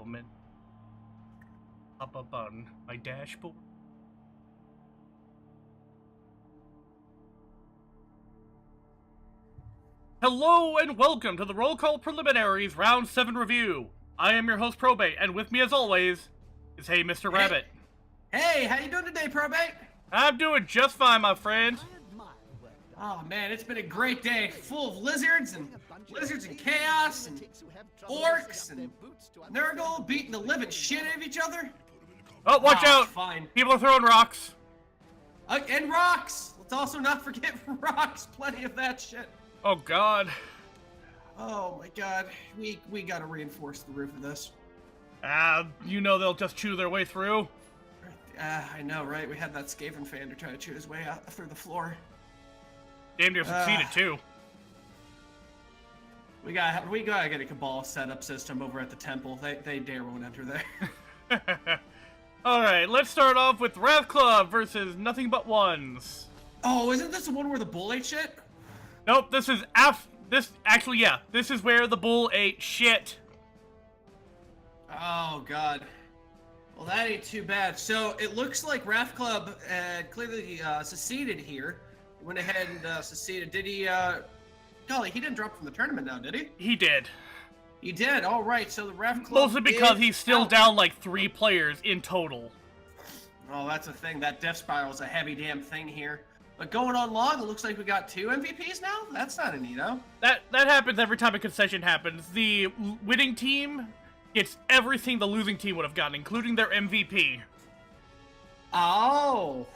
moment. Pop up on my dashboard. Hello and welcome to the Roll Call Preliminaries Round 7 review. I am your host, Probate, and with me as always is Hey Mr. Rabbit. Hey, how you doing today, Probate? I'm doing just fine, my friend. Oh man, it's been a great day, full of lizards and chaos and orcs and Nurgle beating the living shit out of each other. Oh, watch out! Fine. People are throwing rocks. And rocks! Let's also not forget rocks. Plenty of that shit. Oh god. Oh my god. We gotta reinforce the roof of this. You know they'll just chew their way through. I know, right? We had that Skaven fan to try to chew his way out through the floor. Damn near succeeded too. We gotta get a Cabal setup system over at the temple. They dare won't enter there. Alright, let's start off with Wrath Club versus Nothing But Ones. Oh, isn't this the one where the bull ate shit? Nope, this is this is where the bull ate shit. Oh god. Well, that ain't too bad. So it looks like Wrath Club clearly seceded here. Went ahead and seceded. Did he? Golly, he didn't drop from the tournament now, did he? He did. He did. All right. So the Wrath Club. Mostly because he's still down like 3 players in total. Oh, that's a thing. That death spiral is a heavy damn thing here. But going on long, it looks like we got 2 MVPs now. That's not a neato. That happens every time a concession happens. The winning team gets everything the losing team would have gotten, including their MVP. Oh,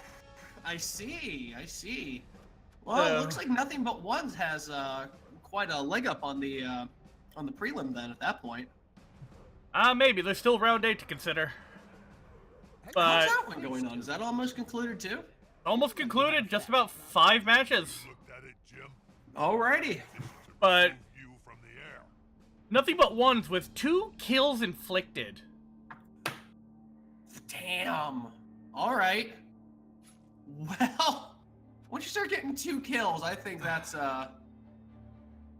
I see. Well, it looks like Nothing But Ones has quite a leg up on the prelim then at that point. Maybe. There's still round 8 to consider. But how's that one going on? Is that almost concluded too? Almost concluded. Just about 5 matches. Alrighty. But Nothing But Ones with 2 kills inflicted. Damn. Alright. Well, once you start getting 2 kills, I think that's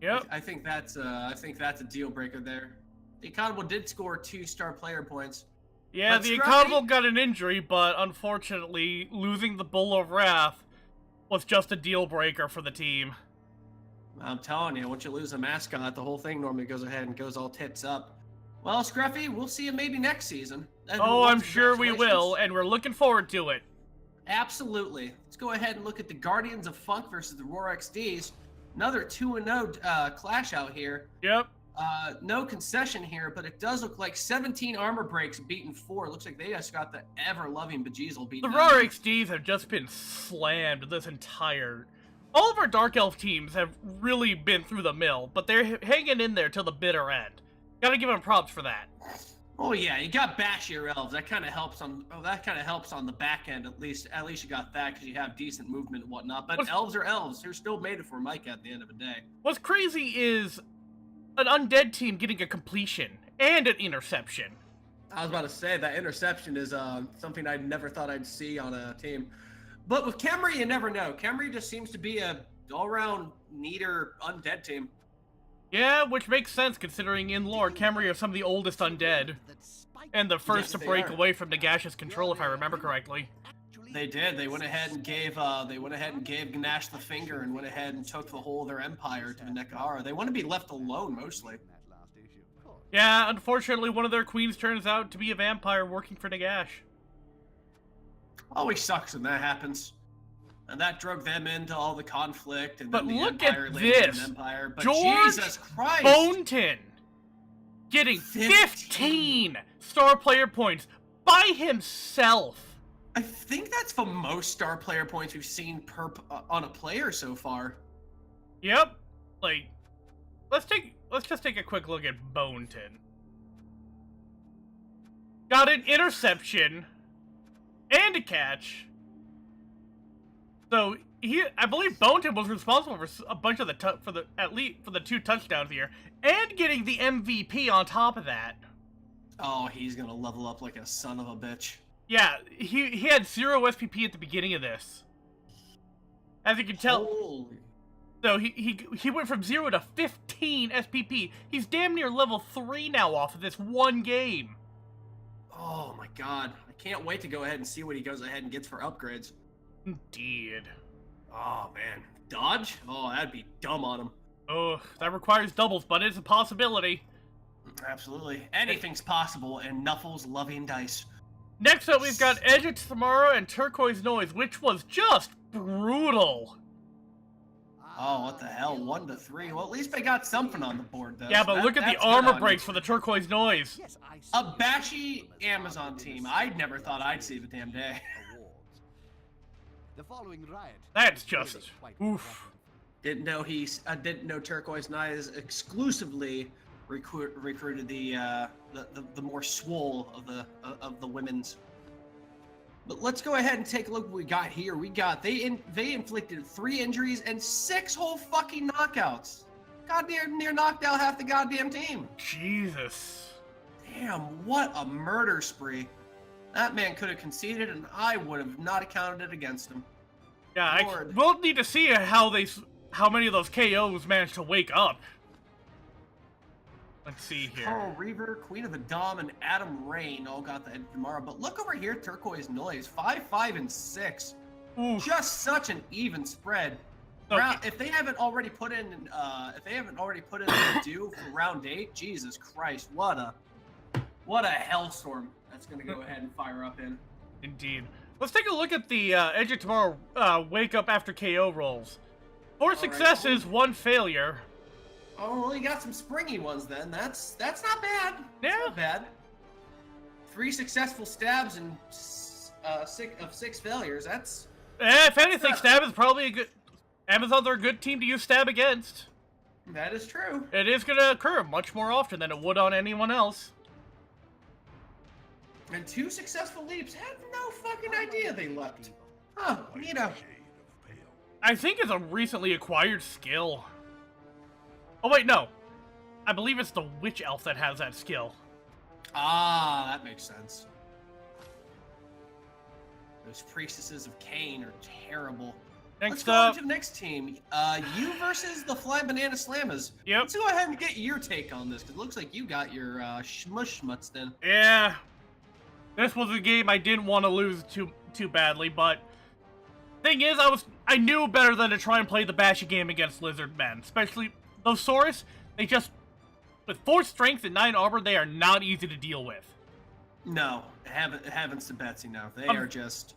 Yep. I think that's a deal breaker there. The Economable did score 2 star player points. Yeah, but the Scruffy Economable got an injury, but unfortunately, losing the Bull of Wrath was just a deal breaker for the team. I'm telling you, once you lose a mascot, the whole thing normally goes ahead and goes all tits up. Well, Scruffy, we'll see you maybe next season. Oh, I'm sure we will, and we're looking forward to it. Absolutely. Let's go ahead and look at the Guardians of Funk versus the Roar XDs. Another 2-0 clash out here. Yep. No concession here, but it does look like 17 armor breaks beaten 4. Looks like they just got the ever-loving Bejeezel beaten. The Roar XDs have just been slammed this entire... All of our Dark Elf teams have really been through the mill, but they're hanging in there till the bitter end. Gotta give them props for that. Oh yeah, you got bashier elves. That kind of helps on. Oh, that kind of helps on the back end at least. At least you got that because you have decent movement and whatnot. But elves are elves. They're still made it for Micah at the end of the day. What's crazy is an undead team getting a completion and an interception. I was about to say that interception is something I never thought I'd see on a team. But with Khemri, you never know. Khemri just seems to be a all-around neater undead team. Yeah, which makes sense considering in lore, Khemri are some of the oldest undead. And the first to break away from Nagash's control, if I remember correctly. They did. They went ahead and gave Ganash the finger and went ahead and took the whole of their empire to Nekahara. They want to be left alone mostly. Yeah, unfortunately one of their queens turns out to be a vampire working for Nagash. Always sucks when that happens. And that drug them into all the conflict and but then the look Empire at later this. an Empire. But George Jesus Christ! Boneton getting 15 star player points by himself. I think that's the most star player points we've seen on a player so far. Yep. Like, let's just take a quick look at Boneton. Got an interception and a catch. So I believe Boneton was responsible for a bunch of the 2 touchdowns here, and getting the MVP on top of that. Oh, he's gonna level up like a son of a bitch. Yeah, he had 0 SPP at the beginning of this. As you can tell. Holy. So he went from 0 to 15 SPP. He's damn near level 3 now off of this one game. Oh my god. I can't wait to go ahead and see what he goes ahead and gets for upgrades. Indeed. Oh man. Dodge? Oh, that'd be dumb on him. Oh, that requires doubles, but it's a possibility. Absolutely. Anything's possible in Nuffle's loving dice. Next up, we've got Edge of Tomorrow and Turquoise Noise, which was just brutal. Oh, what the hell? 1 to 3. Well, at least they got something on the board, though. Yeah, but look at the armor breaks for the Turquoise Noise. A bashy Amazon team. I never thought I'd see the damn day. That's just oof. Didn't know Turquoise Knights exclusively recruited the more swole of the women's. But let's go ahead and take a look what we got here. They inflicted 3 injuries and 6 whole fucking knockouts. Goddamn near knocked out half the goddamn team. Jesus. Damn, what a murder spree. That man could have conceded and I would have not accounted it against him. Yeah, we'll need to see how many of those KOs managed to wake up. Let's see here. Carl Reaver, Queen of the Dom, and Adam Rain all got the end tomorrow. But look over here, Turquoise Noise, 5, 5, and 6. Oof. Just such an even spread. Okay. If they haven't already put in, a due for round 8, Jesus Christ, what a hellstorm that's gonna go ahead and fire up in. Indeed. Let's take a look at the Edge of Tomorrow wake up after KO rolls. 4 successes, 1 failure. Oh, well, you got some springy ones then. That's not bad. Yeah. That's not bad. 3 successful stabs and 6 failures. That's. If anything, Stab is probably a good. Amazons are a good team to use Stab against. That is true. It is going to occur much more often than it would on anyone else. And 2 successful leaps. Had no fucking idea they leapt. Huh, you know. I think it's a recently acquired skill. Oh wait, no. I believe it's the Witch Elf that has that skill. Ah, that makes sense. Those Priestesses of Cain are terrible. Let's go on to the next team. You versus the Flying Banana Slammers. Yep. Let's go ahead and get your take on this, because it looks like you got your shmush schmutz then. Yeah. This was a game I didn't want to lose too badly, but thing is, I knew better than to try and play the bashy game against Lizard Men. Especially those Saurus, they just, with 4 strength and 9 armor, they are not easy to deal with. No, haven't to Betsy now. They are just...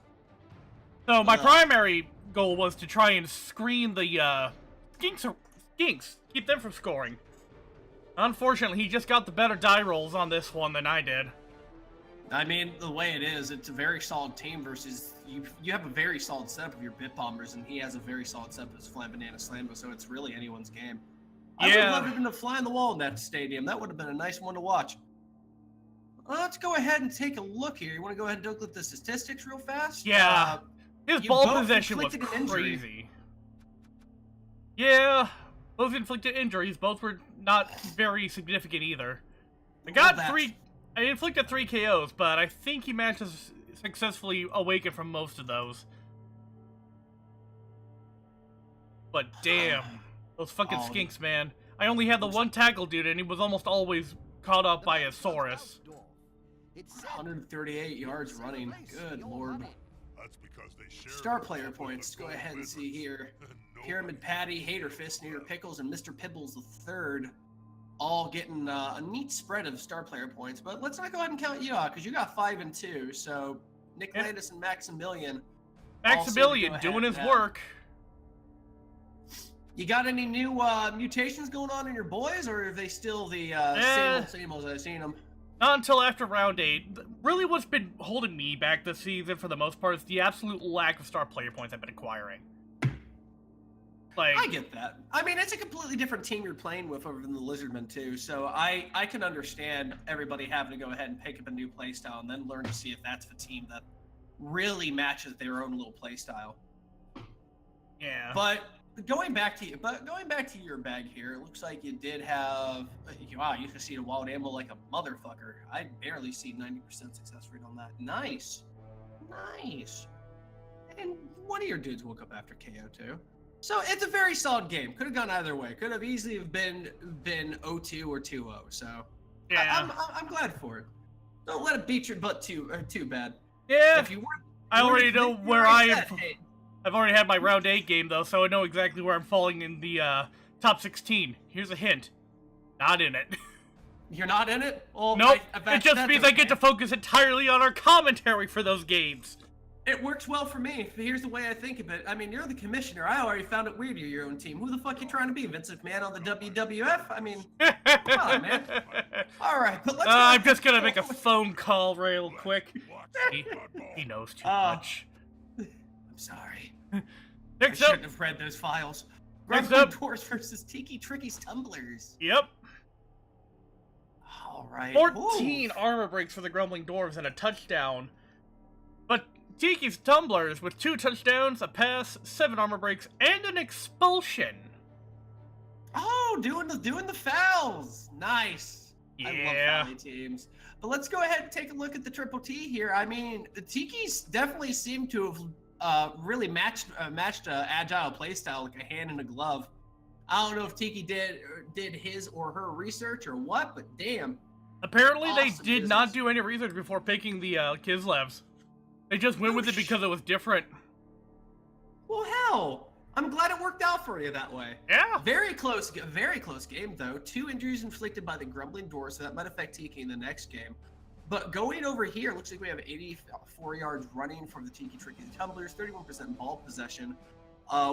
So my primary goal was to try and screen the skinks, keep them from scoring. Unfortunately, he just got the better die rolls on this one than I did. I mean, the way it is, it's a very solid team versus you have a very solid setup of your Bit Bombers, and he has a very solid setup of his Flying Banana Slambo, so it's really anyone's game. I would have loved him to fly on the wall in that stadium. That would have been a nice one to watch. Let's go ahead and take a look here. You want to go ahead and look at the statistics real fast? Yeah. His ball possession was crazy. Yeah. Both inflicted injuries. Both were not very significant either. I inflicted 3 KOs, but I think he managed to successfully awaken from most of those. But damn. Those fucking skinks, man. I only had the 1 tackle dude, and he was almost always caught up by a Saurus. 138 yards running. Good lord. Star player points. Go ahead and see here. Pyramid Patty, Hater Fist, Neater Pickles, and Mr. Pibbles III all getting a neat spread of star player points. But let's not go ahead and count you out, because you got 5 and 2. So Nick Landis and Maximilian doing his work. You got any new mutations going on in your boys, or are they still the same as I've seen them? Not until after round 8. Really what's been holding me back this season for the most part is the absolute lack of star player points I've been acquiring. Like, I get that. I mean, it's a completely different team you're playing with over in the Lizardmen too, so I can understand everybody having to go ahead and pick up a new playstyle and then learn to see if that's the team that really matches their own little playstyle. Yeah. But going back to your bag here, it looks like you did have wow, you can see the wild ammo like a motherfucker. I barely see 90% success rate on that. Nice. And one of your dudes woke up after KO too. So it's a very solid game. Could have gone either way. Could have easily been 0-2 or 2-0. So yeah, I'm glad for it. Don't let it beat your butt too bad. Yeah, If you want, I already know where I am. Hey, I've already had my round 8 game, though, so I know exactly where I'm falling in the top 16. Here's a hint. Not in it. you're not in it? Well, Nope, it just means I get to focus entirely on our commentary for those games. It works well for me. Here's the way I think of it. I mean, you're the commissioner. I already found it weird you're your own team. Who the fuck you trying to be? Vince McMahon on the WWF? I mean, come on, man. All right, but let's. I'm just gonna make a phone call real quick. He knows too much. I'm sorry. Next I up. shouldn't have read those files. Next up. Doors versus Tiki Tricky's Tumblers. Yep. All right. 14 armor breaks for the Grumbling Dwarves and a touchdown. But Tiki's Tumblers with 2 touchdowns, a pass, 7 armor breaks, and an expulsion. Oh, doing the fouls. Nice. Yeah. I love foul teams. But let's go ahead and take a look at the Triple T here. I mean, the Tikis definitely seem to have really matched agile playstyle like a hand in a glove. I don't know if Tiki did his or her research or what, but damn. Apparently Awesome they did not do any research before picking the Kislevs. They just went with it because it was different. Well, hell, I'm glad it worked out for you that way. Yeah. Very close game though. 2 injuries inflicted by the Grumbling Doors, so that might affect Tiki in the next game. But going over here, looks like we have 84 yards running from the Tiki Tricky Tumblers, 31% ball possession,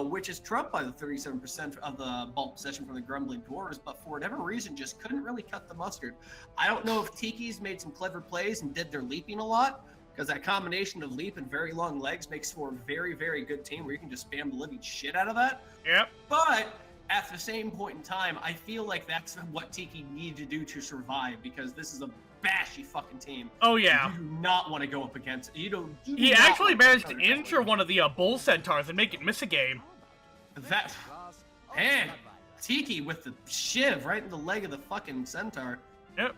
which is trumped by the 37% of the ball possession from the Grumbling Dwarves, but for whatever reason, just couldn't really cut the mustard. I don't know if Tiki's made some clever plays and did their leaping a lot, because that combination of leap and very long legs makes for a very, very good team where you can just spam the living shit out of that. Yep. But at the same point in time, I feel like that's what Tiki needed to do to survive, because this is a bashy fucking team. Oh, yeah. You do not want to go up against. He actually managed to injure one of the Bull Centaurs and make it miss a game. That, man, Tiki with the shiv right in the leg of the fucking centaur. Yep.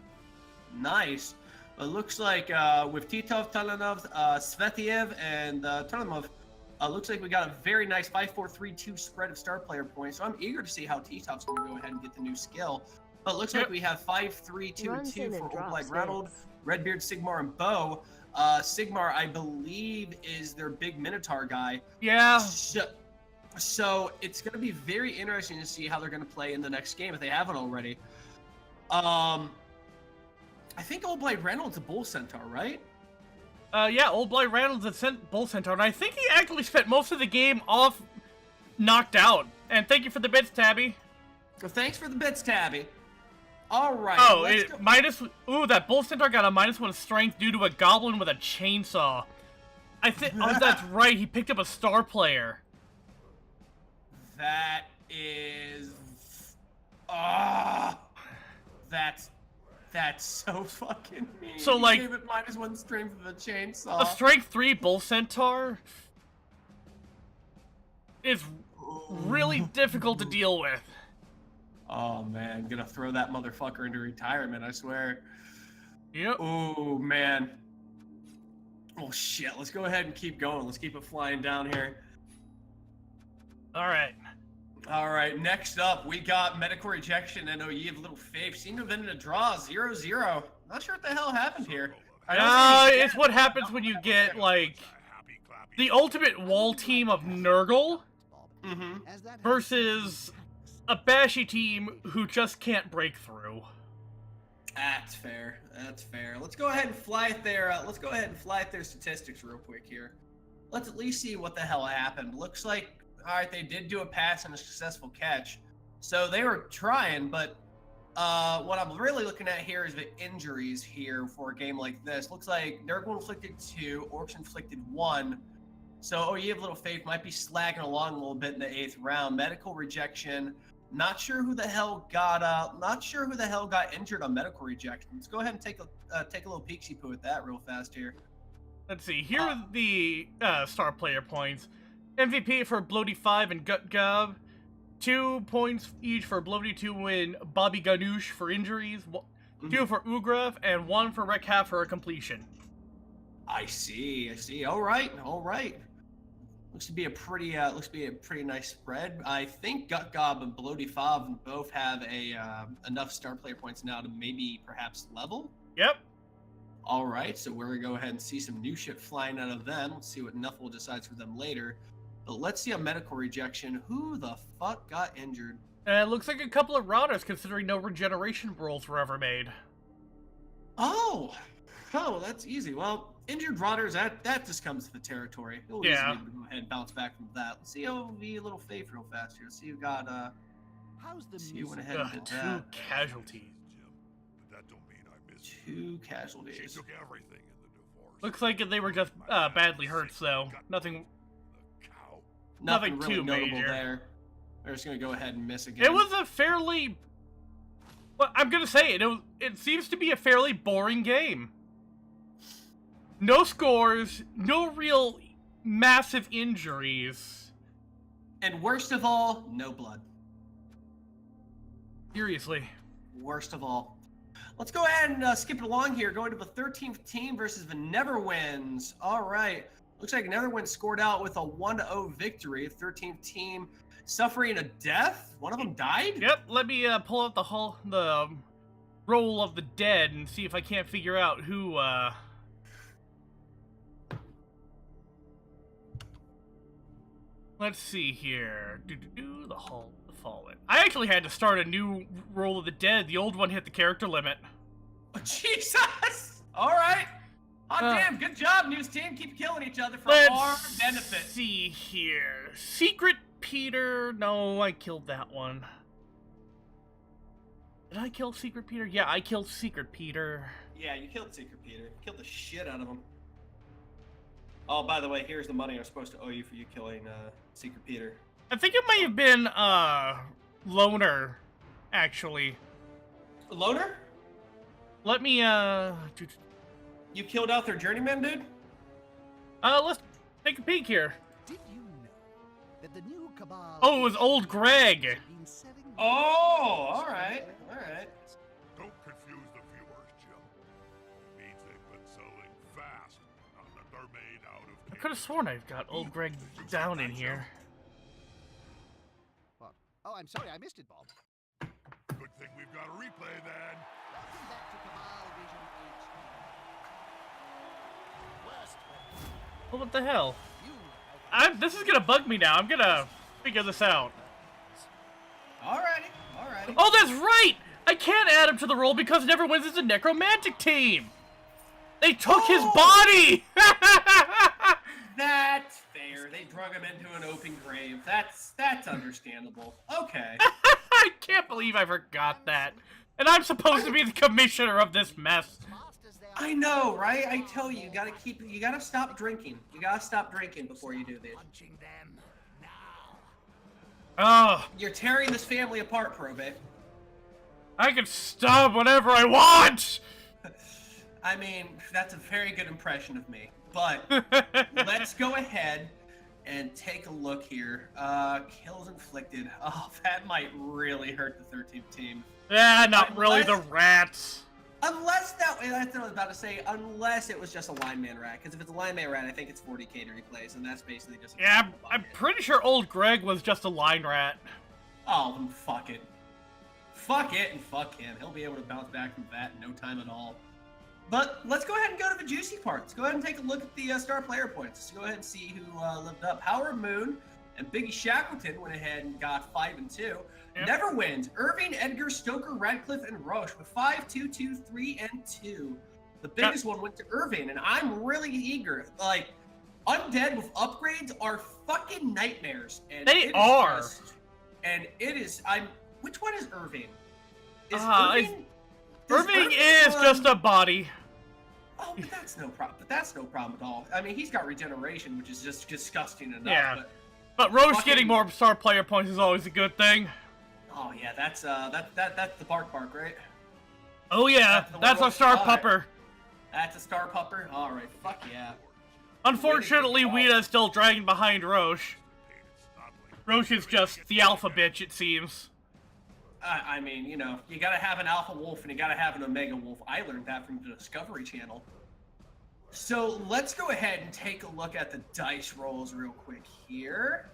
Nice. It looks like with Titov, Talanov, Svetiev, and Talanov, looks like we got a very nice 5-4-3-2 spread of star player points. So I'm eager to see how Titov's going to go ahead and get the new skill. But it looks like we have 5-3-2-2 for Old Ranald, Redbeard, Sigmar, and Bo. Sigmar, I believe, is their big Minotaur guy. Yeah. So it's going to be very interesting to see how they're going to play in the next game if they haven't already. I think Old Blight Reynolds a Bull Centaur, right? Yeah, Old Blight Reynolds a Bull Centaur, and I think he actually spent most of the game off knocked out. And thank you for the bits, Tabby. Well, thanks for the bits, Tabby. All right. Oh, ooh, that Bull Centaur got a -1 strength due to a goblin with a chainsaw. I think, oh, that's right, he picked up a star player. That is... That's so fucking mean. So, he like... gave it -1 strength with a chainsaw. A strength 3 Bull Centaur is really difficult to deal with. Oh, man. Gonna throw that motherfucker into retirement, I swear. Yep. Oh, man. Oh, shit. Let's go ahead and keep going. Let's keep it flying down here. Alright. All right, next up, we got Medical Rejection and OE of Little Faith. Seem to have ended a draw, 0-0. Not sure what the hell happened here. It's what happens when you get, like, the ultimate wall team of Nurgle versus a bashy team who just can't break through. That's fair. That's fair. Let's go ahead and fly it there. Let's go ahead and fly it their statistics real quick here. Let's at least see what the hell happened. Looks like, all right, they did do a pass and a successful catch. So they were trying, but what I'm really looking at here is the injuries here for a game like this. Looks like Nurgle inflicted 2, Orcs inflicted 1. So OE of Little Faith might be slagging along a little bit in the 8th round. Medical Rejection. Not sure who the hell got injured on Medical Rejection. Let's go ahead and take a little peeksy poo at that real fast here. Let's see. Here are the star player points. MVP for Bloaty 5 and Gut Gob. 2 points each for Bloaty 2 and Bobby Ganoush for injuries. 2 for Ugraf and 1 for Rekha for a completion. I see. All right. Looks to be a pretty nice spread. I think Gut Gob and Bloaty 5 both have enough star player points now to maybe perhaps level. Yep. All right, so we're going to go ahead and see some new shit flying out of them. Let's see what Nuffle decides for them later. But let's see a medical rejection. Who the fuck got injured? It looks like a couple of routers, considering no regeneration rolls were ever made. Oh, that's easy. Well, injured rotters, that just comes to the territory. We'll just be able to go ahead and bounce back from that. Let's see how it'll be a little faith real fast here. Let's see who got, How's the see who went ahead and did Two that. casualties. That don't mean I missed Two She casualties. took everything in the divorce. Looks like they were just badly hurt, so nothing. The cow. Nothing Nothing really too notable major. there. They're just going to go ahead and miss again. It was a fairly. Well, I'm gonna say it. It seems to be a fairly boring game. No scores, no real massive injuries. And worst of all, no blood. Seriously. Worst of all. Let's go ahead and skip it along here. Going to the 13th team versus the Neverwinds. All right. Looks like Neverwinds scored out with a 1-0 victory. 13th team suffering a death. One of them died? Yep. Let me pull out the roll of the dead and see if I can't figure out who. Let's see here. The Hall of the Fallen. I actually had to start a new roll of the dead. The old one hit the character limit. Oh, Jesus! All right. Hot damn, good job, news team. Keep killing each other for our benefit. Let's see here. Secret Peter. No, I killed that one. Did I kill Secret Peter? Yeah, I killed Secret Peter. Yeah, you killed Secret Peter. Killed the shit out of him. Oh, by the way, here's the money I'm supposed to owe you for you killing Secret Peter. I think it might have been Loner, actually. Loner? Let me You killed out their journeyman, dude? let's take a peek here. Did you know that the new cabal? Oh, it was old Greg. has been setting Oh, all right. Don't confuse the viewers, Jim. It means they've been selling fast, not that they're made out of I could have sworn I've got old Greg down in here. What? Oh, I'm sorry, I missed it, Bob. Good thing we've got a replay then. Welcome back to Cabal Vision HD. Worst Well, what the hell? you This is gonna bug me now. I'm gonna figure this out. Alrighty. Oh, that's right! I can't add him to the roll because Neverwinds is a necromantic team! They took his body! That's fair. They drug him into an open grave. That's understandable. Okay. I can't believe I forgot that. And I'm supposed to be the commissioner of this mess. masters their I know, right? I tell you, you gotta stop drinking. You gotta stop drinking before you do this. punching them now. Oh, You're tearing this family apart, Probate. I can stop whenever I want! I mean, that's a very good impression of me. But let's go ahead and take a look here. Kills inflicted. Oh, that might really hurt the 13th team. Yeah, not really the rats. Unless that's what I was about to say. Unless it was just a lineman rat, because if it's a lineman rat, I think it's 40k to replace, and that's basically just. Yeah, I'm pretty sure old Greg was just a line rat. Oh, then fuck it. Fuck it and fuck him. He'll be able to bounce back from that in no time at all. But let's go ahead and go to the juicy part. Let's go ahead and take a look at the star player points. Let's go ahead and see who lived up. Howard Moon and Biggie Shackleton went ahead and got 5 and 2. Yep. Neverwinds, Irving, Edgar, Stoker, Radcliffe, and Roche with 5, 2, 2, 3, and 2. The biggest one went to Irving, and I'm really eager. Like, undead with upgrades are fucking nightmares. And They it is are. and it is. Which one is Irving? Is Irving does is just a body. Oh, but that's no problem. But that's no problem at all. I mean, he's got regeneration, which is just disgusting enough. Yeah. But, But Roche Fucking- getting more star player points is always a good thing. oh yeah, that's that's the bark, right? Oh yeah, That's the that's one a star with- alright. pupper. That's a star pupper. All right, fuck yeah. Unfortunately, Way to go. Weeda is still dragging behind Roche. Roche is just the alpha bitch, it seems. I mean, you know, you gotta have an alpha wolf and you gotta have an omega wolf. I learned that from the Discovery Channel. So let's go ahead and take a look at the dice rolls real quick here.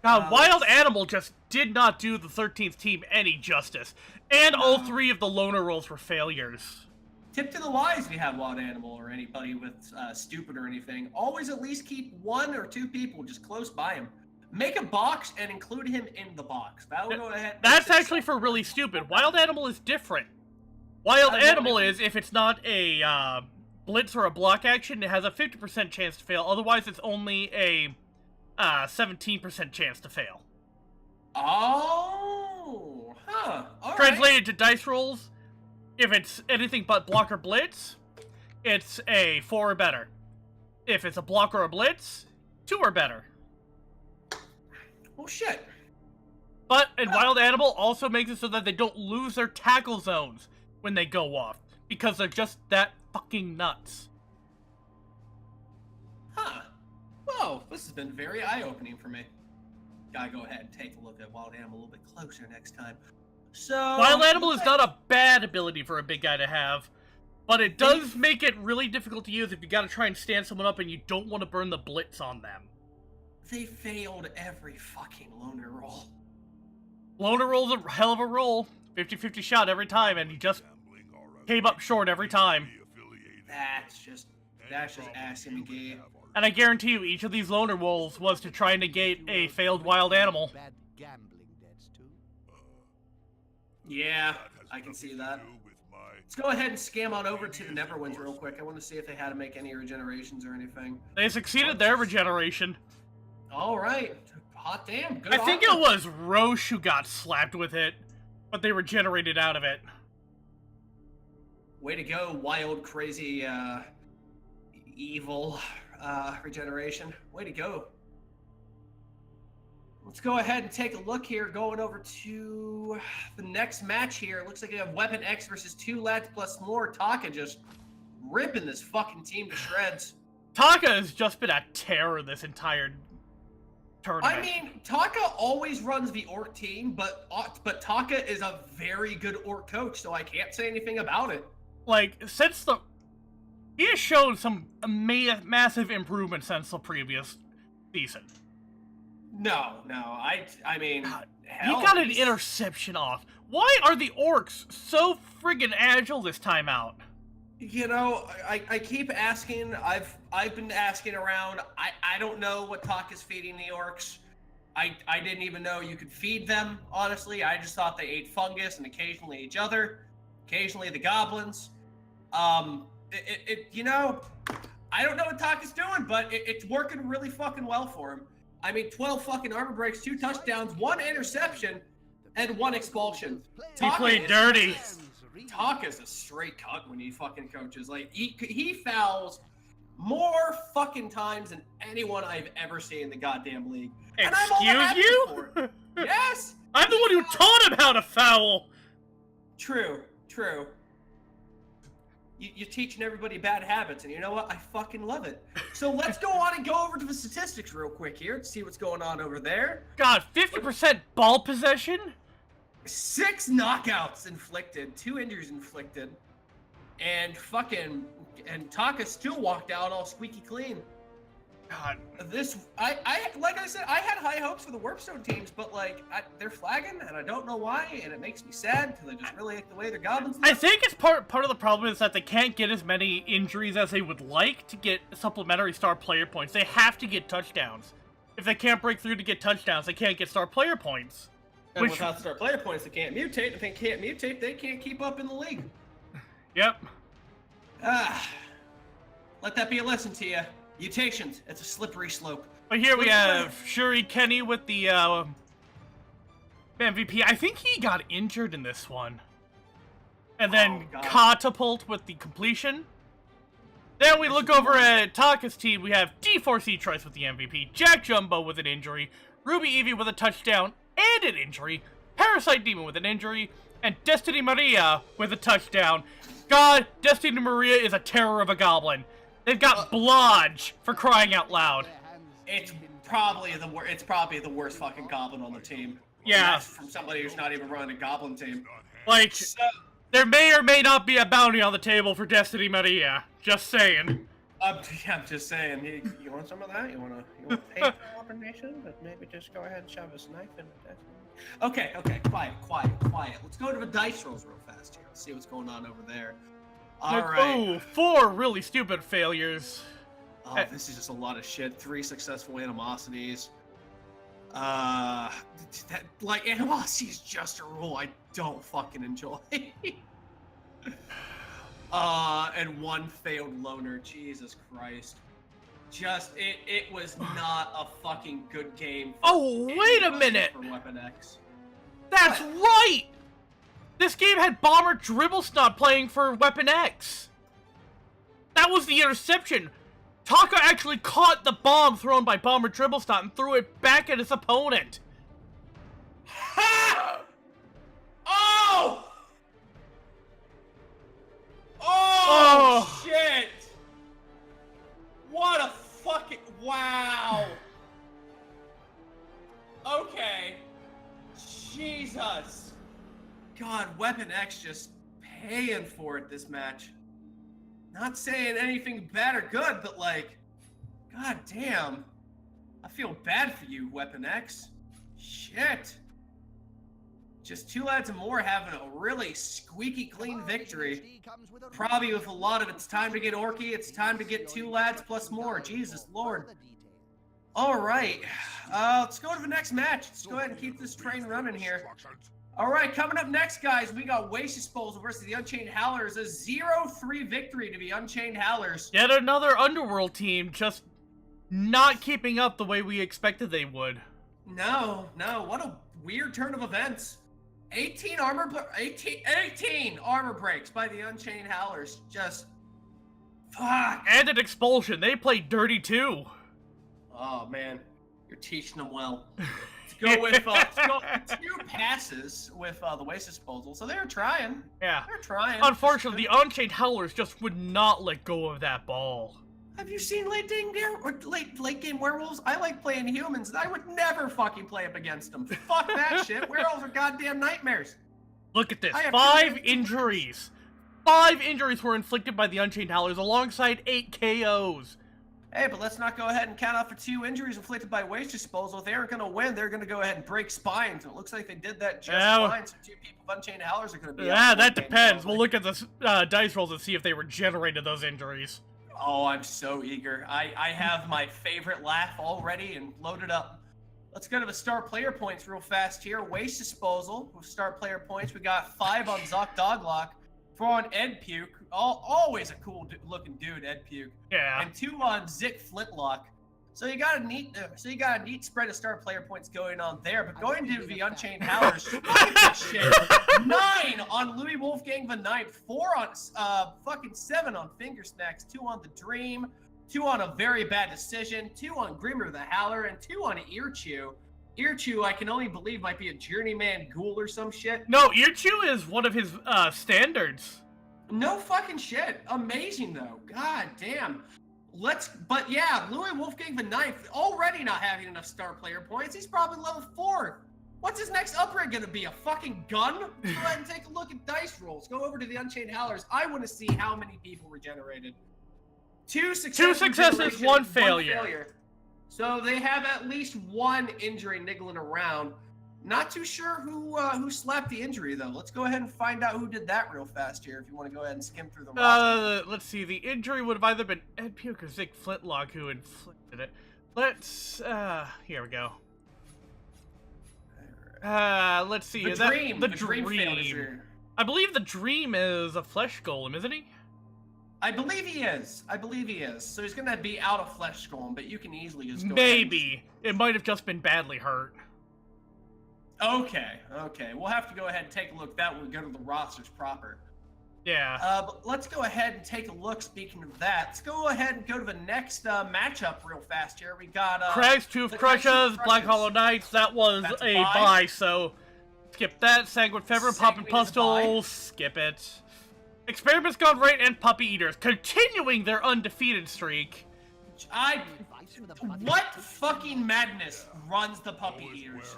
God, Wild Animal just did not do the 13th team any justice. And all 3 of the loner rolls were failures. tip to the wise if you have wild animal or anybody with stupid or anything. Always at least keep 1 or 2 people just close by him. Make a box and include him in the box. That will go ahead. That's actually for really stupid. Wild animal is different. Wild animal is if it's not a blitz or a block action, it has a 50% chance to fail. Otherwise, it's only a 17% chance to fail. Oh, huh. All Translated to dice rolls, if it's anything but block or blitz, it's a 4 or better. If it's a block or a blitz, 2 or better. Well, shit. But, and Wild Animal also makes it so that they don't lose their tackle zones when they go off, because they're just that fucking nuts. Huh. Whoa, this has been very eye-opening for me. Gotta go ahead and take a look at Wild Animal a little bit closer next time. So... Wild Animal is not a bad ability for a big guy to have, but it does make it really difficult to use if you gotta try and stand someone up and you don't want to burn the blitz on them. They failed every fucking loner roll. Loner roll's a hell of a roll. 50-50 shot every time, and he just came up short every time. That's just asking McGee. And I guarantee you, each of these loner rolls was to try and negate a failed wild animal. Bad gambling debts too. Yeah, I can see that. Let's go ahead and scam on over to the Neverwinds real quick. I want to see if they had to make any regenerations or anything. They succeeded their regeneration. All right. Hot damn. Good I think on it was Roche who got slapped with it, but they regenerated out of it. Way to go, wild, crazy, evil regeneration. Way to go. Let's go ahead and take a look here, going over to the next match here. It looks like we have Weapon X versus 2 lads plus more. Taka just ripping this fucking team to shreds. Taka has just been a terror this entire tournament. I mean, Taka always runs the orc team, but Taka is a very good orc coach, so I can't say anything about it. Like, since the... He has shown some massive improvement since the previous season. No, I mean, God, hell, he got an interception off. Why are the orcs so friggin' agile this time out? You know, I keep asking. I've been asking around. I don't know what Taka's feeding the orcs. I didn't even know you could feed them. Honestly, I just thought they ate fungus and occasionally each other, occasionally the goblins. You know, I don't know what Taka's doing, but it's working really fucking well for him. I mean, 12 fucking armor breaks, 2 touchdowns, 1 interception, and 1 expulsion. He played dirty. Taka's a straight cut when he fucking coaches. Like, he fouls more fucking times than anyone I've ever seen in the goddamn league. And I'm all happy Excuse for you? it. Yes! I'm the one who taught him how to foul! True. You're teaching everybody bad habits, and you know what? I fucking love it. So let's go on and go over to the statistics real quick here to see what's going on over there. God, 50% ball possession? 6 knockouts inflicted, 2 injuries inflicted, and Taka still walked out all squeaky clean. God. Like I said, I had high hopes for the Warpstone teams, but like they're flagging, and I don't know why, and it makes me sad because I just really like the way their goblins look. I think it's part of the problem is that they can't get as many injuries as they would like to get supplementary star player points. They have to get touchdowns. If they can't break through to get touchdowns, they can't get star player points. And without star player points, they can't mutate. If they can't mutate, they can't keep up in the league. Yep. Let that be a lesson to you. Mutations, it's a slippery slope. But here we have Shuri Kenny with the MVP. I think he got injured in this one. And then Catapult with the completion. Then we look over at Taka's team. We have D4C Trice with the MVP, Jack Jumbo with an injury, Ruby Evie with a touchdown and an injury, Parasite Demon with an injury, and Destiny Maria with a touchdown. God, Destiny Maria is a terror of a goblin. They've got Blodge, for crying out loud. It's probably the worst fucking goblin on the team. Yeah. That's from somebody who's not even running a goblin team. Like, there may or may not be a bounty on the table for Destiny Maria. Just saying. I'm just saying. You want some of that? You want to pay for operation? But maybe just go ahead and shove a knife in it. Okay. Quiet. Let's go to the dice rolls real fast here. Let's see what's going on over there. All right. Ooh, 4 really stupid failures. Oh, this is just a lot of shit. 3 successful animosities. Animosity is just a rule I don't fucking enjoy. And 1 failed loner. Jesus Christ. It was not a fucking good game. Oh, wait a minute! For Weapon X. That's right! This game had Bomber Dribblesnot playing for Weapon X. That was the interception. Taka actually caught the bomb thrown by Bomber Dribblestot and threw it back at his opponent. Ha! Oh! Oh, shit! What a fucking... Wow! Okay. Jesus. God, Weapon X just paying for it this match. Not saying anything bad or good, but like, god damn. I feel bad for you, Weapon X. Shit. Just 2 lads and more having a really squeaky clean victory. Probably with a lot of it's time to get Orky, it's time to get 2 lads plus more. Jesus Lord. Alright. Let's go to the next match. Let's go ahead and keep this train running here. Alright, coming up next, guys, we got Waste Disposal versus the Unchained Howlers. A 0-3 victory to the Unchained Howlers. Yet another Underworld team just not keeping up the way we expected they would. No, what a weird turn of events. 18 armor breaks by the Unchained Howlers. Just fuck. And an expulsion. They played dirty too. Oh man, you're teaching them well. Let's go with 2 passes with the Waste Disposal. So they're trying. Yeah. They're trying. Unfortunately, the Unchained Howlers just would not let go of that ball. Have you seen late game werewolves? I like playing humans, and I would never fucking play up against them. Fuck that shit. Werewolves are goddamn nightmares. Look at this. 5 injuries. 5 injuries were inflicted by the Unchained Howlers alongside 8 KOs. Hey, but let's not go ahead and count out for 2 injuries inflicted by Waste Disposal. If they aren't going to win, they're going to go ahead and break spines. It looks like they did that just fine, so 2 people of Unchained Howlers are going to be Yeah, that depends. We'll look at the dice rolls and see if they regenerated those injuries. Oh, I'm so eager. I have my favorite laugh already and loaded up. Let's go to the star player points real fast here. Waste Disposal with star player points. We got 5 on Zoc Doglock, 4 on Ed Puke. Always a cool looking dude, Ed Puke. Yeah. And 2 on Zick Flintlock. So you got a neat, spread of star player points going on there. But going to the Unchained Howlers, look at this shit. 9 on Louis Wolfgang the Ninth, 4 on fucking 7 on Finger Snacks, 2 on the Dream, 2 on a very bad decision, 2 on Grimmer the Howler, and 2 on Earchew. Earchew, I can only believe might be a journeyman ghoul or some shit. No, Earchew is one of his standards. No fucking shit. Amazing though. God damn. But yeah, Louis Wolfgang the Ninth already not having enough star player points. He's probably level 4. What's his next upgrade gonna be? A fucking gun? Go ahead and take a look at dice rolls. Go over to the Unchained Howlers. I want to see how many people regenerated. 2 successes, 1 failure. So they have at least 1 injury niggling around. Not too sure who slapped the injury though. Let's go ahead and find out who did that real fast here. If you want to go ahead and skim through the roster. Let's see. The injury would have either been Ed Puke or Zick Flintlock who inflicted it. Let's here we go. Let's see. The Dream. The Dream failed his year. I believe the Dream is a flesh golem, isn't he? I believe he is. So he's gonna be out of flesh golem, but you can easily just go Maybe. It might have just been badly hurt. Okay. We'll have to go ahead and take a look. That will go to the rosters proper. Yeah. But let's go ahead and take a look. Speaking of that, let's go ahead and go to the next matchup real fast here. We got Crag's Tooth Crushers, Black Hollow Knights. That was a bye, so skip that. Sanguine Fever, Pop and Pustles, skip it. Experiments Gone Right and Puppy Eaters continuing their undefeated streak. What fucking madness runs the Puppy Eaters?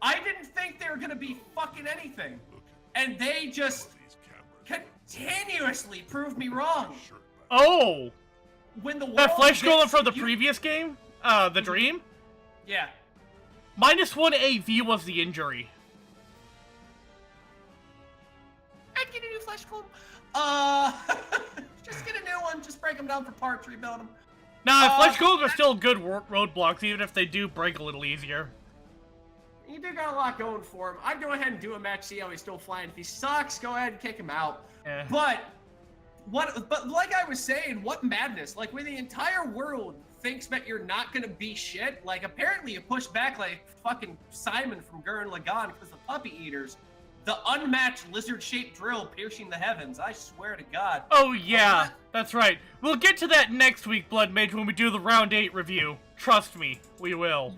I didn't think they were gonna be fucking anything, and they just continuously proved me wrong. Oh, when the that flesh golem from the previous game, the Dream. Yeah. -1 AV was the injury. I get a new Flesh Golem? Just get a new one. Just break them down for parts, rebuild them. Nah, Flesh Golems are still good roadblocks, even if they do break a little easier. You do got a lot going for him. I'd go ahead and do a match, see how he's still flying. If he sucks, go ahead and kick him out. Yeah. But like I was saying, what madness? Like, when the entire world thinks that you're not gonna be shit, like, apparently you push back like fucking Simon from Gurren Lagann because the puppy eaters, the unmatched lizard-shaped drill piercing the heavens. I swear to God. Oh yeah, that's right. We'll get to that next week, Blood Mage, when we do the round 8 review. Trust me, we will.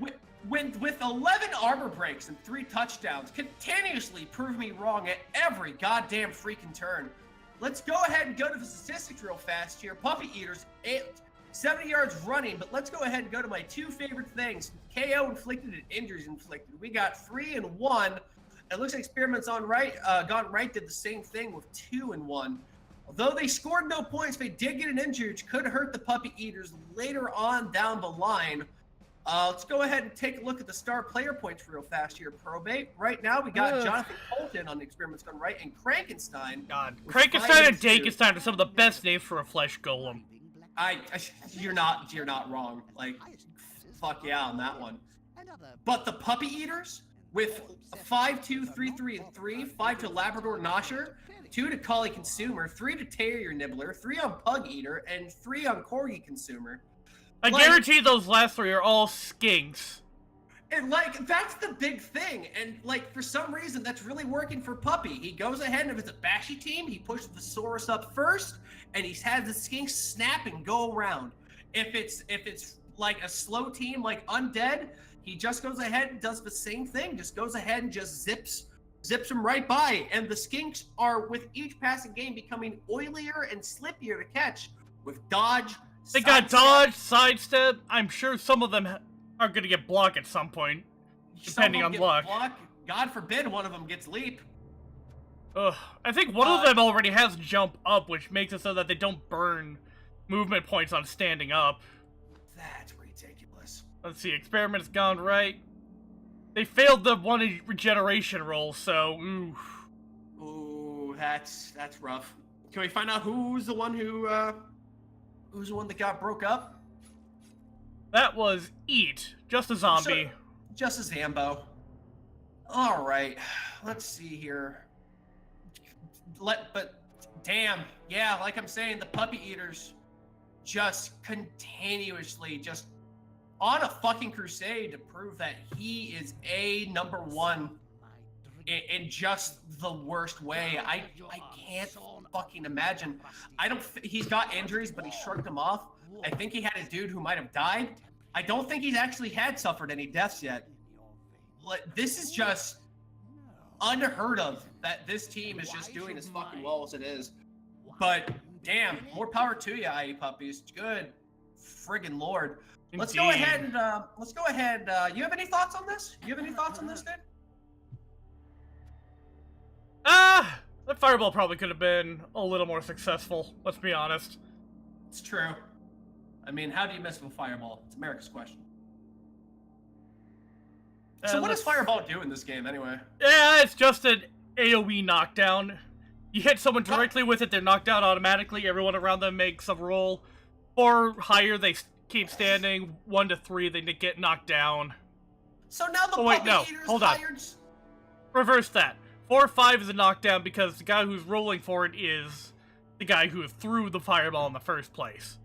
With 11 armor breaks and 3 touchdowns, continuously prove me wrong at every goddamn freaking turn. Let's go ahead and go to the statistics real fast here. Puppy Eaters, 70 yards running, but let's go ahead and go to my 2 favorite things. KO inflicted and injuries inflicted. We got 3 and 1. It looks like Experiments Gone Right did the same thing with 2 and 1. Although they scored no points, they did get an injury, which could hurt the Puppy Eaters later on down the line. Let's go ahead and take a look at the star player points real fast here, Probate. Right now, we got Jonathan Colton on Experiments Gone Right and Krankenstein. God, Krankenstein and Dakenstein are some of the best names for a Flesh Golem. You're not wrong. Like, fuck yeah on that one. But the Puppy Eaters with 5, 2, 3, 3, and 3, 5 to Labrador Nosher, 2 to Collie Consumer, 3 to Terrier Nibbler, 3 on Pug Eater, and 3 on Corgi Consumer. I guarantee those last 3 are all skinks. And, like, that's the big thing. And, like, for some reason, that's really working for Puppy. He goes ahead, and if it's a bashy team, he pushes the Saurus up first, and he's had the skinks snap and go around. If it's like a slow team like Undead, he just goes ahead and does the same thing. Just goes ahead and just zips them right by. And the skinks are, with each passing game, becoming oilier and slippier to catch with dodge. They got dodge, sidestep. I'm sure some of them are going to get blocked at some point, depending on luck. God forbid one of them gets leap. Ugh, I think one of them already has jump up, which makes it so that they don't burn movement points on standing up. That's ridiculous. Let's see, Experiments Gone Right. They failed the 1 regeneration roll, so Ooh, that's rough. Can we find out who's the one that got broke up? That was Eat, just a zombie. Just a Zambo. All right, let's see here. But damn, yeah, like I'm saying, the Puppy Eaters just continuously just on a fucking crusade to prove that he is #1 in just the worst way. I can't fucking imagine. He's got injuries, but he shrugged them off. I think he had a dude who might have died. I don't think he's actually suffered any deaths yet. This is just unheard of that this team is just doing as fucking well as it is. But damn, more power to you, IE puppies. Good friggin' lord. Let's go ahead. You have any thoughts on this? Dude? That fireball probably could have been a little more successful, let's be honest. It's true. I mean, how do you miss with a fireball? It's America's question. So what does fireball do in this game, anyway? Yeah, it's just an AoE knockdown. You hit someone directly with it, they're knocked out automatically. Everyone around them makes a roll. 4 higher, they keep standing. 1 to 3, they get knocked down. So now the Puppy Eaters hold on. Reverse that. 4 or 5 is a knockdown because the guy who's rolling for it is the guy who threw the fireball in the first place.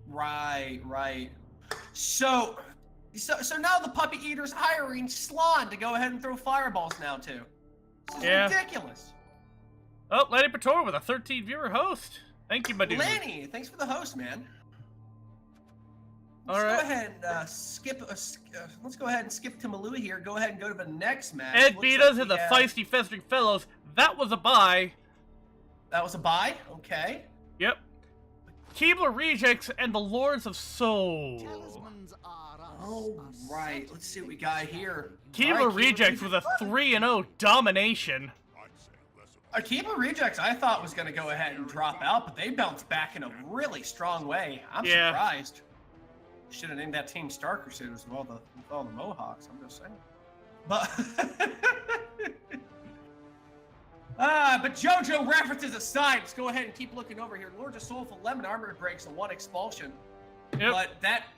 Right. So now the Puppy Eaters hiring Slon to go ahead and throw fireballs now too. This is ridiculous. Oh, Lanny Pator with a 13-viewer host. Thank you, my dude. Lanny, thanks for the host, man. All right. Go ahead and skip. Let's go ahead and skip to Malui here. Go ahead and go to the next match. Ed beat us and the Feisty Festering Fellows. That was a bye. That was a bye? Okay. Yep. Keebler Rejects and the Lords of Soul. Oh, right. Let's see what we got here. Keebler Rejects with a 3-0 domination. Keebler Rejects I thought was going to go ahead and drop out, but they bounced back in a really strong way. I'm surprised. Should have named that team Star Crusaders with all the Mohawks, I'm just saying. But But JoJo references aside, let's go ahead and keep looking over here. Lords of Soulful Lemon armor breaks and 1 expulsion. Yep. But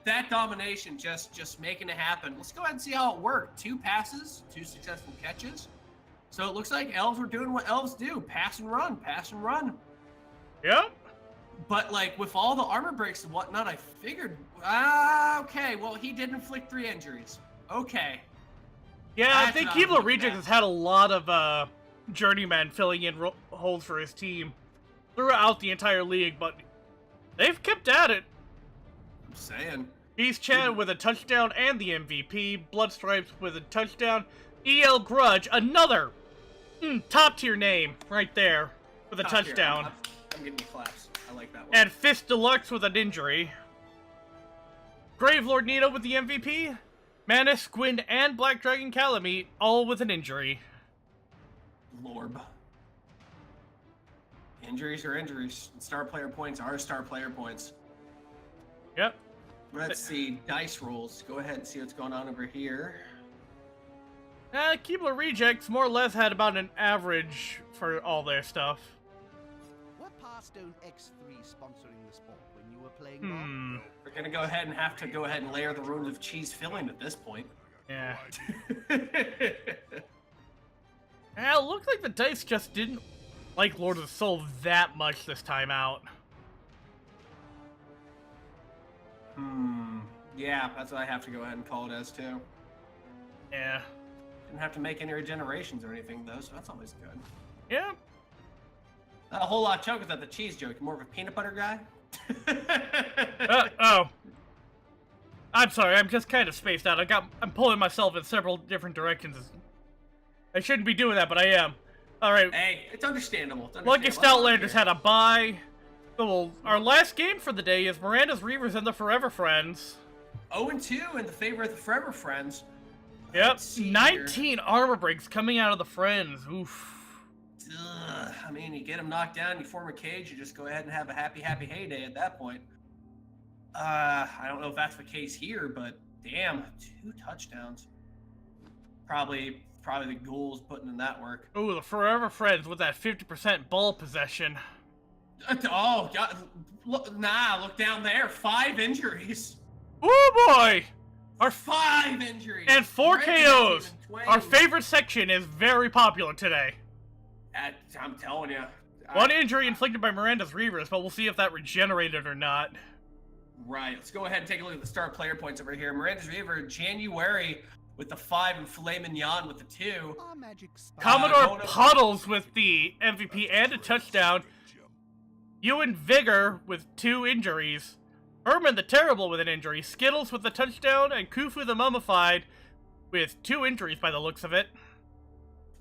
that domination just making it happen. Let's go ahead and see how it worked. 2 passes, 2 successful catches. So it looks like elves were doing what elves do. Pass and run, pass and run. Yep. But like with all the armor breaks and whatnot, I figured, okay, well he did inflict 3 injuries. Okay. Yeah, I That's think what I was Keebler looking Rejects at. has had a lot of journeymen filling in holes for his team throughout the entire league, but they've kept at it. I'm saying. Beast Chan with a touchdown and the MVP, Bloodstripes with a touchdown, EL Grudge, another top-tier name right there with a Top tier. touchdown, I'm getting you claps. I like that one. and Fist Deluxe with an injury. Gravelord Nito with the MVP, Manus, Gwyn, and Black Dragon Calamite all with an injury. Lorb. Injuries are injuries. Star player points are star player points. Yep. Let's see. Dice rolls. Go ahead and see what's going on over here. Keebler Rejects more or less had about an average for all their stuff. What past don't X3 sponsoring the sport when you were playing Bob? We're gonna go ahead and have to go ahead and layer the runes of cheese filling at this point. Yeah. Yeah, it looked like the dice just didn't like Lord of the Soul that much this time out. Yeah, that's what I have to go ahead and call it as too. Yeah. Didn't have to make any regenerations or anything though, so that's always good. Yeah. Not a whole lot of choke without the cheese joke. You're more of a peanut butter guy? Oh. I'm sorry, I'm just kind of spaced out. I'm pulling myself in several different directions. I shouldn't be doing that, but I am. Alright. Hey, it's understandable. It's Lucky understandable. Stoutlanders had a bye. So, our last game for the day is Miranda's Reavers and the Forever Friends. 0-2 in the favor of the Forever Friends. Yep, Let's see here. 19 armor breaks coming out of the Friends. Oof. Ugh, I mean, you get them knocked down, you form a cage, you just go ahead and have a happy heyday at that point. I don't know if that's the case here, but damn, 2 touchdowns. Probably the Ghouls putting in that work. Ooh, the Forever Friends with that 50% ball possession. Oh, God. Look down there. 5 injuries. Oh boy! Our 5 injuries. and 4 Ravens KOs. even Our twain. favorite section is very popular today. I'm telling you. One injury inflicted by Miranda's Reavers, but we'll see if that regenerated or not. Right. Let's go ahead and take a look at the star player points over here. Miranda's Reaver, January with the 5 and Filet Mignon with the 2. Our magic spell. Commodore going up- Puddles with the MVP and a touchdown. Ewan Vigor with 2 injuries. Herman the Terrible with an injury. Skittles with the touchdown, and Khufu the Mummified with 2 injuries by the looks of it.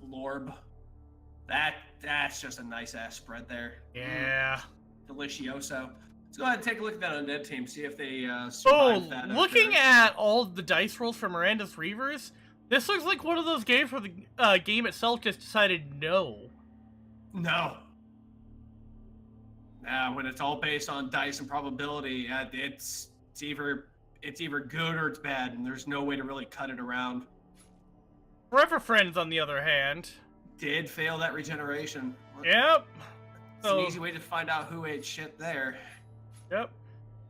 Lorb. That's just a nice ass spread there. Yeah. Delicioso. Let's go ahead and take a look at that undead team, see if they Oh, survive that. looking after. at all the dice rolls for Miranda's Reavers, this looks like one of those games where the game itself just decided no. No. When it's all based on dice and probability, it's either good or it's bad, and there's no way to really cut it around. Forever Friends, on the other hand. Did fail that regeneration. Yep. It's So, an easy way to find out who ate shit there. yep.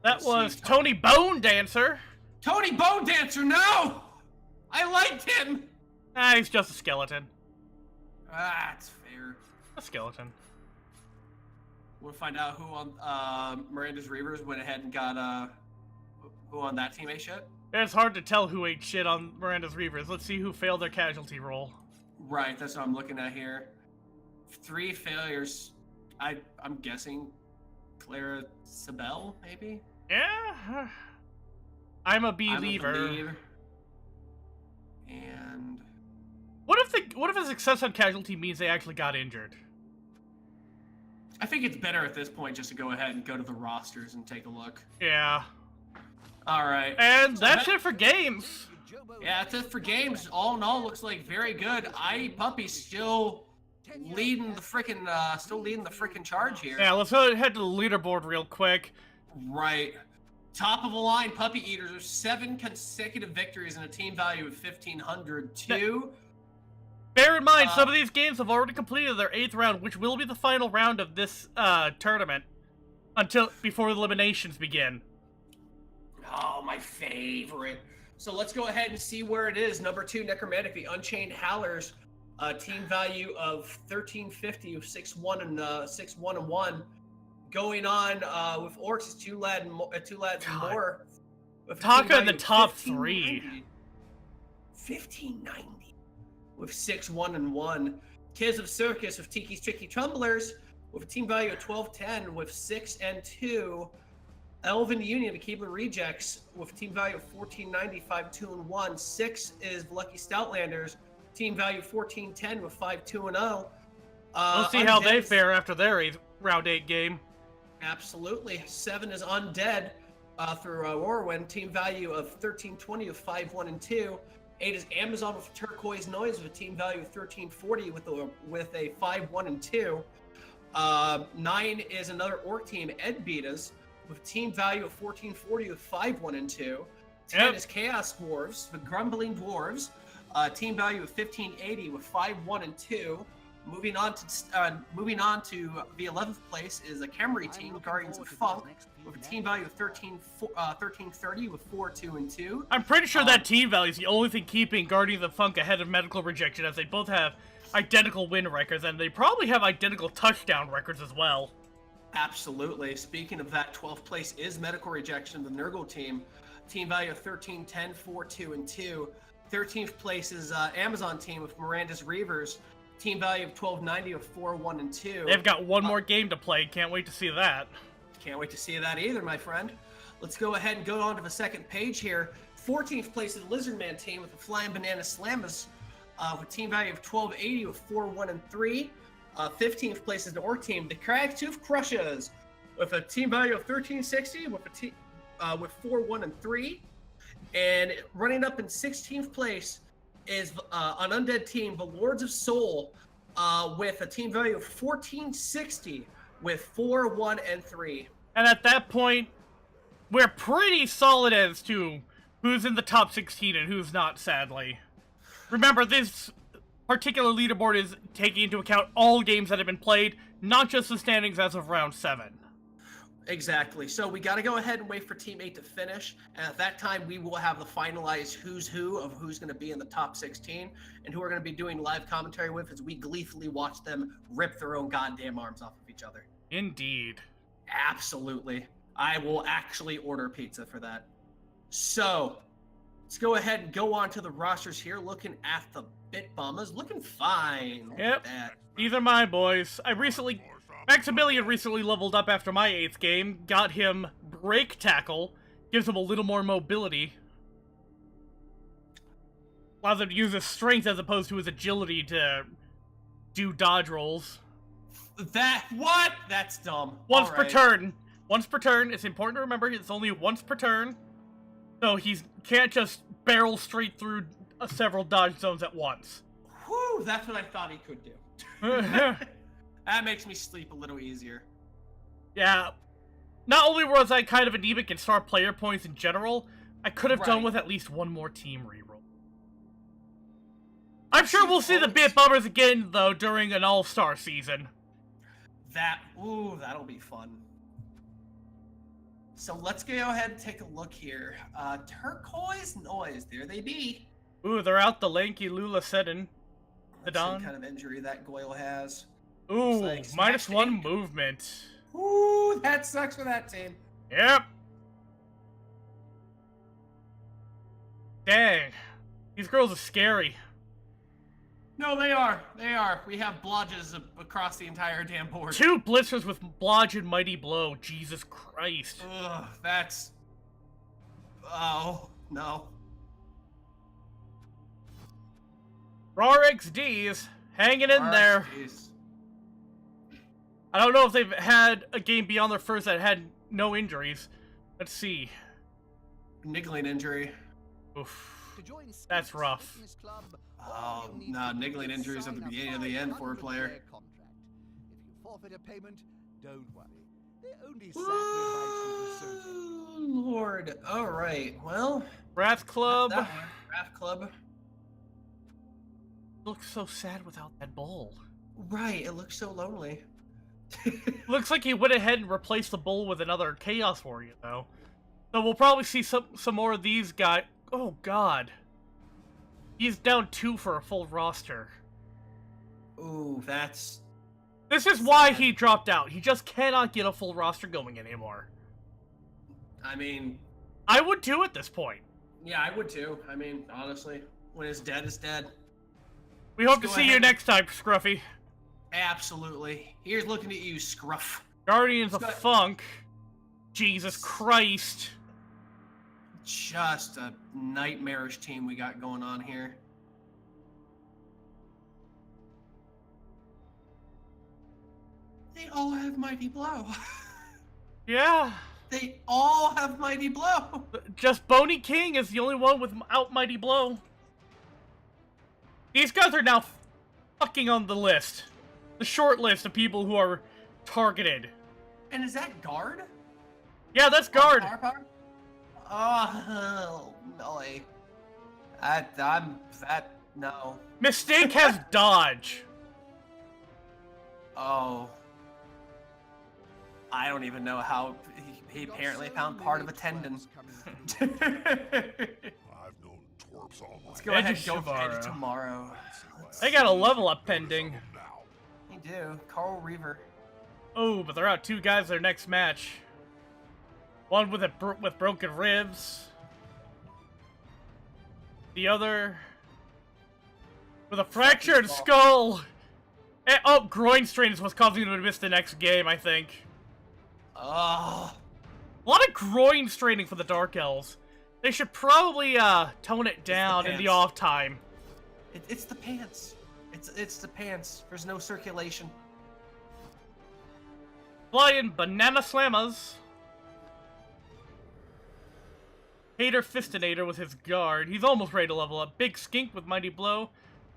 That Let's see, was Tony Bone Dancer. Tony Bone Dancer, no! I liked him! Ah, he's just a skeleton. It's fair. A skeleton. We'll find out who on Miranda's Reavers went ahead and got who on that team ate shit. It's hard to tell who ate shit on Miranda's Reavers. Let's see who failed their casualty roll. Right, that's what I'm looking at here. 3 failures. I'm guessing Clara Sabelle, maybe? Yeah. I'm a I'm a believer. believer. And What if a success on casualty means they actually got injured? I think it's better at this point just to go ahead and go to the rosters and take a look. Yeah. All right. And that's it for games. Yeah, that's it for games. All in all, looks like very good. Puppy still leading the freaking charge here. Yeah, let's head to the leaderboard real quick. Right. Top of the line, Puppy Eaters are 7 consecutive victories and a team value of 1,502. Bear in mind, some of these games have already completed their 8th round, which will be the final round of this tournament before eliminations begin. Oh, my favorite. So let's go ahead and see where it is. Number 2, Necromantic, the Unchained Howlers. Team value of 1350 with 6-1 and 6-1-1. Going on with Orcs is two lads and more. Taka in the top 3. 1590 with 6-1-1. Kids of Circus with Tiki's Tricky Trumblers with a team value of 1210 with 6-2. Elven Union, the Keebler Rejects with a team value of 1490, 5-2-1. 6 is Lucky Stoutlanders. Team value 1410 with 5-2-0. We'll see how they fare after their round 8 game. Absolutely. 7 is Undead through Warwind. Team value of 1320 with 5-1-2. 8 is Amazon with Turquoise Noise with a team value of 1340 with a 5-1-2. 9 is another Orc team, Ed Beatas, with a team value of 1440 with 5-1-2. 10 is Chaos Dwarves, the Grumbling Dwarves. Team value of 1580 with 5-1-2. Moving on to the 11th place is a Khemri team, Guardians of Funk, with a team value of 1330 with 4-2-2. I'm pretty sure that team value is the only thing keeping Guardians of Funk ahead of Medical Rejection, as they both have identical win records, and they probably have identical touchdown records as well. Absolutely. Speaking of that, 12th place is Medical Rejection, the Nurgle team. Team value of 1310, 4-2-2. 13th place is Amazon team with Miranda's Reavers. Team value of 1290 with 4-1-2. They've got one more game to play. Can't wait to see that. Can't wait to see that either, my friend. Let's go ahead and go on to the second page here. 14th place is the Lizardman team with the Flying Banana Slammers with team value of 1280 with 4-1-3. 15th place is the Orc team, the Cragtooth Crushers, with a team value of 1360 with 4-1-3. And running up in 16th place is an undead team, the Lords of Soul, with a team value of 1460 with 4-1-3. And at that point, we're pretty solid as to who's in the top 16 and who's not, sadly. Remember, this particular leaderboard is taking into account all games that have been played, not just the standings as of round 7. Exactly. So we got to go ahead and wait for Team 8 to finish. And at that time, we will have the finalized who's who of who's going to be in the top 16 and who we're going to be doing live commentary with as we gleefully watch them rip their own goddamn arms off of each other. Indeed. Absolutely. I will actually order pizza for that. So let's go ahead and go on to the rosters here. Looking at the Bit Bombers. Looking fine. Yep. These are my boys. Maximilian recently leveled up after my 8th game, got him Break Tackle, gives him a little more mobility. Allows him to use his strength as opposed to his agility to do dodge rolls. That's dumb. Once per turn. Once per turn. It's important to remember it's only once per turn. So he can't just barrel straight through several dodge zones at once. Whew, that's what I thought he could do. That makes me sleep a little easier. Yeah. Not only was I kind of anemic in star player points in general, I could have done with at least one more team reroll. I'm sure we'll see the Bit Bummers again, though, during an all-star season. That'll be fun. So let's go ahead and take a look here. Turquoise Noise, there they be. Ooh, they're out the lanky Lula Seddon. Some kind of injury that Goyle has. Ooh, -1 movement. Ooh, that sucks for that team. Yep. Dang. These girls are scary. No, they are. They are. We have blodges across the entire damn board. 2 blisters with Blodge and Mighty Blow. Jesus Christ. Ugh, that's... Oh, no. RXDs hanging in there. I don't know if they've had a game beyond their first that had no injuries. Let's see. Niggling injury. Oof. That's rough. Oh, no, niggling injuries at the beginning of the end for a player. If you forfeit a payment, don't worry. They only sacrifice you. Lord. All right. Well, Wrath Club. Wrath Club. looks so sad without that bull. Right, it looks so lonely. Looks like he went ahead and replaced the bull with another Chaos Warrior, though. So we'll probably see some more of these guys. Oh, God. He's down 2 for a full roster. Ooh, that's... This is why he dropped out. He just cannot get a full roster going anymore. I mean... I would too at this point. Yeah, I would too. I mean, honestly, when it's dead, it's dead. We hope to see you next time, Scruffy. Absolutely. Here's looking at you, Scruff. Guardians of Funk. Jesus Christ. Just a nightmarish team we got going on here. They all have Mighty Blow. Yeah. They all have Mighty Blow. Just Boney King is the only one without Mighty Blow. These guys are now fucking on the list. The short list of people who are targeted. And is that guard? Yeah, that's guard. Power? Oh, no. No. Mistake has dodge. Oh. I don't even know how he apparently found part of a tendon. I've known twerps all my Let's go Edge ahead and go for Shibara. Edge tomorrow. They got a level up pending. now. They do. Carl Reaver. Oh, but they're out 2 guys their next match. One with with broken ribs. The other with a fractured skull. Oh, groin strain is what's causing them to miss the next game, I think. Oh. A lot of groin straining for the Dark Elves. They should probably tone it down in the pants. off time. It's the pants. It's the pants. There's no circulation. Flying Banana Slammers. Hater Fistinator with his guard. He's almost ready to level up. Big Skink with Mighty Blow.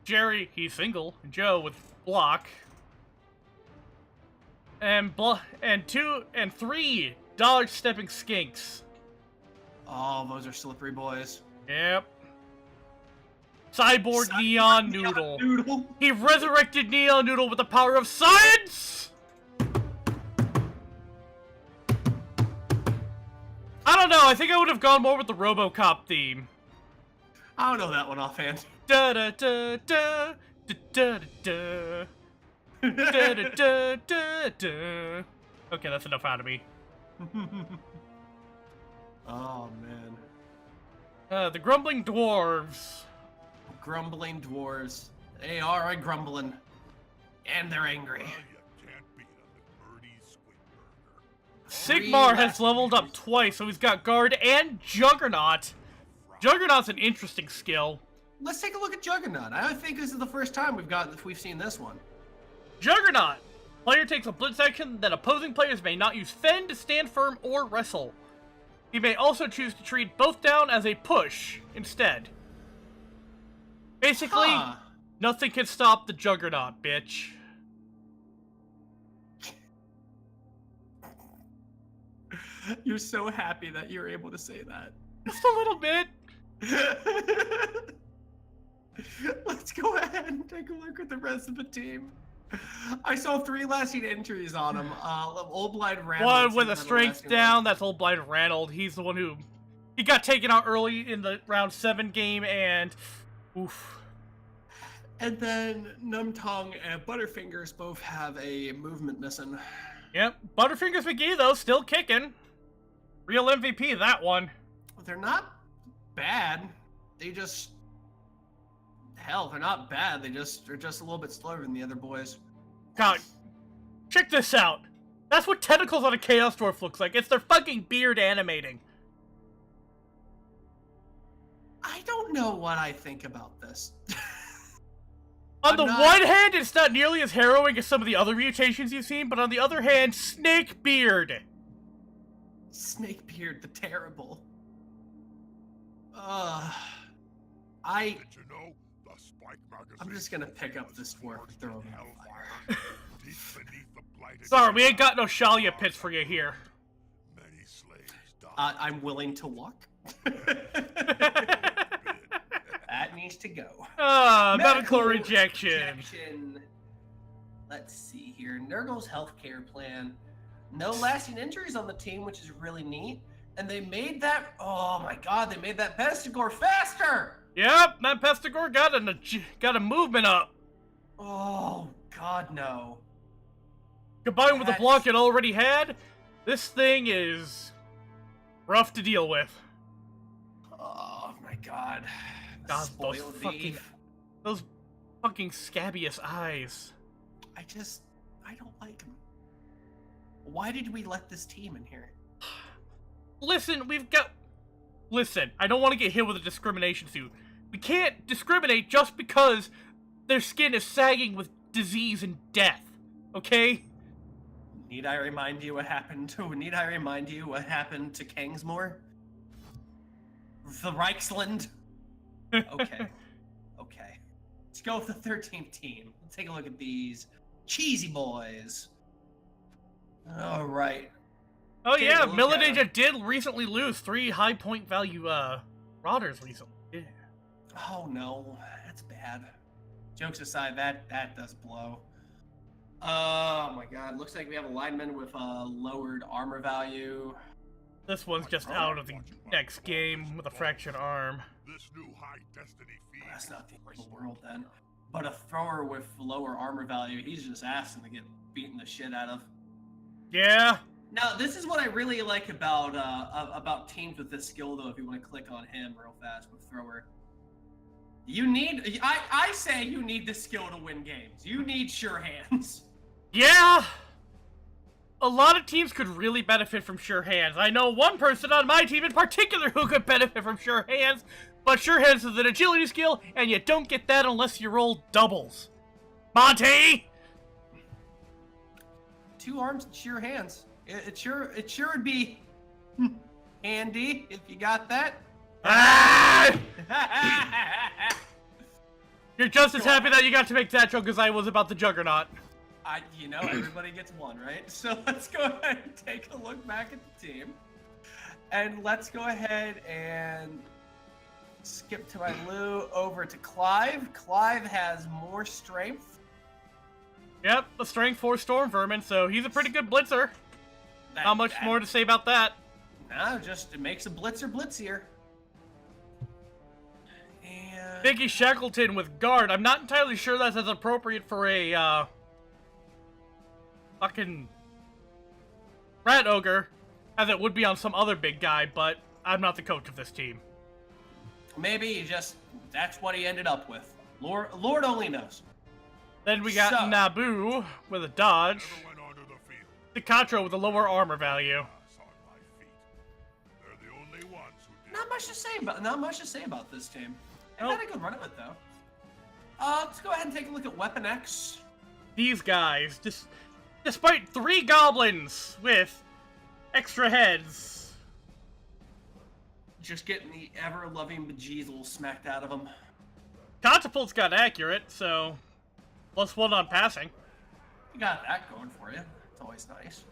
Jerry, he's single. Joe with Block. And 2 and 3 Dodge Stepping Skinks. Oh, those are slippery boys. Yep. Cyborg Neon Noodle. Noodle. He resurrected Neon Noodle with the power of science! I don't know, I think I would have gone more with the RoboCop theme. I don't know that one offhand. Da da da da da da da da da da da da. Okay, that's enough out of me. Oh, man. The Grumbling Dwarves. Grumbling dwarves. They are a grumbling. And they're angry. Well, you can't beat a McMurdy Squid Burger. Sigmar has leveled up twice, so he's got Guard and Juggernaut. Juggernaut's an interesting skill. Let's take a look at Juggernaut. I think this is the first time we've seen this one. Juggernaut! Player takes a blitz action that opposing players may not use Fend, Stand Firm, or Wrestle. He may also choose to treat both down as a push instead. Basically, Huh. nothing can stop the Juggernaut, bitch. You're so happy that you're able to say that. Just a little bit. Let's go ahead and take a look at the rest of the team. I saw 3 lasting entries on him. Old Blind Ranald. One with a seems to strength lasting down, that's Old Blind Ranald. He's the one who... He got taken out early in the round 7 game, and... Oof. And then Numtong and Butterfingers both have a movement missing. Yep. Butterfingers McGee, though, still kicking. Real MVP, that one. They're not bad. They just... Hell, they're not bad. They're just a little bit slower than the other boys. God, check this out. That's what tentacles on a Chaos Dwarf looks like. It's their fucking beard animating. I don't know what I think about this. On the one hand, it's not nearly as harrowing as some of the other mutations you've seen, but on the other hand, Snake Beard. Snakebeard the Terrible. Did you know the Spike magazine? I'm just gonna pick up this dwarf and throw him in the fire. Deep beneath the blighted Sorry, we ain't got no Shalia pits for you here. Many slaves died. I'm willing to walk. That needs to go. Medical rejection. Let's see here. Nurgle's healthcare plan. No lasting injuries on the team, which is really neat. And they made that. Oh my God! They made that Pestigore faster. Yep, that Pestigore got a movement up. Oh God, no. Combined with the block it already had, this thing is rough to deal with. Oh my God. God, Spoiled those fucking scabbious eyes. I don't like them. Why did we let this team in here? Listen, I don't want to get hit with a discrimination suit. We can't discriminate just because their skin is sagging with disease and death, okay? Need I remind you what happened to Kingsmore? The Reichsland? Okay. Okay. Let's go with the 13th team. Let's take a look at these cheesy boys. All right. Oh yeah, Militaja did recently lose 3 high point value rotters recently. Yeah. Oh no, that's bad. Jokes aside, that does blow. Oh my God, looks like we have a lineman with lowered armor value. This one's just out of the next game with a fractured arm. This new high destiny feed. That's not the end of the world then. But a thrower with lower armor value, he's just asking to get beaten the shit out of. Yeah. Now, this is what I really like about teams with this skill, though, if you want to click on him real fast with thrower. You need, I say you need the skill to win games. You need sure hands. Yeah! A lot of teams could really benefit from sure hands. I know one person on my team in particular who could benefit from sure hands, but sure hands is an agility skill, and you don't get that unless you roll doubles. Monty! 2 arms and sure hands. It sure would be handy if you got that. Ah! You're just as happy that you got to make that joke as I was about the Juggernaut. Everybody gets one, right? So let's go ahead and take a look back at the team. And let's go ahead and skip to my Lou over to Clive. Clive has more strength. Yep, a strength 4 Storm Vermin, so he's a pretty good blitzer. Not much more to say about that. No, just it makes a blitzer blitzier. And Biggie Shackleton with guard. I'm not entirely sure that's as appropriate for a fucking rat ogre as it would be on some other big guy, but I'm not the coach of this team. maybe that's what he ended up with. Lord only knows. Then we got Naboo with a dodge. Never went onto the field. Decatro with a lower armor value. On my feet. They're the only ones who did. Not much to say about this team. They Nope. had a good run of it though. Let's go ahead and take a look at Weapon X. These guys, despite 3 goblins with extra heads. Just getting the ever-loving bejeezle smacked out of him. Catapult's got accurate, so +1 on passing. You got that going for you. It's always nice.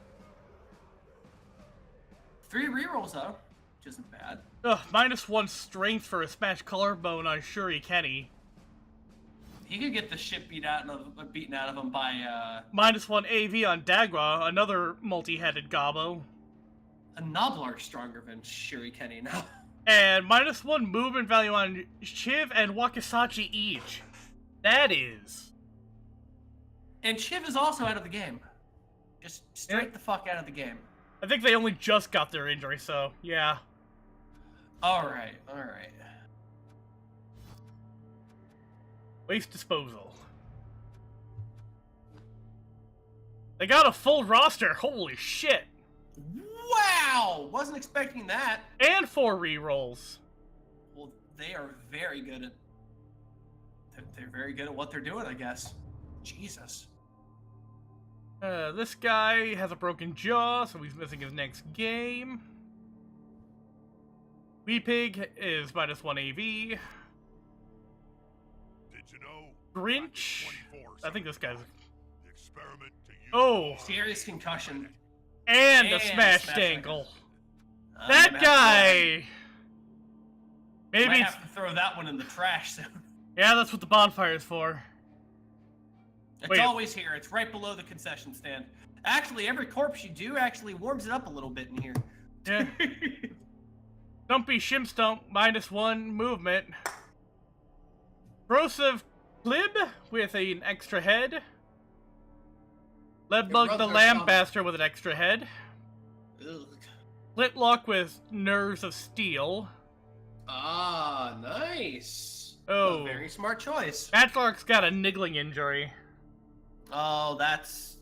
3 rerolls though, which isn't bad. Ugh, -1 strength for a smashed collarbone on Shuri Kenny. He could get the shit beaten out of him by -1 AV on Dagwa, another multi-headed gobbo. a Noblar stronger than Shuri Kenny now. And -1 movement value on Shiv and Wakisachi each. That is. And Shiv is also out of the game. Just straight the fuck out of the game. I think they only just got their injury, so yeah. Alright. Waste disposal. They got a full roster, holy shit. Wow! Wasn't expecting that. And 4 rerolls. Well, they are very good at... They're very good at what they're doing, I guess. Jesus. This guy has a broken jaw, so he's missing his next game. Weepig is -1 AV. Did you know? Grinch? I think this guy's... The experiment to use Oh! Serious concussion. And a And a smashed smashed ankle. ankle. That guy! Maybe Might it's... have to throw that one in the trash soon. Yeah, that's what the bonfire is for. It's Wait. always here. It's right below the concession stand. Actually, every corpse you do actually warms it up a little bit in here. Yeah. Stumpy Shimstump, -1 movement. Brosive Glib with an extra head. Lebug the brother Lambaster with an extra head. Ugh. Flintlock with Nerves of Steel. Ah, nice. Oh. A very smart choice. Matchlock's got a niggling injury. Oh, that's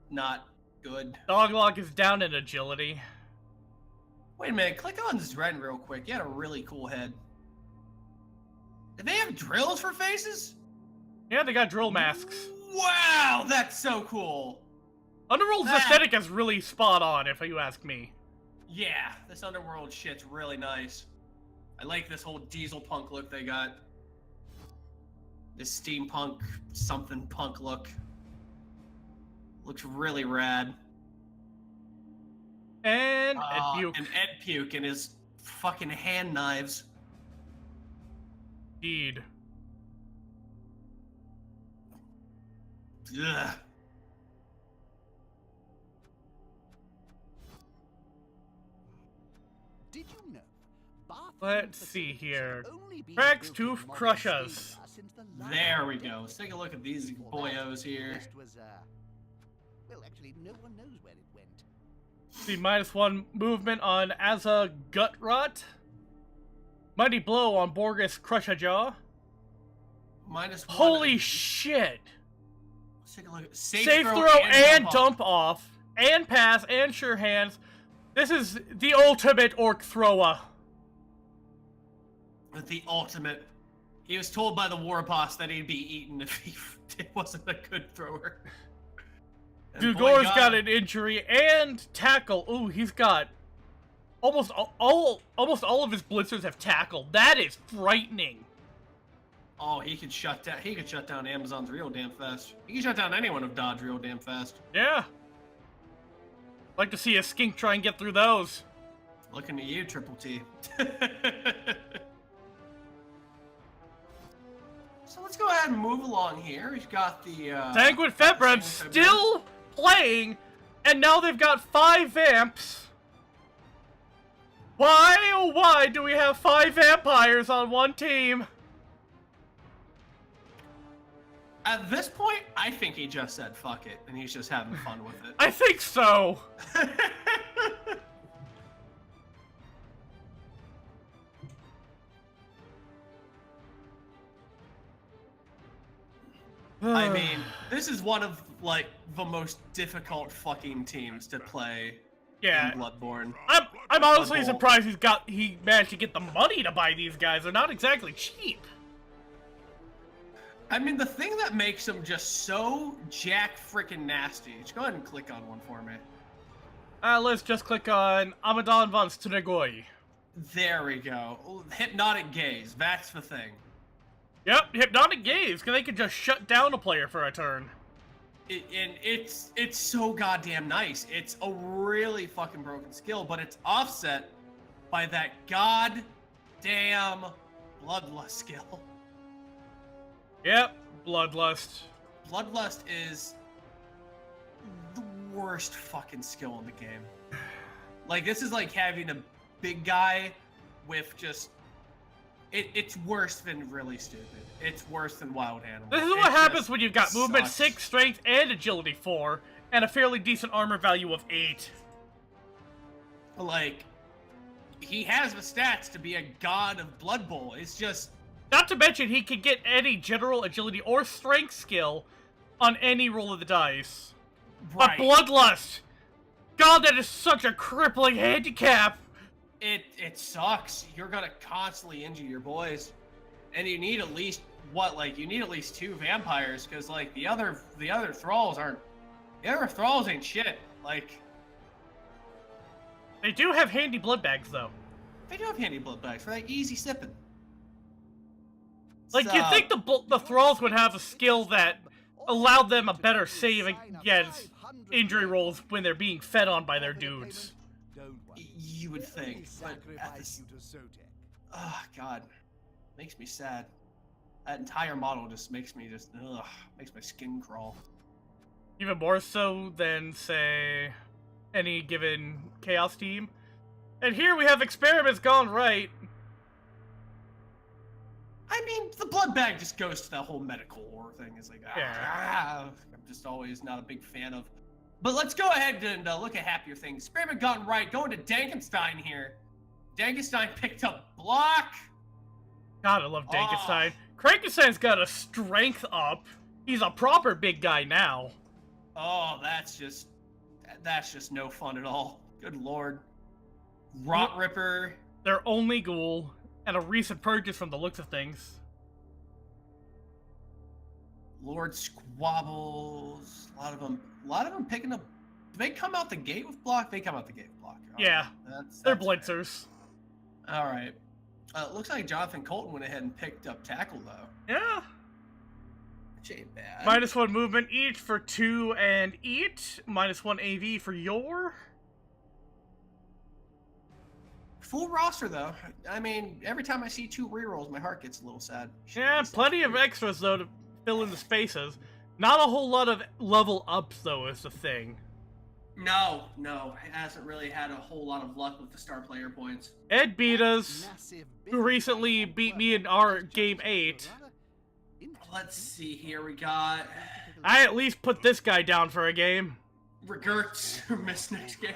not good. Doglock is down in agility. Wait a minute, click on Zren real quick. You had a really cool head. Do they have drills for faces? Yeah, they got drill masks. Wow, that's so cool. Underworld's That- aesthetic is really spot on, if you ask me. Yeah, this Underworld shit's really nice. I like this whole diesel punk look they got. This steampunk something punk look. Looks really rad. And Ed Buke. And Ed Puke and his fucking hand knives. Indeed. Ugh. Did you know? Bath Let's facilities see here. have only been Trax built Tooth in modern Crushers. Australia since the There we last go. Let's take a look at these Before that, boyos here. This was, well, actually, no one knows where it went. See, -1 movement on Azza Gut Rot. Mighty Blow on Borgus Crushajaw. -1. Holy shit! Let's take a look at Safe throw and dump off. And pass and sure hands. This is the ultimate orc thrower. With the ultimate. He was told by the war boss that he'd be eaten if he wasn't a good thrower. And Dugor's boy, got an injury and tackle. Ooh, he's got almost all of his blitzers have tackled. That is frightening. Oh, he could shut down Amazon's real damn fast. He can shut down anyone of Dodge real damn fast. Yeah. Like to see a skink try and get through those. Looking at you, Triple T. So let's go ahead and move along here. We've got the Sanguine Febred still playing, and now they've got 5 vamps. Why, oh why, do we have 5 vampires on one team? At this point, I think he just said fuck it, and he's just having fun with it. I think so. I mean, this is one of, like, the most difficult fucking teams to play Yeah. in Bloodborne. I'm honestly Blood Bowl. surprised he managed to get the money to buy these guys. They're not exactly cheap. I mean, the thing that makes them just so jack freaking nasty. Just go ahead and click on one for me. Let's just click on Amadon von Stunegoy. There we go. Hypnotic gaze. That's the thing. Yep, Hypnotic Gaze, because they can just shut down a player for a turn. And it's so goddamn nice. It's a really fucking broken skill, but it's offset by that goddamn bloodlust skill. Yep, Bloodlust. Bloodlust is the worst fucking skill in the game. Like, this is like having a big guy with just... It's worse than really stupid. It's worse than wild animals. This is It what happens just when you've got movement sucks. 6, strength, and agility 4, and a fairly decent armor value of 8. Like, he has the stats to be a god of Blood Bowl. It's just... Not to mention, he can get any general agility or strength skill on any roll of the dice. Right. But Bloodlust! God, that is such a crippling handicap! It sucks. You're gonna constantly injure your boys. And you need at least, what, like, you need at least 2 vampires, because, like, the other thralls aren't... The other thralls ain't shit. Like... They do have handy blood bags, though. They do have handy blood bags for that easy sipping. Like, you'd think the thralls would have a skill that allowed them a better save against injury rolls when they're being fed on by their dudes. Don't worry. You would think, but at Sacrifice you to Sotek. Oh, God. Makes me sad. That entire model just makes me makes my skin crawl. Even more so than, say, any given Chaos team. And here we have experiments gone right. I mean, the blood bag just goes to that whole medical horror thing. It's like, I'm just always not a big fan of. But let's go ahead and look at happier things. Experiment gone right. Going to Dankenstein here. Dankenstein picked up block. God, I love Dankenstein. Krankenstein's got a strength up. He's a proper big guy now. Oh, that's just no fun at all. Good lord. Rot Ripper. Their only ghoul, and a recent purchase from the looks of things. Lord Squabbles. A lot of them picking up. Do they come out the gate with block? They come out the gate with block. Oh, Yeah, they're blitzers. All right. Looks like Jonathan Colton went ahead and picked up tackle though. Yeah. Which ain't bad. -1 movement each for 2 and eat. -1 AV for your. Full roster though. I mean, every time I see 2 rerolls, my heart gets a little sad. Yeah, plenty of extras though to fill in the spaces. Not a whole lot of level ups though is the thing. No, it hasn't really had a whole lot of luck with the star player points. Ed beat us, who recently beat me in our game 8. Let's see here, we got I at least put this guy down for a game. Regertz, who missed next game.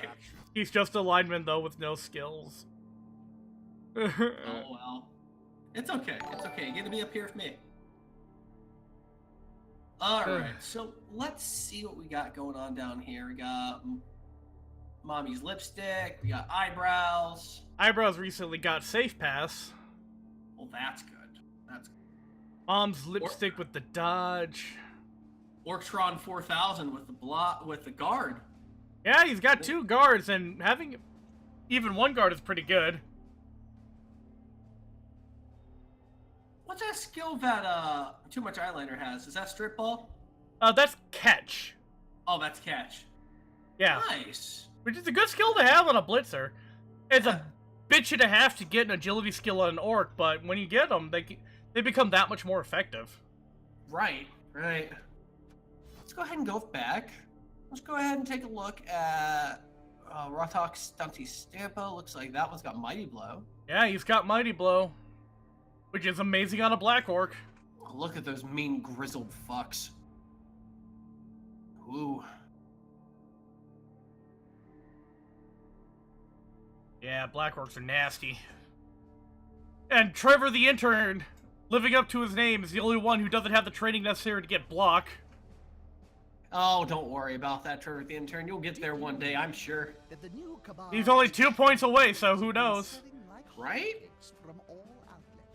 He's just a lineman though with no skills. Oh well. It's okay, You get to be up here with me. Alright, so let's see what we got going on down here. We got Mommy's lipstick, we got eyebrows. Eyebrows recently got safe pass. Well, that's good. That's good. Mom's lipstick with the dodge. Orktron 4000 with the guard. Yeah, he's got 2 guards, and having even 1 guard is pretty good. What's that skill that Too Much Eyeliner has? Is that strip ball? That's catch. Oh, that's catch. Yeah. Nice. Which is a good skill to have on a blitzer. It's a bitch and a half to get an agility skill on an orc, but when you get them, they become that much more effective. Right. Let's go ahead and go back. Let's go ahead and take a look at Rotok Stunty Stampa. Looks like that one's got Mighty Blow. Yeah, he's got Mighty Blow, which is amazing on a black orc. Oh, look at those mean grizzled fucks. Ooh. Yeah, black orcs are nasty. And Trevor the intern, living up to his name, is the only one who doesn't have the training necessary to get block. Oh, don't worry about that, Trevor the intern. You'll get there one day, I'm sure. He's only 2 points away, so who knows? Right?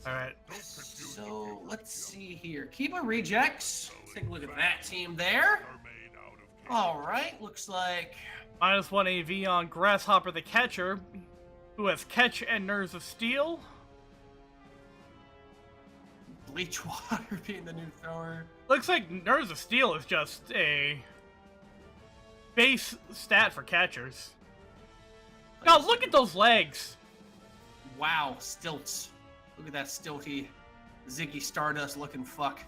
Alright. So, let's see here. Kiba Rejects. Let's take a look at that team there. Alright, looks like... -1 AV on Grasshopper the Catcher, who has Catch and Nerves of Steel. Bleach Water being the new thrower. Looks like Nerves of Steel is just a base stat for catchers. God, look at those legs! Wow, stilts. Look at that stilty Ziggy Stardust looking fuck.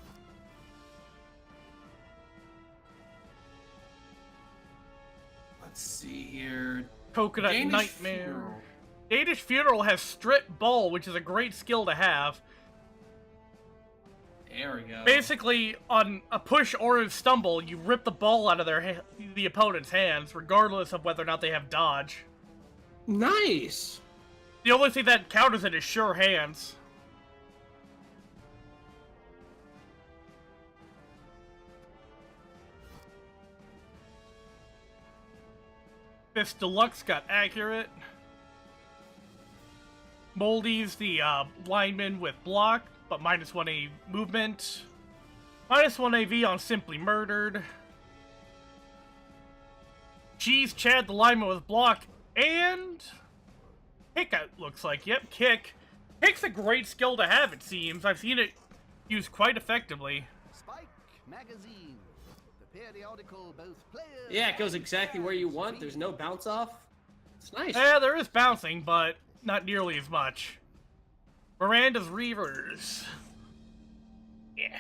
Let's see here. Coconut Danish Nightmare. Funeral. Danish Funeral has Strip Ball, which is a great skill to have. There we go. Basically, on a push or a stumble, you rip the ball out of the opponent's hands, regardless of whether or not they have dodge. Nice. The only thing that counters it is sure hands. Fist Deluxe got accurate. Moldy's the lineman with block, but -1 A movement. -1 AV on Simply Murdered. Cheese Chad the lineman with block, and Kick, it looks like. Yep, Kick. Kick's a great skill to have, it seems. I've seen it used quite effectively. Spike magazine. The periodical both players. Yeah, it goes exactly where you want. There's no bounce off. It's nice. Yeah, there is bouncing, but not nearly as much. Miranda's Reavers. Yeah.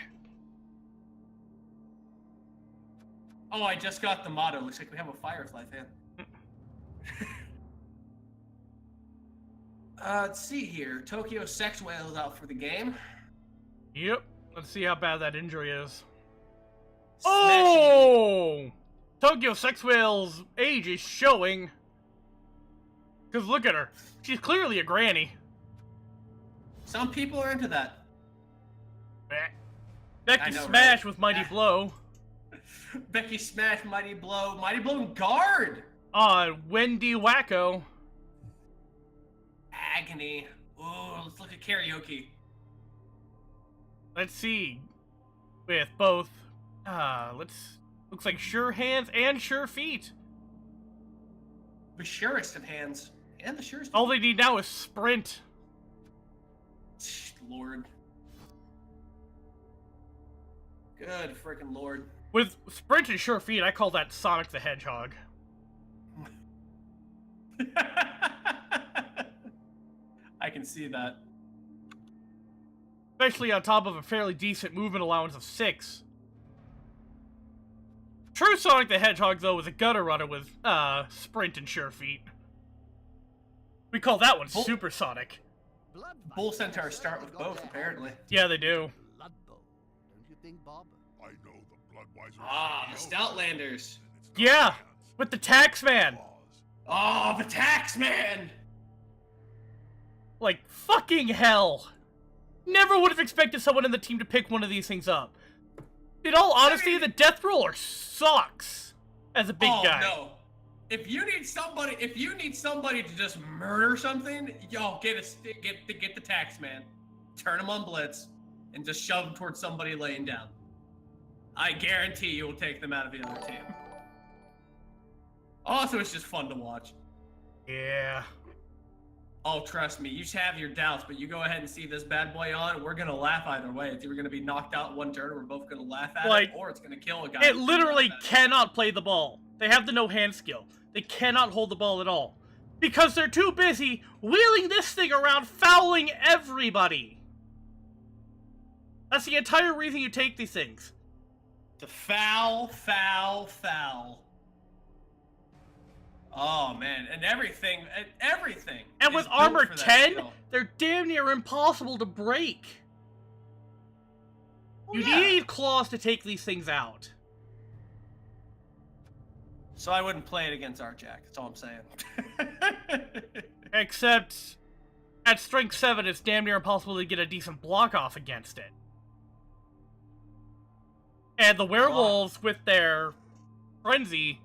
Oh, I just got the motto. Looks like we have a Firefly fan. Let's see here. Tokyo Sex Whale is out for the game. Yep. Let's see how bad that injury is. Smashing. Oh! Tokyo Sex Whale's age is showing. Because look at her. She's clearly a granny. Some people are into that. Becky I know, Smash right? with Mighty Blow. Becky Smash, Mighty Blow and Guard. Wendy Wacko. Agony. Ooh, let's look at karaoke. Let's see. With both, looks like sure hands and sure feet. The surest of hands. And the surest All they need now is sprint. Lord. Good freaking Lord. With sprint and sure feet, I call that Sonic the Hedgehog. I can see that. Especially on top of a fairly decent movement allowance of 6. True Sonic the Hedgehog, though, is a gutter runner with, sprint and sure feet. We call that one Supersonic. Bull Centaurs start with both, apparently. Yeah, they do. Blood Bowl, don't you think, Bob? I know the Bloodweiser. Ah, the Stoutlanders. Yeah, with the Taxman. Oh, the Taxman! Like, fucking hell. Never would have expected someone in the team to pick one of these things up. In all honesty, the Death Roller sucks as a big guy. No. If you need somebody to just murder something, yo, get the Taxman, turn him on blitz, and just shove him towards somebody laying down. I guarantee you will take them out of the other team. Also, it's just fun to watch. Yeah. Oh, trust me, you have your doubts, but you go ahead and see this bad boy on, we're gonna laugh either way. It's either gonna be knocked out in one turn, or we're both gonna laugh at it, or it's gonna kill a guy. It literally cannot play the ball. They have the no-hand skill. They cannot hold the ball at all. Because they're too busy wheeling this thing around, fouling everybody. That's the entire reason you take these things. To foul. Oh man, and everything. And with is built armor for that 10, skill. they're damn near impossible to break. Well, You yeah. need claws to take these things out. So I wouldn't play it against Artjack. That's all I'm saying. Except, at strength 7, it's damn near impossible to get a decent block off against it. And the werewolves, with their frenzy,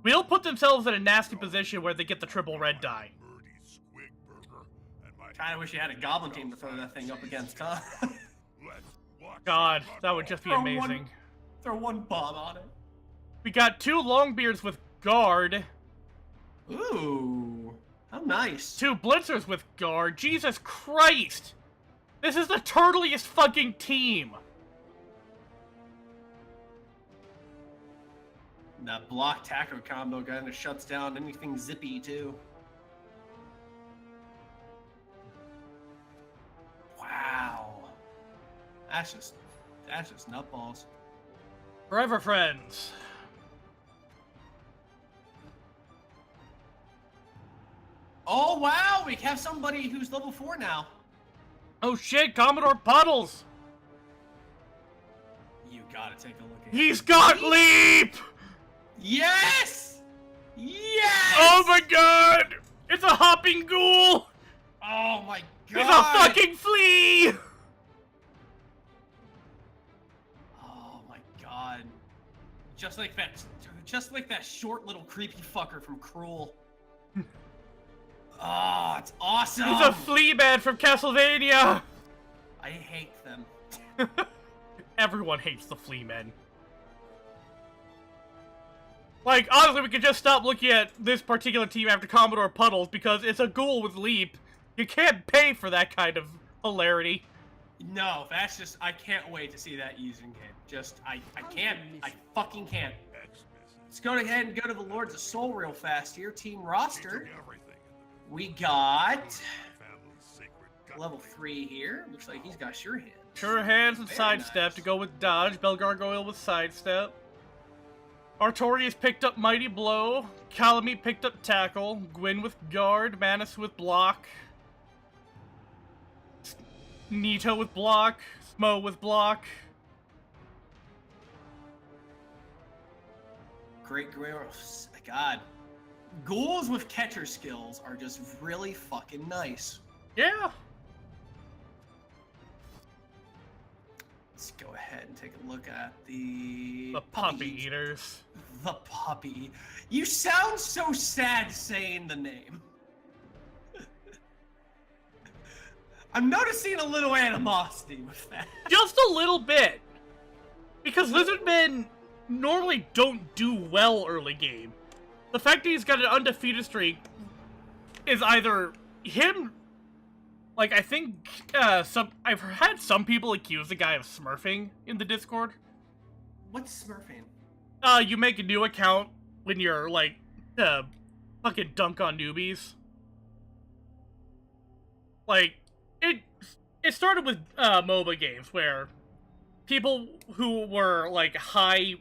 will put themselves in a nasty position where they get the triple red die. Kinda wish you had a goblin team to throw that thing up against, huh? God, that would just be amazing. Throw one bomb on it. We got 2 Longbeards with guard, Ooh, how nice. 2 Blitzers with guard. Jesus Christ! This is the turtliest fucking team! That block tackle combo kind of shuts down anything zippy too. Wow, that's just nutballs. Forever friends. Oh wow, we have somebody who's level 4 now. Oh shit, Commodore Puddles! You gotta take a look at He's got leap! Yes! Yes! Oh my god! It's a hopping ghoul! Oh my god! It's a fucking flea! Oh my god! Just like that short little creepy fucker from Cruel. Oh, it's awesome! It's a flea man from Castlevania! I hate them. Everyone hates the flea men. Like, honestly, we could just stop looking at this particular team after Commodore Puddles, because it's a ghoul with leap. You can't pay for that kind of hilarity. No, that's just, I can't wait to see that used in game. Just, I can't, I fucking can't. Let's go ahead and go to the Lords of Soul real fast here. Team roster. We got level 3 here. Looks like he's got sure hands. Sure hands and Very sidestep nice. to go with dodge. Bell Gargoyle with sidestep. Artorias picked up Mighty Blow. Calamite picked up Tackle. Gwyn with Guard. Manus with Block. Nito with Block. Smo with Block. Great Guerreros. God. Ghouls with catcher skills are just really fucking nice. Yeah. Let's go ahead and take a look at the... The Puppy Eaters. The Puppy. You sound so sad saying the name. I'm noticing a little animosity with that. Just a little bit. Because Lizardmen normally don't do well early game. The fact that he's got an undefeated streak is either him... Like, I think I've had some people accuse the guy of smurfing in the Discord. What's smurfing? You make a new account when you're, like, fucking dunk on newbies. Like, it started with MOBA games where people who were, like, high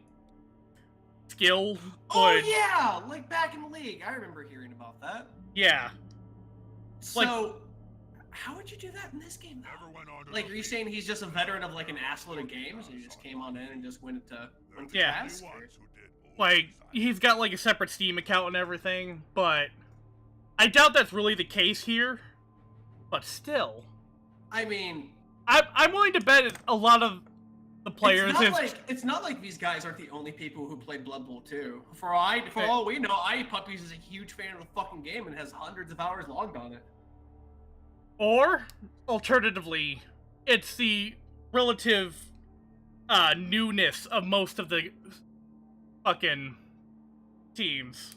skill would... Oh, yeah! Like, back in the league. I remember hearing about that. Yeah. So... How would you do that in this game, though? Never went on to Like, are you defeat saying he's just a veteran of, like, an assload of games, and he just came on in and just went to Yeah. task? the ones who did all Like, the he's got, like, a separate Steam account and everything, but... I doubt that's really the case here. But still. I mean... I'm willing to bet a lot of the players... It's not like these guys aren't the only people who played Blood Bowl 2. For all we know, iPuppies is a huge fan of the fucking game and has hundreds of hours logged on it. Or, alternatively, it's the relative newness of most of the fucking teams.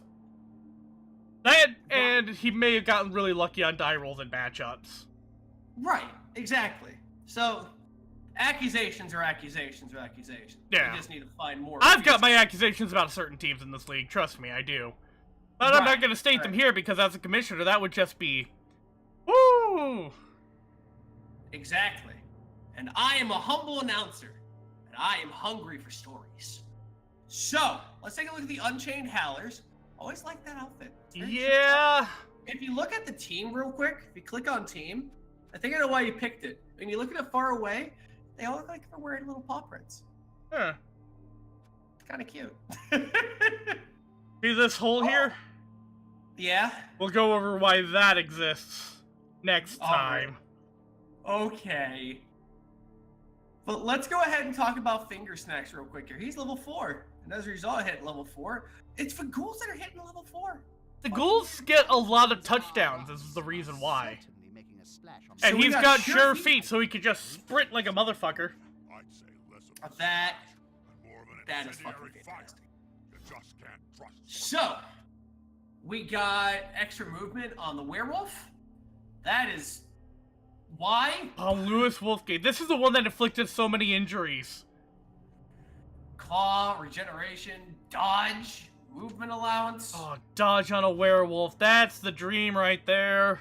That, and he may have gotten really lucky on die rolls and matchups. Right, exactly. So, accusations are accusations are accusations. Yeah. We just need to find more. I've got my accusations about certain teams in this league, trust me, I do. But I'm not Right, going to state them right. here because as a commissioner, that would just be... Woo! Exactly. And I am a humble announcer, and I am hungry for stories. So, let's take a look at the Unchained Howlers. Always like that outfit. It's very Yeah... If you look at the team real quick, if you click on team, I think I know why you picked it. When you look at it far away, they all look like they're wearing little paw prints. Huh. It's kind of cute. See this hole here? Yeah? We'll go over why that exists next All right. time. Okay. But let's go ahead and talk about Finger Snacks real quick here. He's level 4. And as a result, hitting level 4. It's for ghouls that are hitting level 4. The ghouls get a lot of touchdowns, this is the reason why. Certainly making a splash on So And we he's got got sure sure feet. feet, so he could just sprint like a motherfucker. I'd say less of a That and more of an that is incendiary fucking fire. fantastic. You just can't trust. So, we got extra movement on the werewolf. That is why Oh, Lewis Wolfgate. This is the one that inflicted so many injuries. claw, regeneration, dodge, movement allowance. Oh, dodge on a werewolf. That's the dream right there.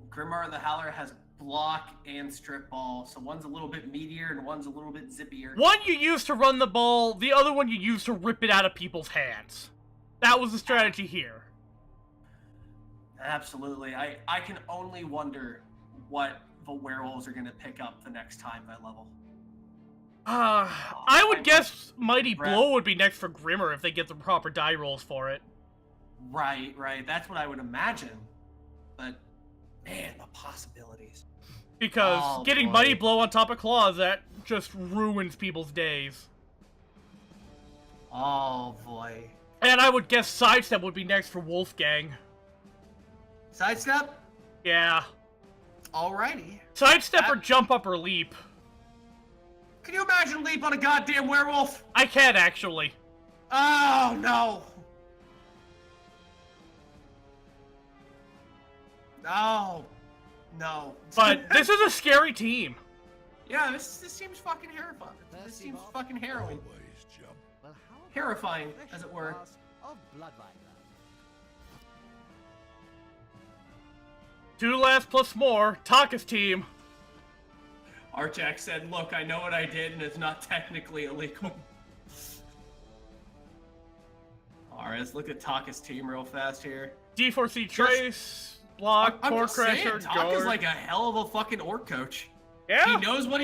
Grimmar the Howler has block and strip ball, so one's a little bit meatier and one's a little bit zippier. One you use to run the ball, the other one you use to rip it out of people's hands. That was the strategy here. Absolutely. I can only wonder what the werewolves are going to pick up the next time I level. I would guess Mighty Brad. Blow would be next for Grimmer if they get the proper die rolls for it. Right. That's what I would imagine. But, man, the possibilities. Because Oh, getting boy. Mighty Blow on top of Claws, that just ruins people's days. Oh, boy. And I would guess Sidestep would be next for Wolfgang. Sidestep? Yeah. Alrighty. Sidestep or Jump Up or Leap. Can you imagine leap on a goddamn werewolf? I can, actually. Oh, no. No. But this is a scary team. Yeah, this seems fucking terrifying. This seems fucking harrowing. Always, Jim. Well, how about Terrifying, a fresh as it were. glass of Bloodvine? 2 last plus more. Taka's team. Archak said, look, I know what I did, and it's not technically illegal. Alright, let's look at Taka's team real fast here. D4C Trace, Block, I'm Core just saying, Crusher, Taka's Guard. like a hell of a fucking orc coach. Yeah. He knows what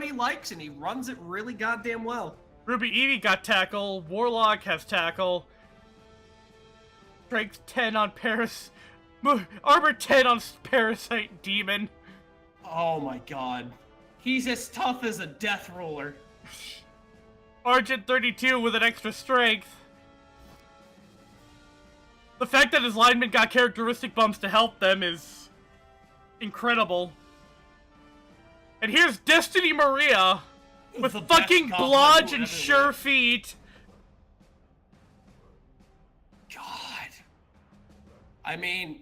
he likes, and he runs it really goddamn well. Ruby Eevee got tackle. Warlock has tackle. Strength 10 on Paris. Armor 10 on Parasite Demon. Oh my god. He's as tough as a death ruler. Argent 32 with an extra strength. The fact that his linemen got characteristic bumps to help them is incredible. And here's Destiny Maria with The best fucking goblin blodge who and ever sure lived. feet. God. I mean,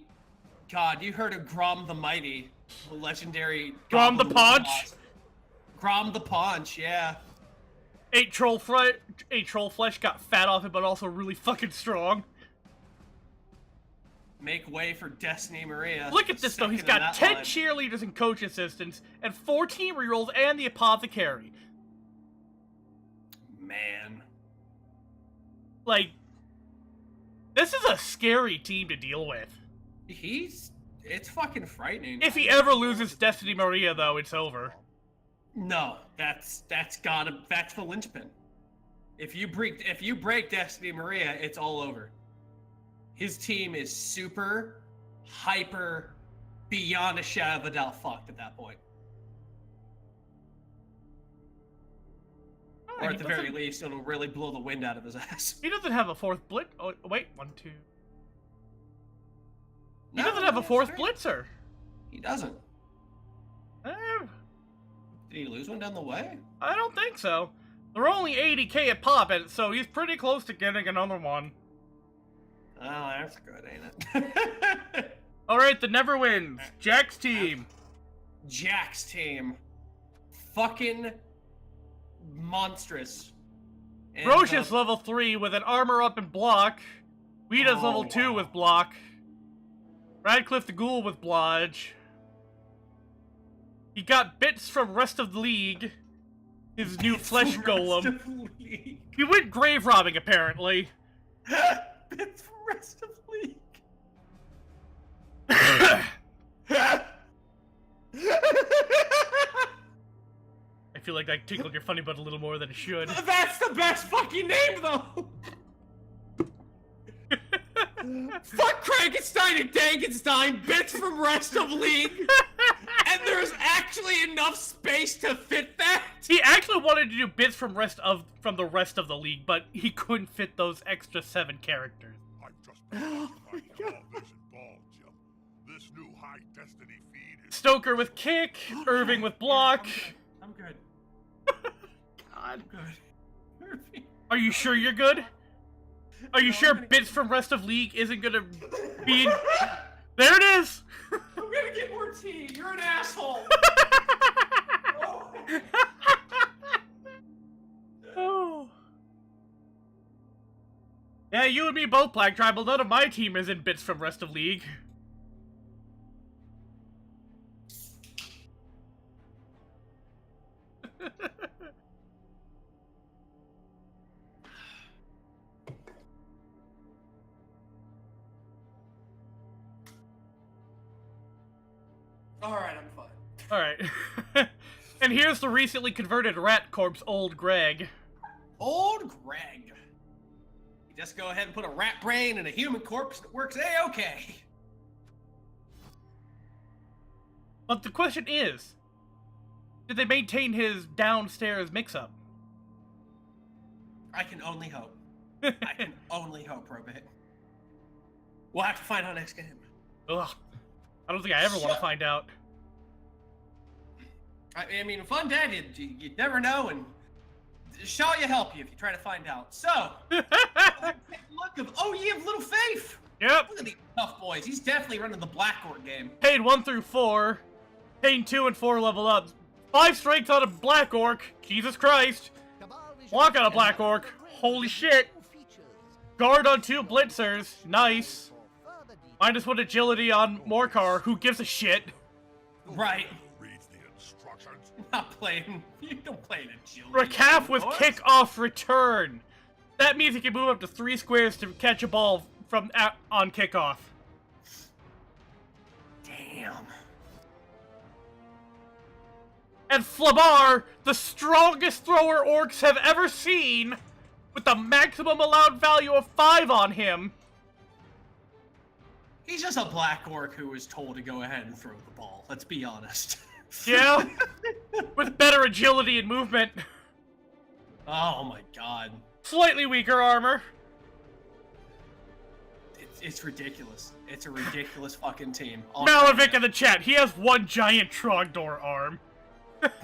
God, you heard of Grom the Mighty, the legendary Grom the goblin Paunch? boss. Grom the Paunch, yeah. 8 troll flesh got fat off it, but also really fucking strong. Make way for Destiny Maria. Look at this though, he's Second in got that 10 line. cheerleaders and coach assistants, and 14 rerolls and the apothecary. Man. Like, this is a scary team to deal with. It's fucking frightening. If he ever loses Destiny Maria, though, it's over. No, that's the linchpin. If you break Destiny Maria, it's all over. His team is super, hyper, beyond a shadow of a doubt fucked at that point. Or at the very least, it'll really blow the wind out of his ass. He doesn't have a fourth blitz. Oh, wait, 1, 2. He No, doesn't have a that's fourth right. blitzer. He doesn't. Eh, Did he lose one down the way? I don't think so. They're only 80k a pop, and so he's pretty close to getting another one. Oh, that's good, ain't it? Alright, the Never Wins. Jack's team. Jack's team. Fucking monstrous. And, Roche is level 3 with an armor up and block. Weeda's Oh, level 2 wow. with block. Radcliffe the Ghoul with blodge. He got bits from Rest of the League. His new flesh golem. He went grave robbing, apparently. Bits from Rest of League. I feel like I tickled your funny butt a little more than it should. That's the best fucking name, though! Fuck Frankenstein and Dankenstein, bits from Rest of League! And there's actually enough space to fit that? He actually wanted to do bits from the rest of the league, but he couldn't fit those extra 7 characters. I've just been all this involved, Jim. This new high destiny feed is Stoker with kick, Irving with block. I'm good. God. Good. Are you sure you're good? Are you sure bits from rest of league isn't gonna be in... There it is! I'm gonna get more tea. You're an asshole. Oh. Yeah, you and me both, Black Tribal. None of my team is in bits from rest of league. Alright, I'm fine. Alright. And here's the recently converted rat corpse, Old Greg. Old Greg. You just go ahead and put a rat brain in a human corpse and it works A-okay. But the question is, did they maintain his downstairs mix-up? I can only hope. I can only hope, Robit. We'll have to find out next game. Ugh. I don't think I ever want to find out. I mean, fun dad, you never know, and Shaw you help you if you try to find out. So, take a look of, oh, you have Little Faith. Yep. Look at these tough boys. He's definitely running the Black Orc game. Pain 1 through 4. Pain 2 and 4 level up. 5 strength on a Black Orc. Jesus Christ. Block on a Black Orc. Holy shit. Guard on 2 Blitzers. Nice. -1 agility on Morcar, who gives a shit. Right. Reads the instructions. Not playing. You don't play an agility. Rakaf with What? kick-off return. That means he can move up to 3 squares to catch a ball from on kickoff. Damn. And Flabar, the strongest thrower orcs have ever seen, with the maximum allowed value of 5 on him. He's just a black orc who was told to go ahead and throw the ball. Let's be honest. Yeah, with better agility and movement. Oh my god. Slightly weaker armor. It's ridiculous. It's a ridiculous fucking team. Malavik in the chat, he has 1 giant Trogdor arm.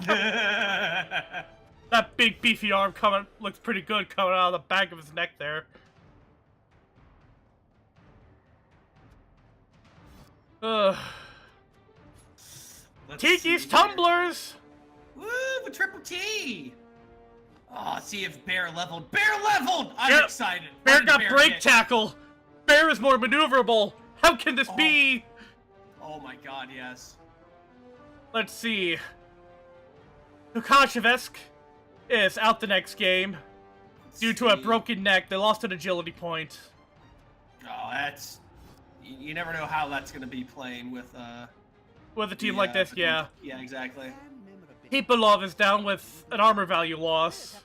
That big beefy arm looks pretty good coming out of the back of his neck there. Ugh. Tiki's see. Tumblers! Woo, the triple T! Oh, see if Bear leveled. Bear leveled! I'm Yep. excited. Bear What did got break get? tackle! Bear is more maneuverable! How can this be? Oh my god, yes. Let's see. Lukashevsk is out the next game. Due to a broken neck, they lost an agility point. Oh, that's... You never know how that's going to be playing with a team like this, yeah. Yeah, exactly. Hipolov is down with an armor value loss.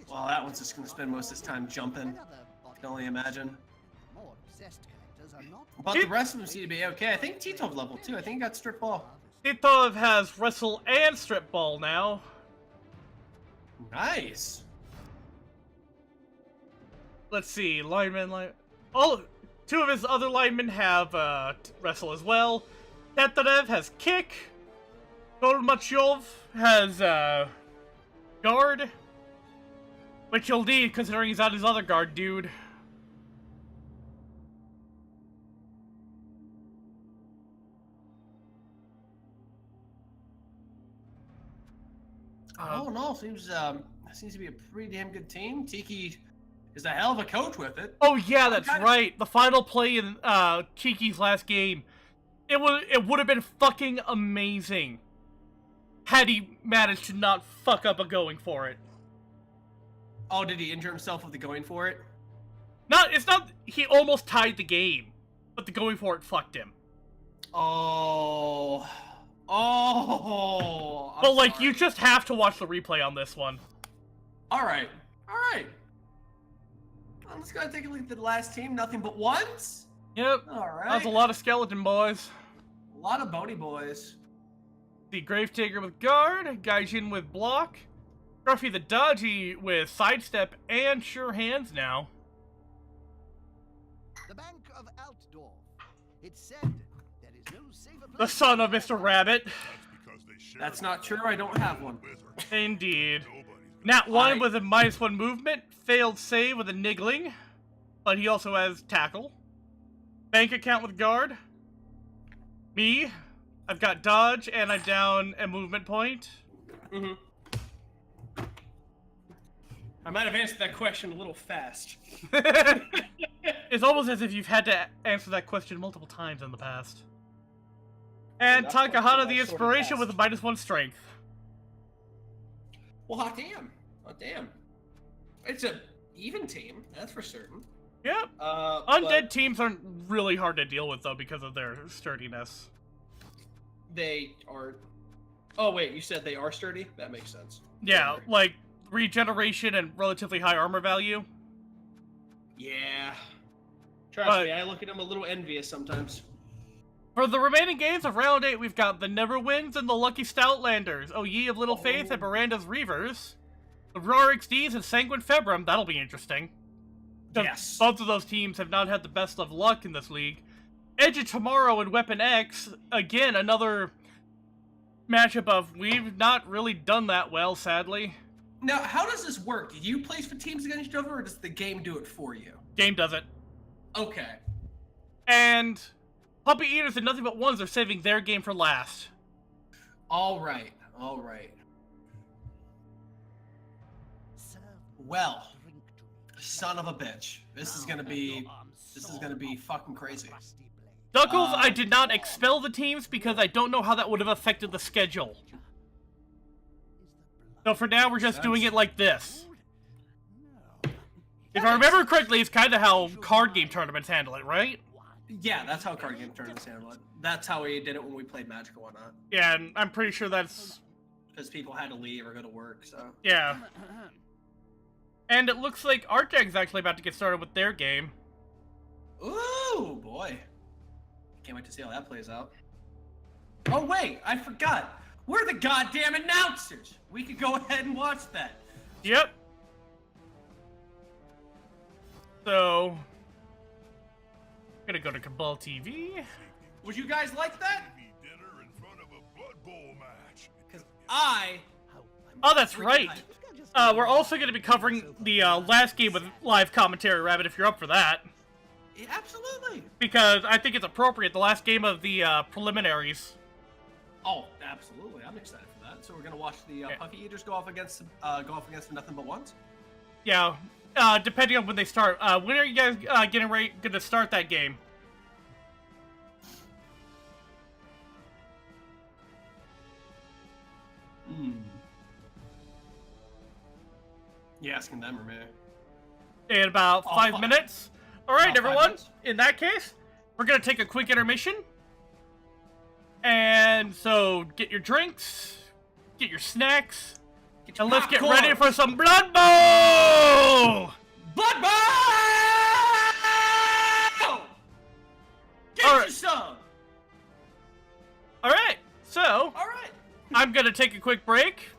Well, that one's just going to spend most of his time jumping. I can only imagine. But the rest of them seem to be okay. I think Titov level too. I think he got strip ball. Titov has wrestle and strip ball now. Nice. Let's see, lineman. Oh, 2 of his other linemen have wrestle as well. Tetarev has kick. Golmachov has guard, which you'll need considering he's on his other guard, dude. I don't know. Seems to be a pretty damn good team. Tiki is a hell of a coach with it. Oh yeah, that's right. The final play in Kiki's last game, it would have been fucking amazing had he managed to not fuck up a going for it. Oh, did he injure himself with the going for it? It's not. He almost tied the game, but the going for it fucked him. Oh. But like, you just have to watch the replay on this one. All right. Well, let's go and take a look at the last team. Nothing but ones. Yep. All right. That was a lot of skeleton boys. A lot of bony boys. The Gravedigger with guard, Gaijin with block, Gruffy the Dodgy with sidestep and sure hands now. The Bank of Altdorf. It's said there is no safer The place. son of Mr. Rabbit. That's not true. I don't have one. Indeed. Nat 1 with a -1 movement, failed save with a niggling, but he also has tackle. Bank account with guard. Me, I've got dodge and I'm down a movement point. Mm-hmm. I might have answered that question a little fast. It's almost as if you've had to answer that question multiple times in the past. And Takahata the Inspiration with a -1 strength. Well, hot damn. Hot damn. It's a even team, that's for certain. Yep. Undead teams aren't really hard to deal with, though, because of their sturdiness. They are... Oh, wait, you said they are sturdy? That makes sense. Yeah, like, regeneration and relatively high armor value. Yeah. Trust me, I look at them a little envious sometimes. For the remaining games of Round 8, we've got the Neverwinds and the Lucky Stoutlanders, O Ye of Little Faith and Miranda's Reavers, the Rorix D's and Sanguine Februm. That'll be interesting. Yes. Both of those teams have not had the best of luck in this league. Edge of Tomorrow and Weapon X, again, another matchup of we've not really done that well, sadly. Now, how does this work? Do you place for teams against each other, or does the game do it for you? Game does it. Okay. And Puppy Eaters and Nothing But Ones are saving their game for last. All right. Well, son of a bitch. This is gonna be This is gonna be fucking crazy. Duckles, I did not expel the teams because I don't know how that would have affected the schedule. So for now, we're just doing it like this. If I remember correctly, it's kind of how card game tournaments handle it, right? Yeah, that's how card game tournaments handle it. That's how we did it when we played Magic and whatnot. Yeah, and I'm pretty sure that's... Because people had to leave or go to work, so... Yeah. And it looks like Artjag's actually about to get started with their game. Ooh, boy. Can't wait to see how that plays out. Oh, wait, I forgot. We're the goddamn announcers. We could go ahead and watch that. Yep. So... I'm gonna go to Cabal TV. Would you guys like that? Dinner in front of a Blood Bowl match. Because Oh, that's right. We're also going to be covering the last game with live commentary, Rabbit, if you're up for that. Yeah, absolutely. Because I think it's appropriate, the last game of the preliminaries. Oh, absolutely. I'm excited for that. So we're gonna watch the Puffy Eaters go off against the Nothing But Ones. Yeah, depending on when they start. When are you guys going to start that game? You asking them or me? In about 5 minutes. All right, About 5 everyone. minutes. In that case, we're going to take a quick intermission. And so, get your drinks, get your snacks, Get your and let's get popcorn. ready for some Blood Bowl! Blood Bowl! Get All you right. some. All right, so All right. I'm gonna take a quick break,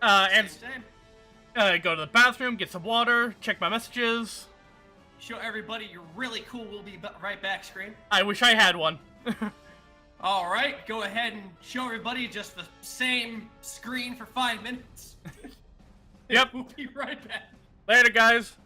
and Same. go to the bathroom, get some water, check my messages. Show everybody you're really cool. We'll be right back. Screen. I wish I had one. All right. Go ahead and show everybody just the same screen for 5 minutes. Yep. We'll be right back. Later, guys.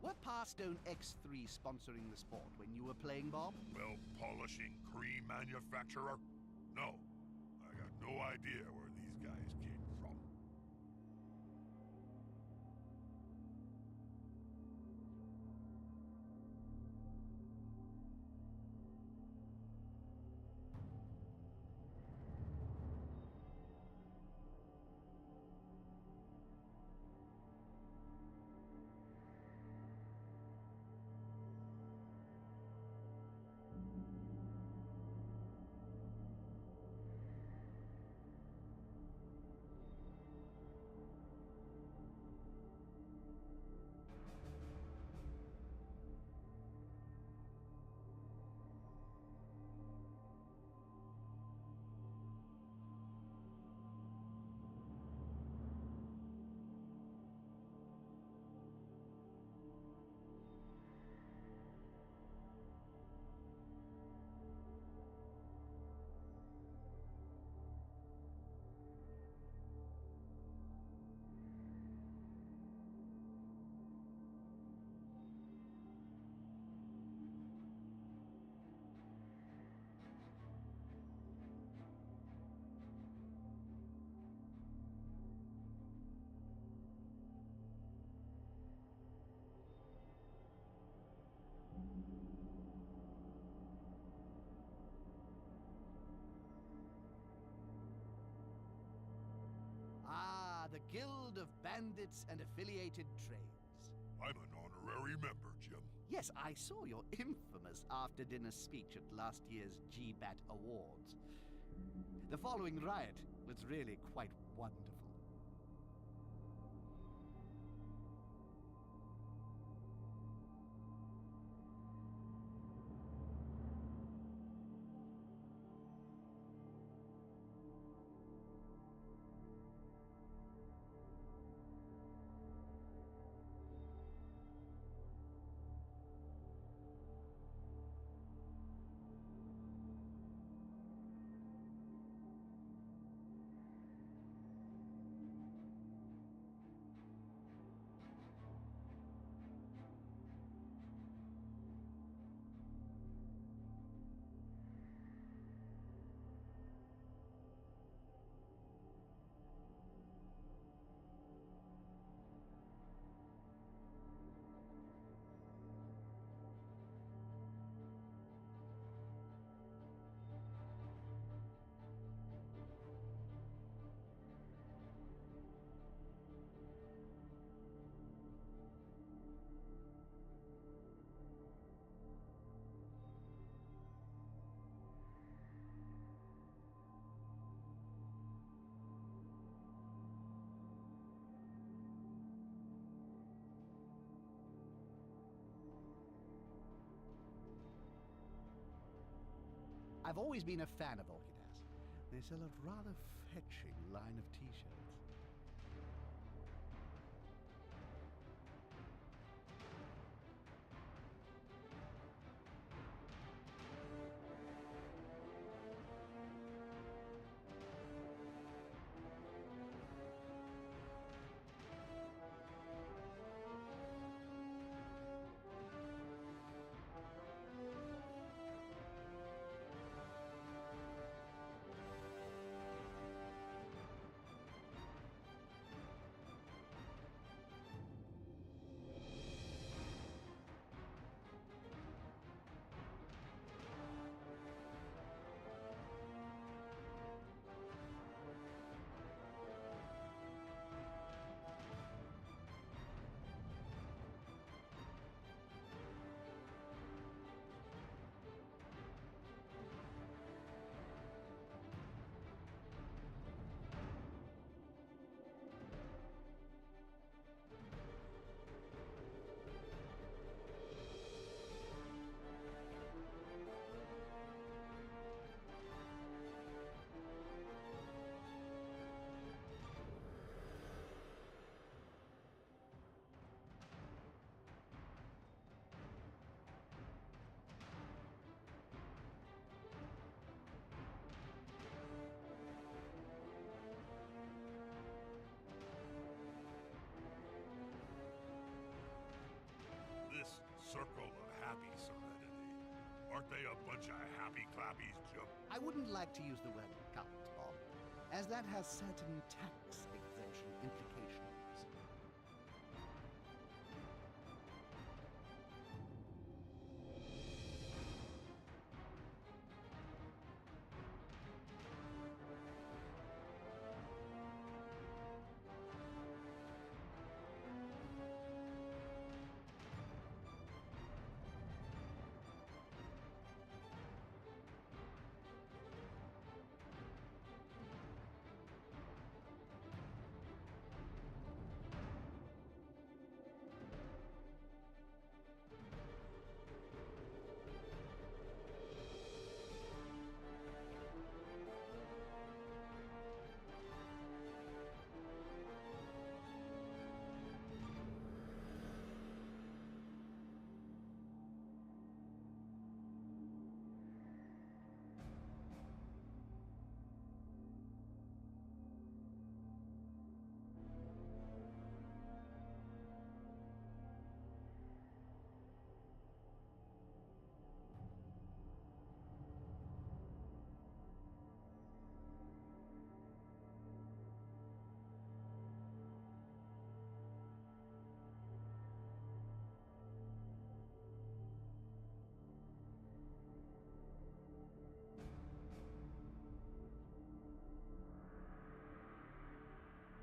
Were Parstone X3 sponsoring the sport when you were playing, Bob? Well, polishing cream manufacturer? No. I got no idea where these guys came from. Ah, the Guild of Bandits and Affiliated Trades. I'm an honorary member, Jim. Yes, I saw your infamous after-dinner speech at last year's GBAT Awards. The following riot was really quite wonderful. I've always been a fan of Orchidas. They sell a rather fetching line of t-shirts. This circle of happy serenity. Aren't they a bunch of happy clappies, Jim? I wouldn't like to use the word cult, Bob, as that has certain tax exemption implications.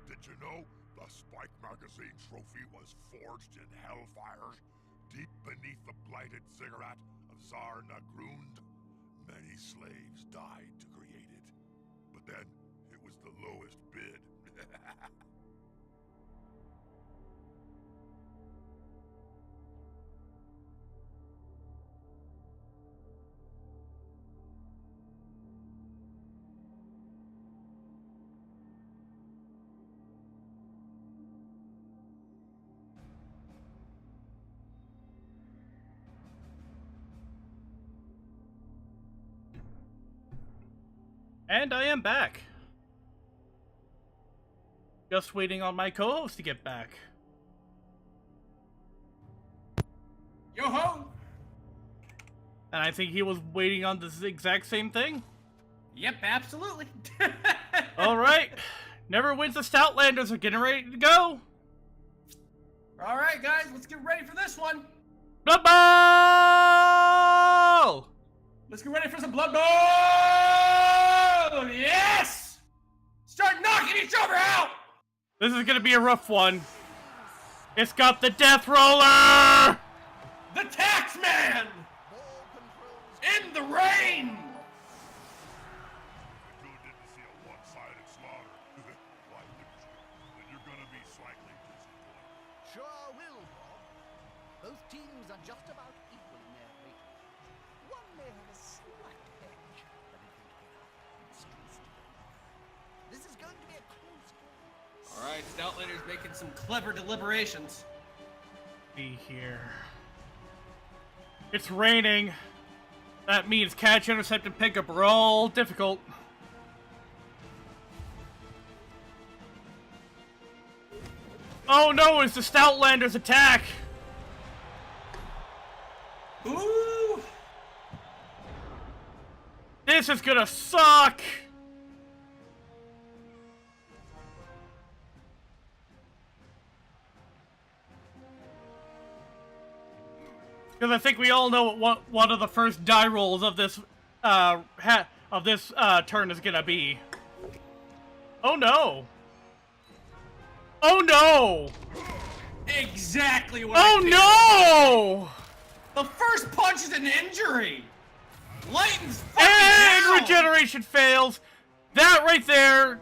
Did you know the Spike Magazine trophy was forged in hellfires deep beneath the blighted ziggurat of Tsar Nagrund? Many slaves died to create it, but then it was the lowest bid. And I am back. Just waiting on my co-host to get back. Yo-ho! And I think he was waiting on this exact same thing. Yep, absolutely. Alright. Never wins the Stoutlanders are getting ready to go. Alright, guys, let's get ready for this one. Blood Bowl! Let's get ready for some Blood Bowl! Yes! Start knocking each other out! This is gonna be a rough one. It's got the Death Roller! The Taxman! In the rain! You didn't see a one-sided slaughter. Why wouldn't you? Then you're gonna be slightly disappointed. Sure will, Bob. Both teams are just about equal in their ratings. One may have a slight edge, Alright, Stoutlander's making some clever deliberations. See here. It's raining. That means catch, intercept, and pickup are all difficult. Oh no, it's the Stoutlander's attack! Ooh! This is gonna suck! Because I think we all know what one of the first die rolls of this turn is gonna be. Oh no! Oh no! Exactly what Oh no! The first punch is an injury! Lighten's fucking And down! regeneration fails! That right there,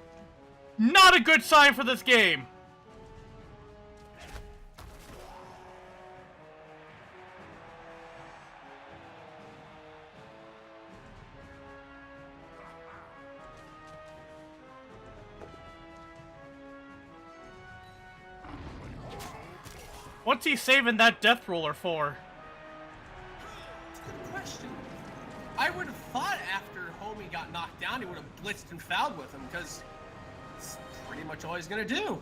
not a good sign for this game. What's he saving that death roller for? Good question. I would have thought after Homie got knocked down, he would have blitzed and fouled with him, because it's pretty much all he's gonna do.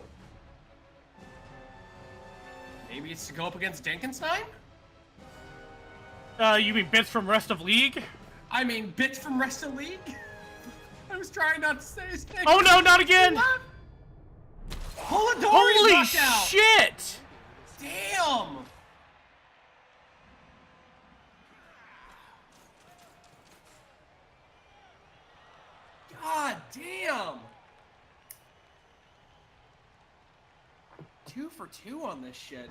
Maybe it's to go up against Denkenstein? You mean bits from rest of league? I mean, bits from Rest of League? I was trying not to say his name. Oh no, not again! Polidori Holy knocked out! shit! Damn! God damn! 2 for 2 on this shit.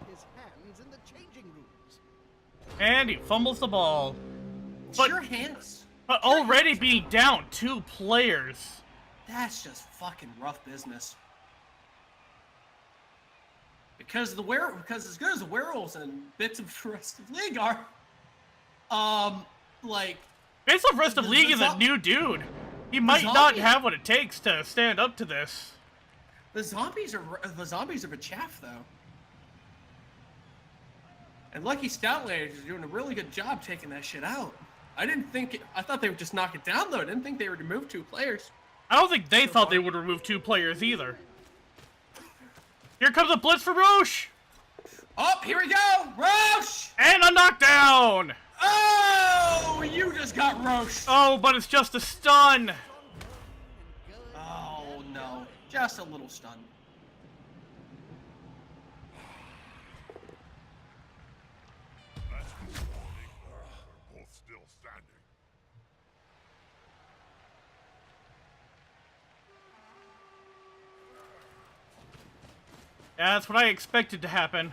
His hands in the changing rooms. And he fumbles the ball. But- Your hands. But already being down 2 players. That's just fucking rough business. Because as good as the werewolves and bits of the rest of the league are, like Bits of rest of The- league the is a zo- new dude. He might not zombie- have what it takes to stand up to this. the zombies are a chaff though. And Lucky Stoutlanders is doing a really good job taking that shit out. I thought they would just knock it down though. I didn't think they would remove 2 players. I don't think they thought they would remove 2 players either. Here comes a blitz for Roche! Oh, here we go! Roche! And a knockdown! Oh, you just got roasted. Oh, but it's just a stun! Oh no, just a little stun. Both still standing. Yeah, that's what I expected to happen.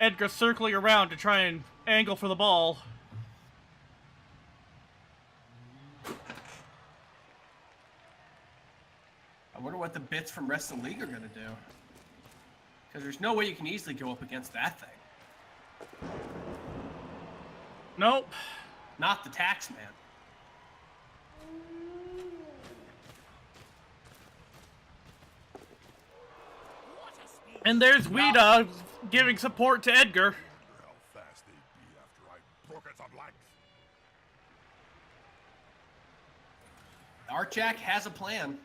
Edgar circling around to try and angle for the ball. I wonder what the bits from Rest of the League are gonna do. Because there's no way you can easily go up against that thing. Nope. Not the tax man. And there's Weeda giving support to Edgar. Wonder how fast they'd be after I broke its legs. Archak has a plan.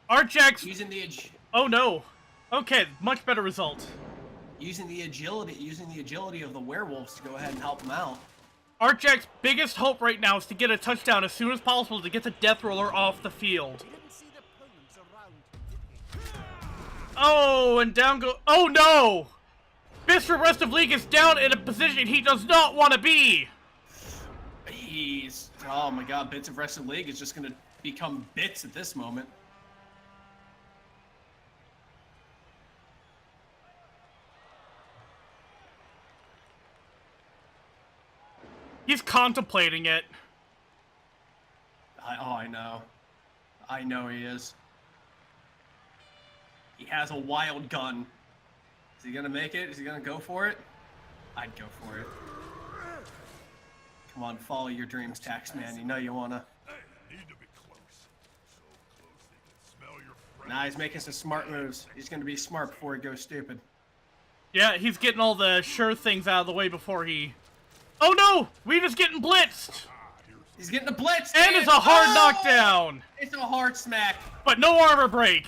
Archak's... Using the Oh no. Okay, much better result. using the agility of the werewolves to go ahead and help him out. Archak's biggest hope right now is to get a touchdown as soon as possible to get the Death Roller off the field. Didn't see the opponents around. Oh, and down go... Oh no! Mr. Rest of League is down in a position he does not want to be! Oh my god, Bits of Rest of the League is just gonna become bits at this moment. He's contemplating it. I know. I know he is. He has a wild gun. Is he gonna make it? Is he gonna go for it? I'd go for it. Come on, follow your dreams, Taxman. You know you wanna. Need to be close. So close they can smell your breath. Nah, he's making some smart moves. He's gonna be smart before he goes stupid. Yeah, he's getting all the sure things out of the way before he... Oh no! Weeda's getting blitzed! He's getting a blitz! And it's a hard knockdown! It's a hard smack. But no armor break!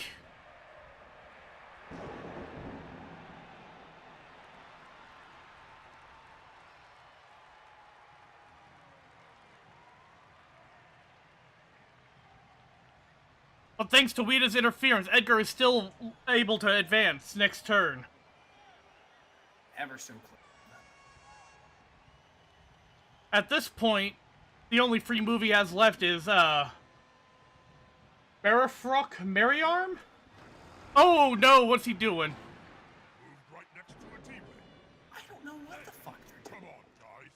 But thanks to Weeda's interference, Edgar is still able to advance next turn. Ever so close. At this point, the only free move he has left is, Barafrock Merryarm? Oh no, what's he doing? Moved right next to a teammate. I don't know what the fuck they're Come doing. on, guys.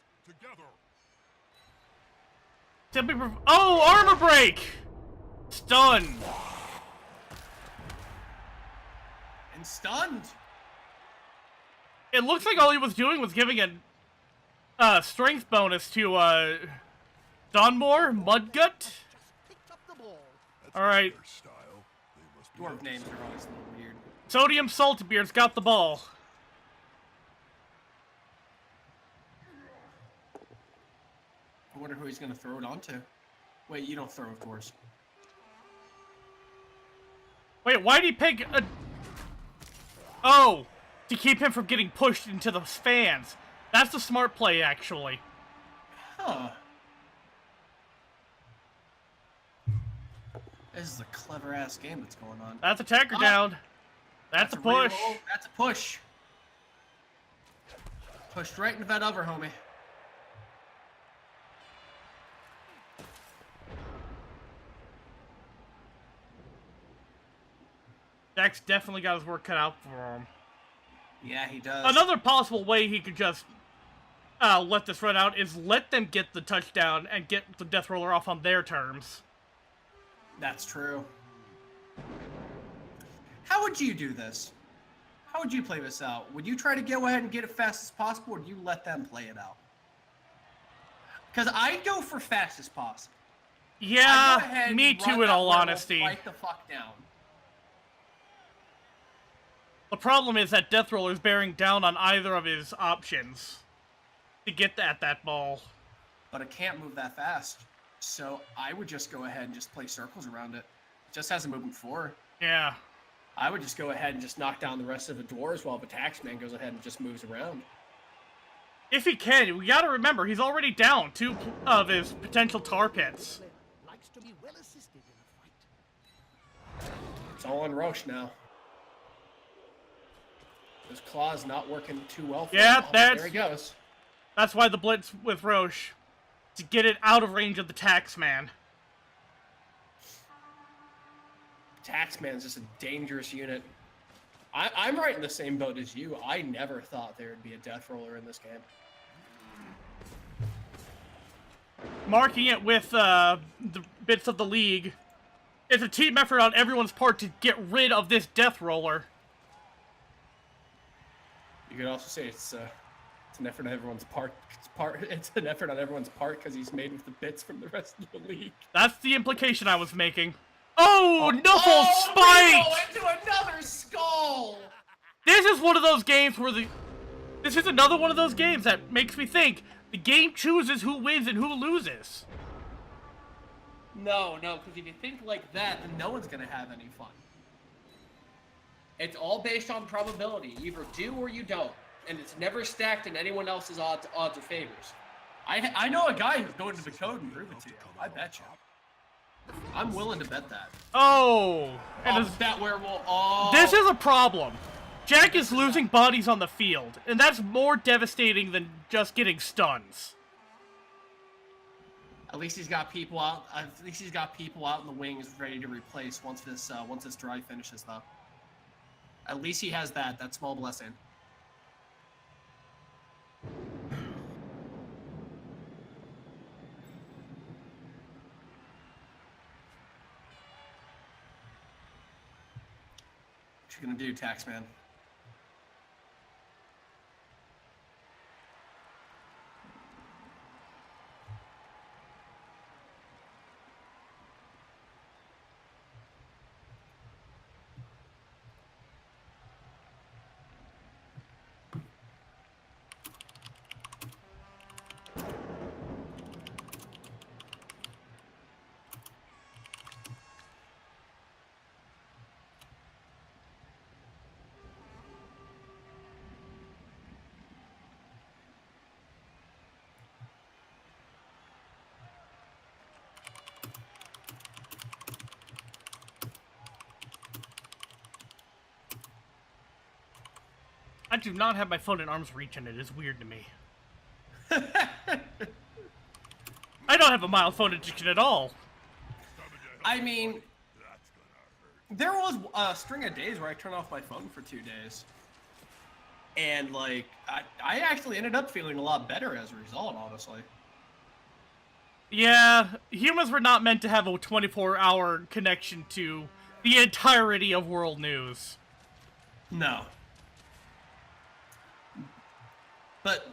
Together. Oh, armor break! Stun! And stunned. It looks like all he was doing was giving a strength bonus to Donmore Mudgut. Picked up the ball. That's Alright. their style. They must be Dwarf up to names are something. always a little weird. Sodium Saltbeard's got the ball. I wonder who he's gonna throw it onto. Wait, you don't throw, of course. Wait, why'd he pick a... Oh, to keep him from getting pushed into the fans. That's the smart play, actually. Huh. This is a clever ass game that's going on. That's attacker down. That's a push. reroll. That's a push. Pushed right into that other homie. Jack's definitely got his work cut out for him. Yeah, he does. Another possible way he could just let this run out is let them get the touchdown and get the Death Roller off on their terms. That's true. How would you do this? How would you play this out? Would you try to go ahead and get it fast as possible, or do you let them play it out? Because I'd go for fast as possible. I'd go Yeah, ahead me and too, run in that all werewolf honesty. right the fuck down. The problem is that Death Roller is bearing down on either of his options to get at that ball. But it can't move that fast. So I would just go ahead and just play circles around it. It just hasn't moved before. Yeah. I would just go ahead and just knock down the rest of the dwarves while the taxman goes ahead and just moves around. If he can, we gotta remember, he's already down 2 of his potential tar pits. Likes to be well assisted in a fight. It's all on Roche now. His claw's not working too well for Yeah, him. Oh, that's- there he goes. That's why the blitz with Roche, to get it out of range of the Taxman. Taxman's just a dangerous unit. I'm right in the same boat as you. I never thought there would be a death roller in this game. Marking it with the bits of the league. It's a team effort on everyone's part to get rid of this Death Roller. You could also say it's an effort on everyone's part. It's an effort on everyone's part because he's made with the bits from the rest of the league. That's the implication I was making. Oh, Knuckle Spike! Into another skull! This is one of those games where this is another one of those games that makes me think the game chooses who wins and who loses. No, because if you think like that, then no one's gonna have any fun. It's all based on probability. You either do or you don't. And it's never stacked in anyone else's odds or favors. I know a guy who's going to the code and prove it to you. I bet you. I'm willing to bet that. Oh, and That werewolf. Oh. this is a problem. Jack is losing bodies on the field, and that's more devastating than just getting stuns. At least he's got people out. At least he's got people out in the wings ready to replace once this drive finishes, though. At least he has that. That small blessing. What you gonna do, Taxman? I do not have my phone in arm's reach, and it is weird to me. I don't have a mild phone addiction at all. I mean, there was a string of days where I turned off my phone for 2 days. And, like, I actually ended up feeling a lot better as a result, honestly. Yeah, humans were not meant to have a 24-hour connection to the entirety of world news. No. But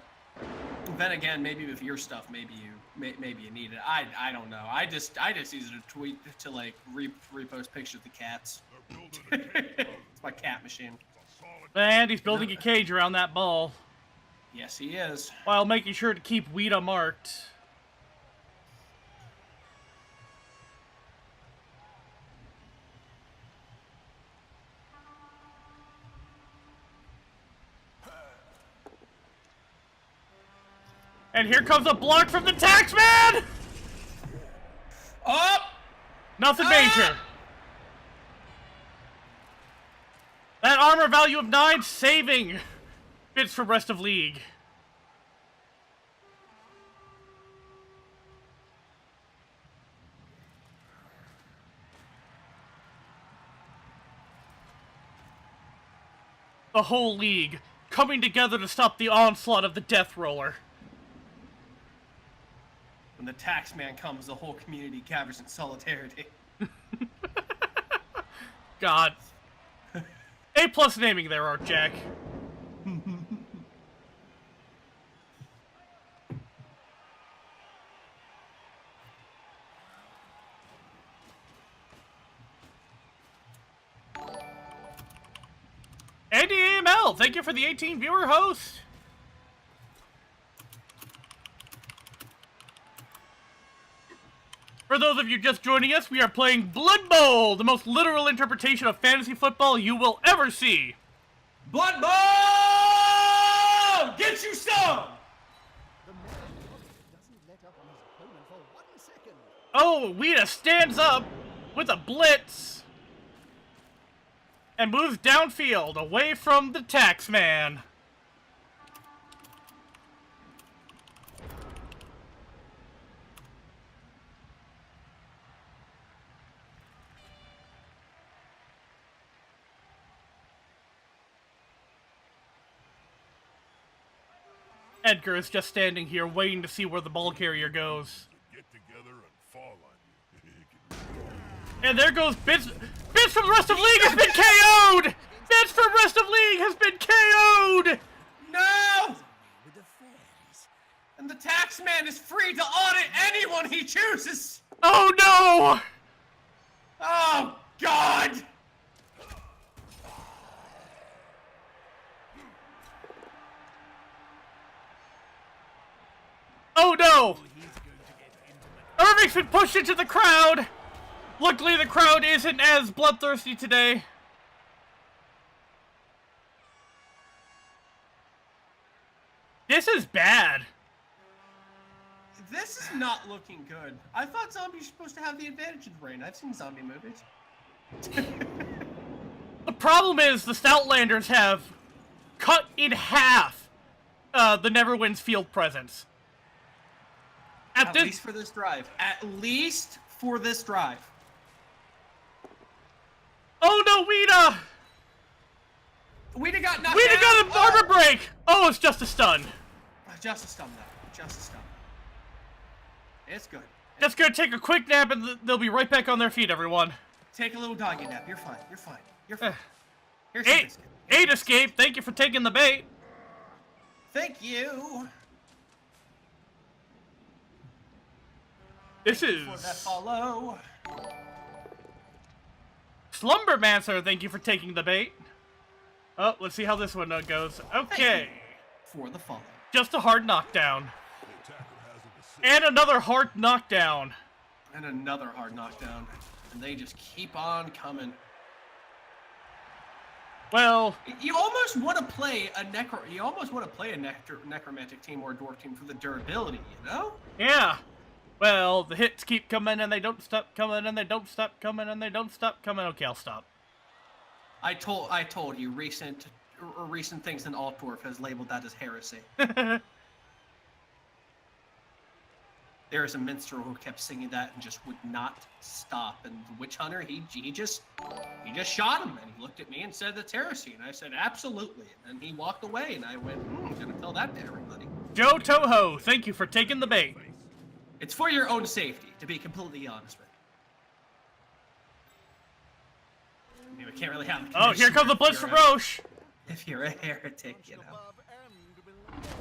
then again, maybe with your stuff, maybe you need it. I don't know. I just use it to tweet to like repost pictures of the cats. It's my cat machine. And he's building a cage around that ball, Yes, he is. while making sure to keep Weeda marked. And here comes a block from the Taxman! Oh! Nothing major. That armor value of 9 saving bits for rest of league. The whole league coming together to stop the onslaught of the Death Roller. When the Taxman comes, the whole community gathers in solidarity. God. A+ naming there, Art Jack. Andy AML, thank you for the 18 viewer host. For those of you just joining us, we are playing Blood Bowl, the most literal interpretation of fantasy football you will ever see. Blood Bowl! Get you some! The man doesn't let up on his opponent for 1 second. Oh, Weeda stands up with a blitz and moves downfield away from the Taxman. Edgar is just standing here waiting to see where the ball carrier goes. Get together and fall on you. And there goes Bits. Bits from the rest of league has been KO'd! Bits from rest of league has been KO'd! No! With the fairies. And the Taxman is free to audit anyone he chooses! Oh no! Oh, God! Oh no! Irving's been pushed into the crowd! Luckily the crowd isn't as bloodthirsty today. This is bad. This is not looking good. I thought zombies were supposed to have the advantage in the brain. I've seen zombie movies. The problem is the Stoutlanders have cut in half the Neverwinds field presence. At least for this drive. At least for this drive. Oh no, Weeda! We'd have got knocked Weeda out. got an armor break! Oh, it's just a stun. Just a stun, though. Just a stun. It's good. Just gonna take a quick nap and they'll be right back on their feet, everyone. Take a little doggy nap. You're fine. You're fine. You're fine. Here's some biscuit. 8 escape. Thank you for taking the bait. Thank you. This For is that follow. Slumbermancer. Thank you for taking the bait. Oh, let's see how this one goes. Okay. For the follow. Just a hard knockdown. The attacker has an assist. And another hard knockdown. And another hard knockdown. And they just keep on coming. Well, You almost want to play a necromantic team or a dwarf team for the durability, you know? yeah. Well, the hits keep coming and they don't stop coming and they don't stop coming and they don't stop coming. Okay, I'll stop. I told you recent things in Altdorf has labeled that as heresy. There is a minstrel who kept singing that and just would not stop. And the witch hunter, he just shot him, and he looked at me and said that's heresy, and I said absolutely. And then he walked away, and I went, I'm gonna tell that to everybody. Joe Toho, thank you for taking the bait. It's for your own safety, to be completely honest with you. I mean, we can't really have. Oh, here comes the blitz from Roche. If you're a heretic, you know.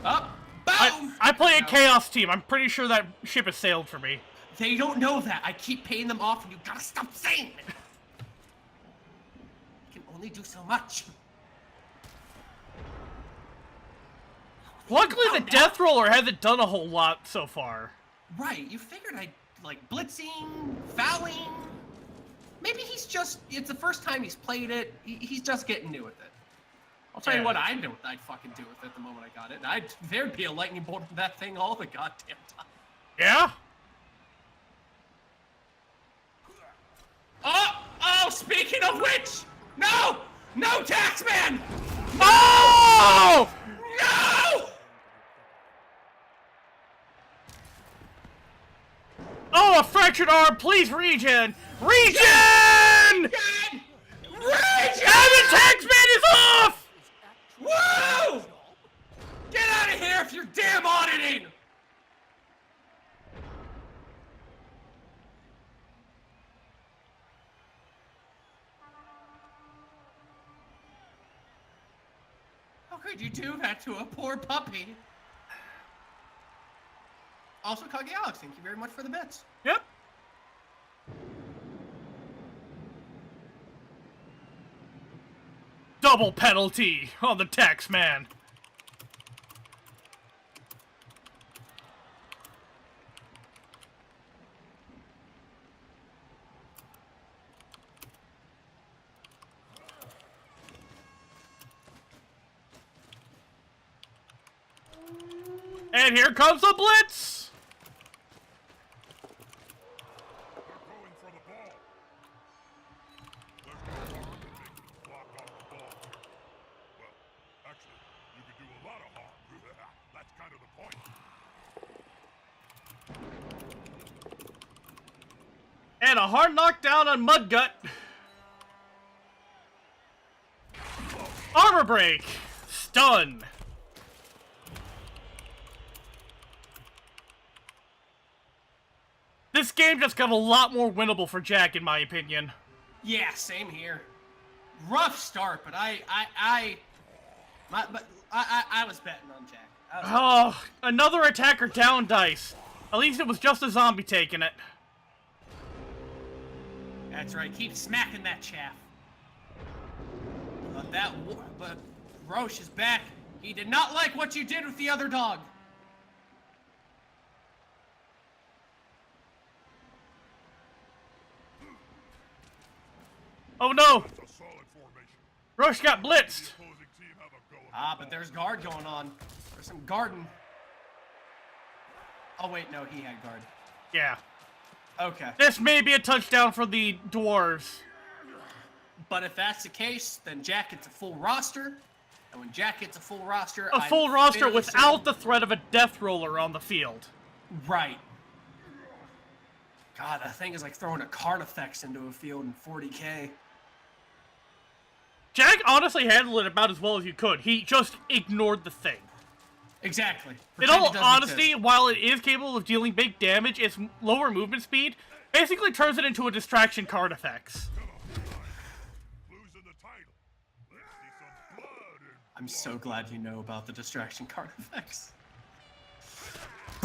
Up, boom! I play a chaos team. I'm pretty sure that ship has sailed for me. They don't know that. I keep paying them off, and you gotta stop saying it. You can only do so much. Luckily, the Death Roller hasn't done a whole lot so far. Right, you figured I'd, like, blitzing, fouling. Maybe it's the first time he's played it. He's just getting new with it. I'll tell you what I'd fucking do with it the moment I got it. There'd be a lightning bolt from that thing all the goddamn time. Yeah? Oh, speaking of which, no, Taxman! Oh! No! Oh, a fractured arm! Please, regen! Regen! Regen! And the taxman is off! Woo! Get out of here if you're damn auditing! How could you do that to a poor puppy? Also, Kage Alex, thank you very much for the bits. Yep. Double penalty on the taxman. And here comes the blitz! They're going for the ball. There's no harm in making a block off the ball. Well, actually, you could do a lot of harm. That's kind of the point. And a hard knockdown on Mudgut. Armor break. Stun. This game just got a lot more winnable for Jack, in my opinion. Yeah, same here. Rough start, but I was betting on Jack. Oh, another attacker down dice. At least it was just a zombie taking it. That's right. Keep smacking that chaff. But Roche is back. He did not like what you did with the other dog. Oh no! That's a solid formation. Roche got blitzed. The opposing team have a go at Ah, but there's guard going on. There's some guarding. Oh wait, no, he had guard. Yeah. Okay. This may be a touchdown for the dwarves. But if that's the case, then Jack gets a full roster. And when Jack gets a full roster, A full I'm roster fairly without certain- the threat of a death roller on the field. Right. God, that thing is like throwing a card effects into a field in 40K. Jack honestly handled it about as well as you could. He just ignored the thing. Exactly. In Pretend all it doesn't honesty, exist. while it is capable of dealing big damage, its lower movement speed basically turns it into a distraction card effects. losing the title. I'm so glad you know about the distraction card effects.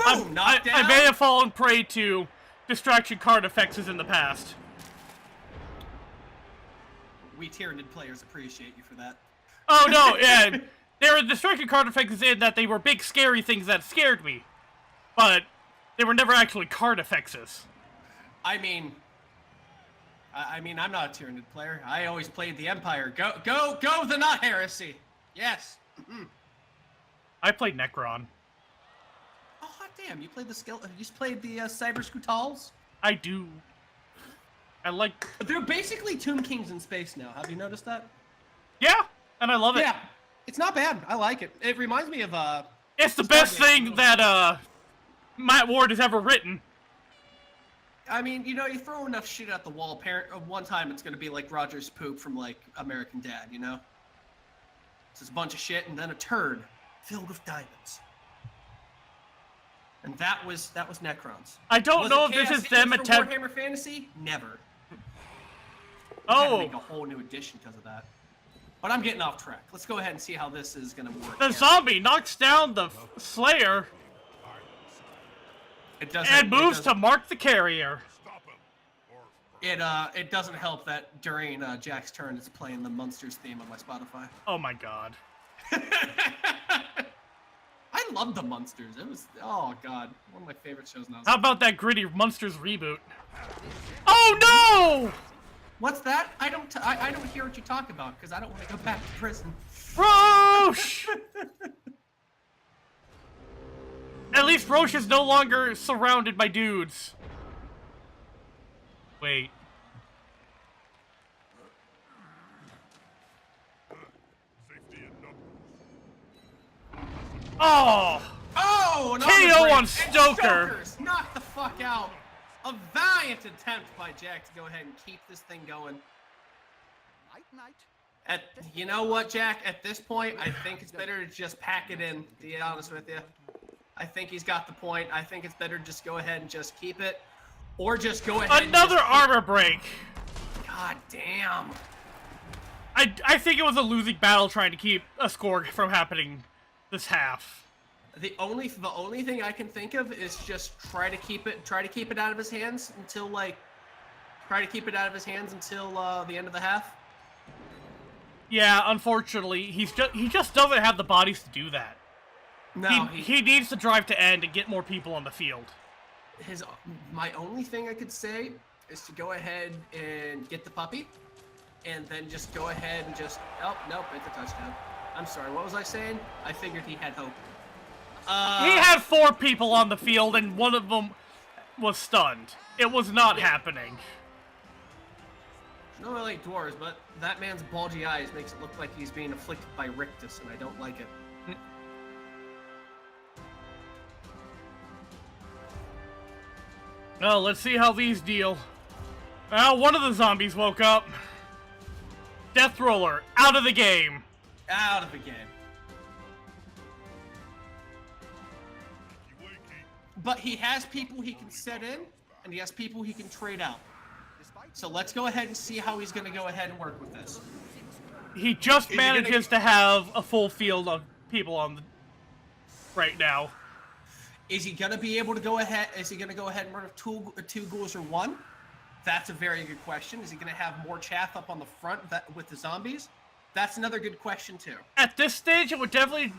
I Boom! Knockdown. may have fallen prey to distraction card effects in the past. We Tyranid players appreciate you for that. Oh no, yeah. There were distraction card effects in that they were big scary things that scared me. But they were never actually card effects. I mean, I'm not a Tyranid player. I always played the Empire. Go, the Not Heresy. Yes. I played Necron. Oh, hot damn! You played the skill. You just played the Cyber Scutals. I do. I like. They're basically Tomb Kings in space now. Have you noticed that? Yeah, and I love it. Yeah, it's not bad. I like it. It reminds me of It's the best thing that Matt Ward has ever written. I mean, you know, you throw enough shit at the wall, one time it's gonna be like Roger's poop from like American Dad, you know? It's just a bunch of shit and then a turd filled with diamonds. And that was Necrons. I don't know if this is them attempting. Warhammer Fantasy? Never. Oh. Make a whole new edition because of that. But I'm getting off track. Let's go ahead and see how this is gonna work. The zombie knocks down the Slayer and moves to mark the carrier. Stop him. Or It doesn't help that during Jack's turn, it's playing the Monsters theme on my Spotify. Oh my god. I love the Monsters. It was, oh god, one of my favorite shows now. How about that gritty Monsters reboot? Oh no! What's that? I don't hear what you talk about because I don't want to go back to prison. Roche! At least Roche is no longer surrounded by dudes. Wait. safety in numbers. Oh! Oh, an KO armor on break. And Stoker. Stokers. Knock the fuck out. A valiant attempt by Jack to go ahead and keep this thing going. Night. You know what, Jack? At this point, I think it's better to just pack it in, to be honest with you. I think he's got the point. I think it's better to just go ahead and just keep it. Or just go ahead Another and just armor break! God damn. I think it was a losing battle trying to keep a score from happening this half. The only thing I can think of is just try to keep it out of his hands until the end of the half. Yeah, unfortunately, he just doesn't have the bodies to do that. No, he needs to drive to end and get more people on the field. My only thing I could say is to go ahead and get the puppy, and then just go ahead and just oh nope, it's a touchdown. I'm sorry, what was I saying? I figured he had hope. He had 4 people on the field and one of them was stunned. It was not happening. No, I like dwarves, but that man's bulgy eyes makes it look like he's being afflicted by rictus, and I don't like it. Well, let's see how these deal. Well, one of the zombies woke up. Death Roller, out of the game. Out of the game. But he has people he can set in, and he has people he can trade out. So let's go ahead and see how he's going to go ahead and work with this. He just manages to have a full field of people on the right now. Is he going to be able to go ahead? Is he going to go ahead and murder two ghouls or one? That's a very good question. Is he going to have more chaff up on the front with the zombies? That's another good question too. At this stage, it would definitely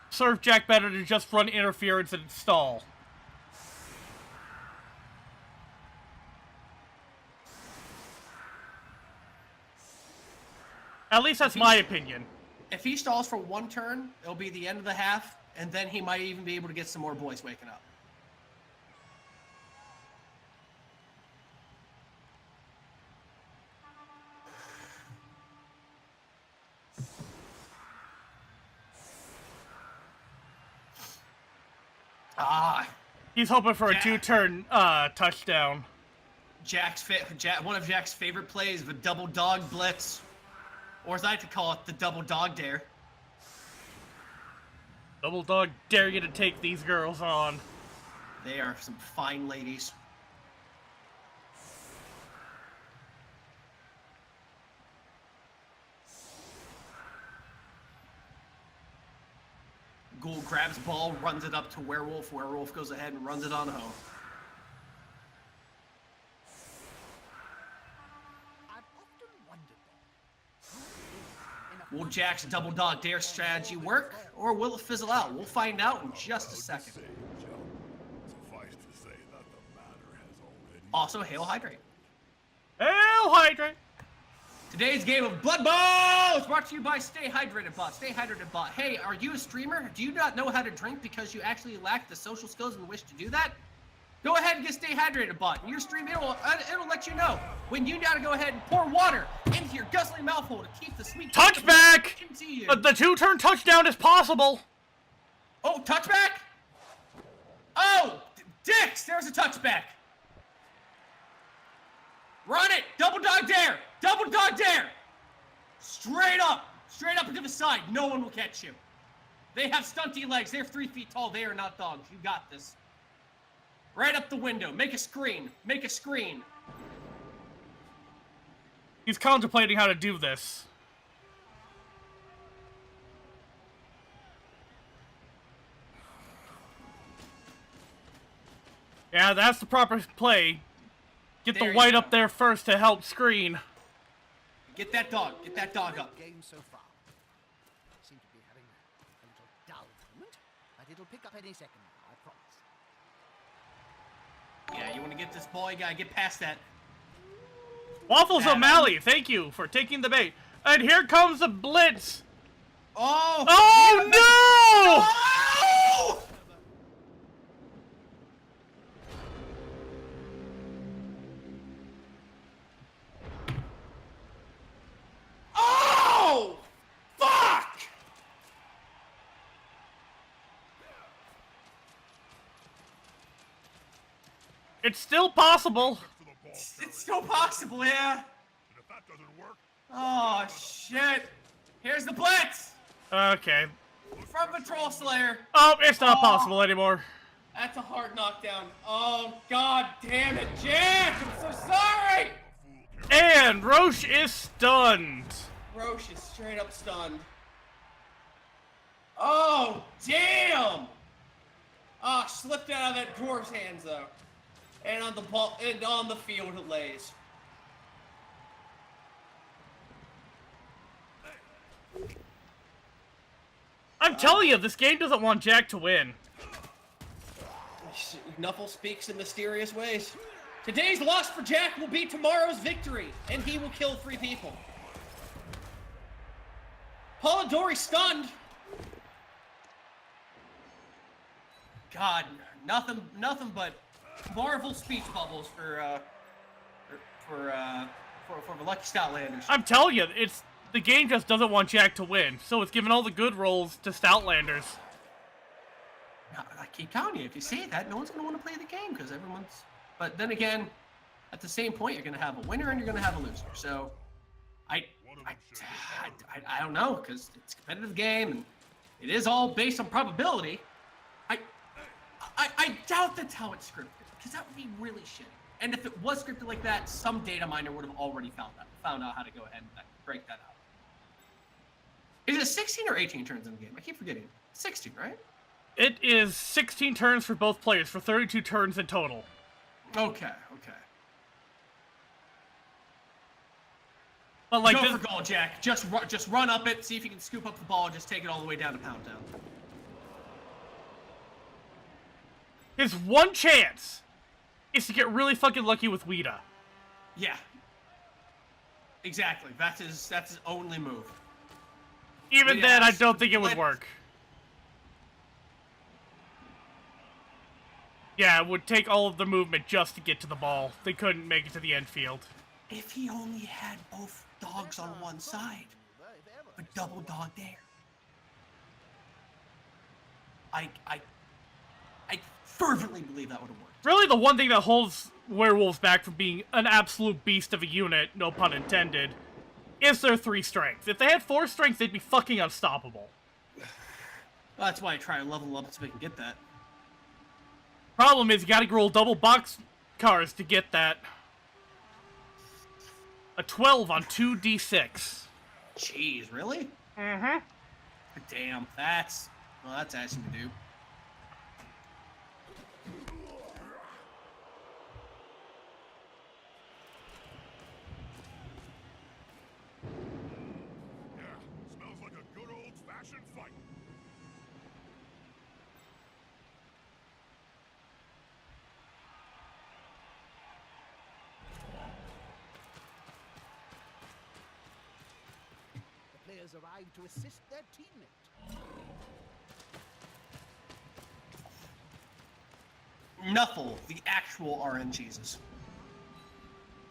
serve Jack better to just run interference and stall. At least that's my opinion. If he stalls for one turn, it'll be the end of the half, and then he might even be able to get some more boys waking up. He's hoping for a 2-turn touchdown. One of Jack's favorite plays, the double dog blitz. Or as I like to call it, the double dog dare. Double dog dare you to take these girls on. They are some fine ladies. Ghoul grabs ball, runs it up to Werewolf. Werewolf goes ahead and runs it on home. I've often wondered, though. Will Jack's double dog dare strategy work, or will it fizzle out? We'll find out in just a second. Suffice to say that the matter has already. Also, Hail Hydrate. Hail Hydrate! Today's game of Blood Bowl is brought to you by Stay Hydrated Bot. Stay Hydrated Bot. Hey, are you a streamer? Do you not know how to drink because you actually lack the social skills and wish to do that? Go ahead and get Stay Hydrated Bot. In your stream, it'll let you know when you gotta go ahead and pour water into your guzzling mouthful to keep the sweet Touchback! into you. The two-turn touchdown is possible. Oh, touchback? Oh, dicks! There's a touchback. Run it! Double dog dare! Double dog dare! Straight up into the side. No one will catch you. They have stunty legs. They're 3 feet tall. They are not dogs. You got this. Right up the window. Make a screen. Make a screen. He's contemplating how to do this. Yeah, that's the proper play. Get There the you white go. up there first to help screen. Get that dog. Get that dog up. Game so far. Seem to be having a little dull moment, but it'll pick up any second now, I promise. Yeah, you want to get this ball, you gotta get past that. Waffles Adam. O'Malley, thank you for taking the bait. And here comes the blitz. Oh! Oh no! Oh! Oh! Fuck! It's still possible. To the ball It's carrier. still possible, yeah. And if that doesn't work, Oh, shit. Here's the blitz Okay. from Patrol Slayer. Oh, it's not Oh. possible anymore. That's a hard knockdown. Oh, god damn it, Jack! I'm so sorry! fool carrier. And Roche is stunned. Roche is straight up stunned. Oh, damn! Oh, slipped out of that dwarf's hands, though. And on the ball, and on the field it lays. I'm telling you, this game doesn't want Jack to win. Knuffle speaks in mysterious ways. Today's loss for Jack will be tomorrow's victory, and he will kill 3 people. Polidori stunned. God, nothing but Marvel speech bubbles for the Lucky Stoutlanders. I'm telling you, the game just doesn't want Jack to win, so it's giving all the good rolls to Stoutlanders. I keep telling you, if you say that, no one's going to want to play the game because everyone's. But then again, at the same point, you're going to have a winner and you're going to have a loser. So, I don't know because it's a competitive game and it is all based on probability. I doubt that's how it's scripted because that would be really shitty. And if it was scripted like that, some data miner would have already found out how to go ahead and break that out. Is it 16 or 18 turns in the game? I keep forgetting. 16, right? It is 16 turns for both players, for 32 turns in total. Okay. But like Go this, for goal, Jack. Just run up it, see if you can scoop up the ball, and just take it all the way down to Pound Town. his one chance is to get really fucking lucky with Weeda. Yeah. Exactly. That's his only move. Even Yeah, then, I don't think it would but- work. Yeah, it would take all of the movement just to get to the ball. They couldn't make it to the end field. If he only had both dogs on one side, a double dog dare. I fervently believe that would have worked. Really, the one thing that holds werewolves back from being an absolute beast of a unit, no pun intended, is their 3 strength. If they had 4 strength, they'd be fucking unstoppable. That's why I try to level them up so we can get that. Problem is, you gotta roll double box cars to get that. A 12 on 2d6. Jeez, really? Mm-hmm. Damn, that's Well, that's asking to do. Yeah, smells like a good old-fashioned fight. The players arrive to assist their teammate. Nuffle, the actual RNGesus.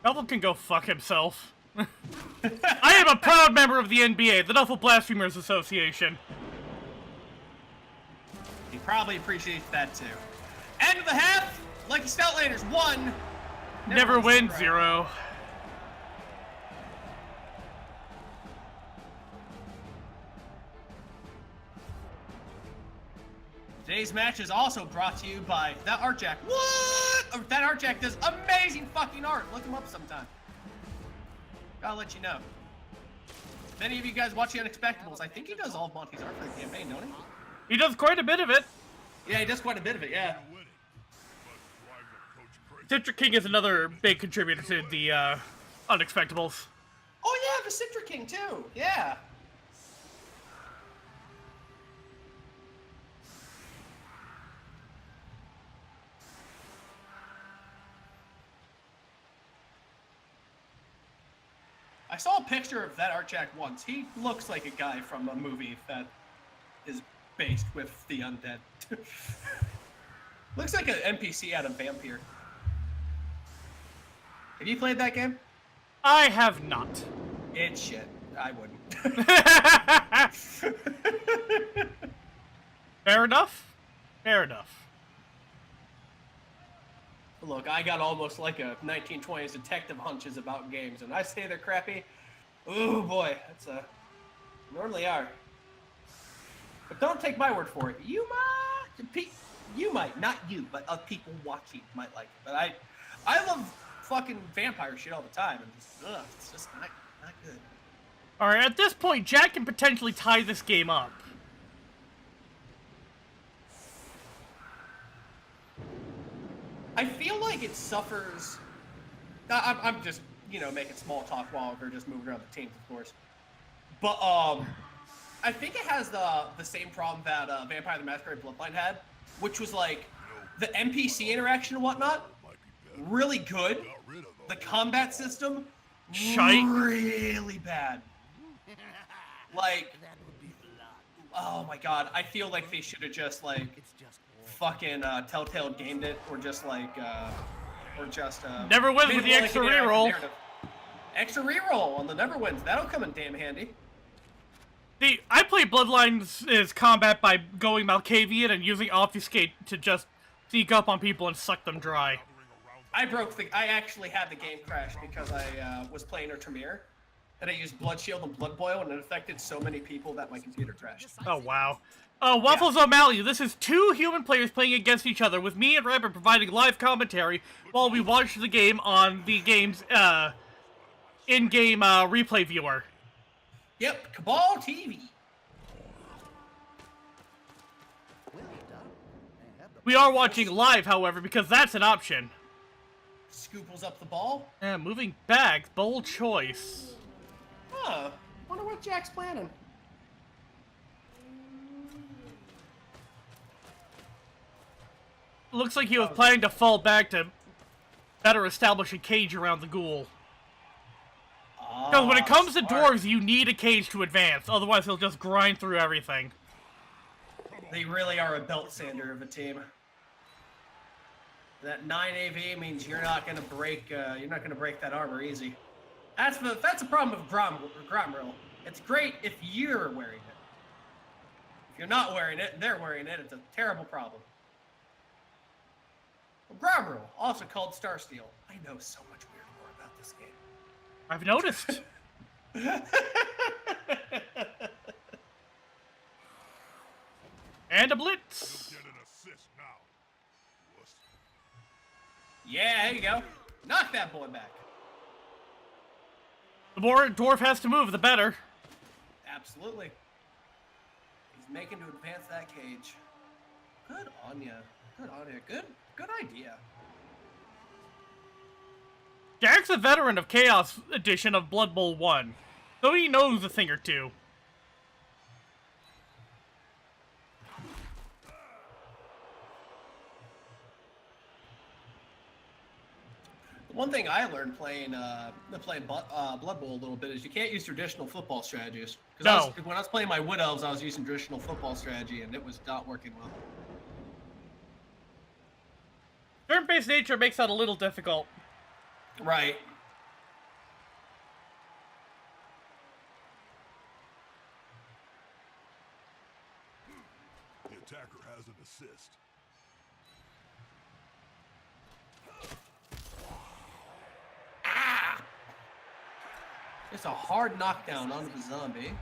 Nuffle can go fuck himself. I am a proud member of the NBA, the Nuffle Blasphemers Association. He probably appreciates that too. End of the half. Lucky Stoutlanders 1. Never win, zero. 0. Today's match is also brought to you by that Art Jack. What? That Art Jack does amazing fucking art. Look him up sometime. Gotta let you know. Many of you guys watch the Unexpectables. I think he does all of Monty's art for the campaign, don't he? He does quite a bit of it. Yeah, he does quite a bit of it, yeah. Winning. But drive the coach crazy. Citric King is another big contributor to the Unexpectables. Oh yeah, the Citric King too. Yeah. I saw a picture of that Art Jack once. He looks like a guy from a movie that is based with the undead. Looks like an NPC out of Vampire. Have you played that game? I have not. It's shit. I wouldn't. Fair enough. Fair enough. Look, I got almost like a 1920s detective hunches about games, and I say they're crappy. Ooh boy, that's normally are. But don't take my word for it. You might, not you, but people watching might like it. But I love fucking vampire shit all the time, and it's just not good. All right, at this point, Jack can potentially tie this game up. I feel like it suffers. I'm just, making small talk while we're just moving around the teams, of course. But I think it has the same problem that Vampire the Masquerade Bloodline had, which was like the NPC interaction and whatnot, really good. Got rid of The combat system, Shite. really bad. Like, That would be blood. oh my god, I feel like they should have just like It's just war. fucking Telltale gamed it, or just Never wins made with it the like extra an interactive reroll. narrative. Extra reroll on the never wins. That'll come in damn handy. See, I play Bloodlines' combat by going Malkavian and using Obfuscate to just sneak up on people and suck them dry. I actually had the game crash because I was playing a Tremere, and I used Blood Shield and Blood Boil, and it affected so many people that my computer crashed. Oh, wow. Waffles O'Malley, this is 2 human players playing against each other, with me and Rabbit providing live commentary while we watch the game on the game's in-game replay viewer. Yep, Cabal TV. Well done. They have the We are watching live, however, because that's an option. Scooples up the ball. Moving back, bold choice. Huh. Wonder what Jack's planning. Looks like he was planning to fall back to better establish a cage around the ghoul. Because when it comes to smart. dwarves, you need a cage to advance, otherwise he'll just grind through everything. They really are a belt sander of a team. That 9 AV means you're not gonna break that armor easy. That's the problem with Gromril. It's great if you're wearing it. If you're not wearing it and they're wearing it, it's a terrible problem. Gromril, also called Starsteel. I know so much weird lore about this game. I've noticed. And a blitz. Get an assist now. Wuss. Yeah, there you go. Knock that boy back. The more a dwarf has to move, the better. Absolutely. He's making to advance that cage. Good on ya. Good on ya. Good idea. Jack's a veteran of Chaos Edition of Blood Bowl 1, so he knows a thing or two. One thing I learned playing Blood Bowl a little bit is you can't use traditional football strategies. No. When I was playing my Wood Elves, I was using traditional football strategy, and it was not working well. Turn-based nature makes that a little difficult. Right. The attacker has an assist. It's a hard knockdown onto the zombie.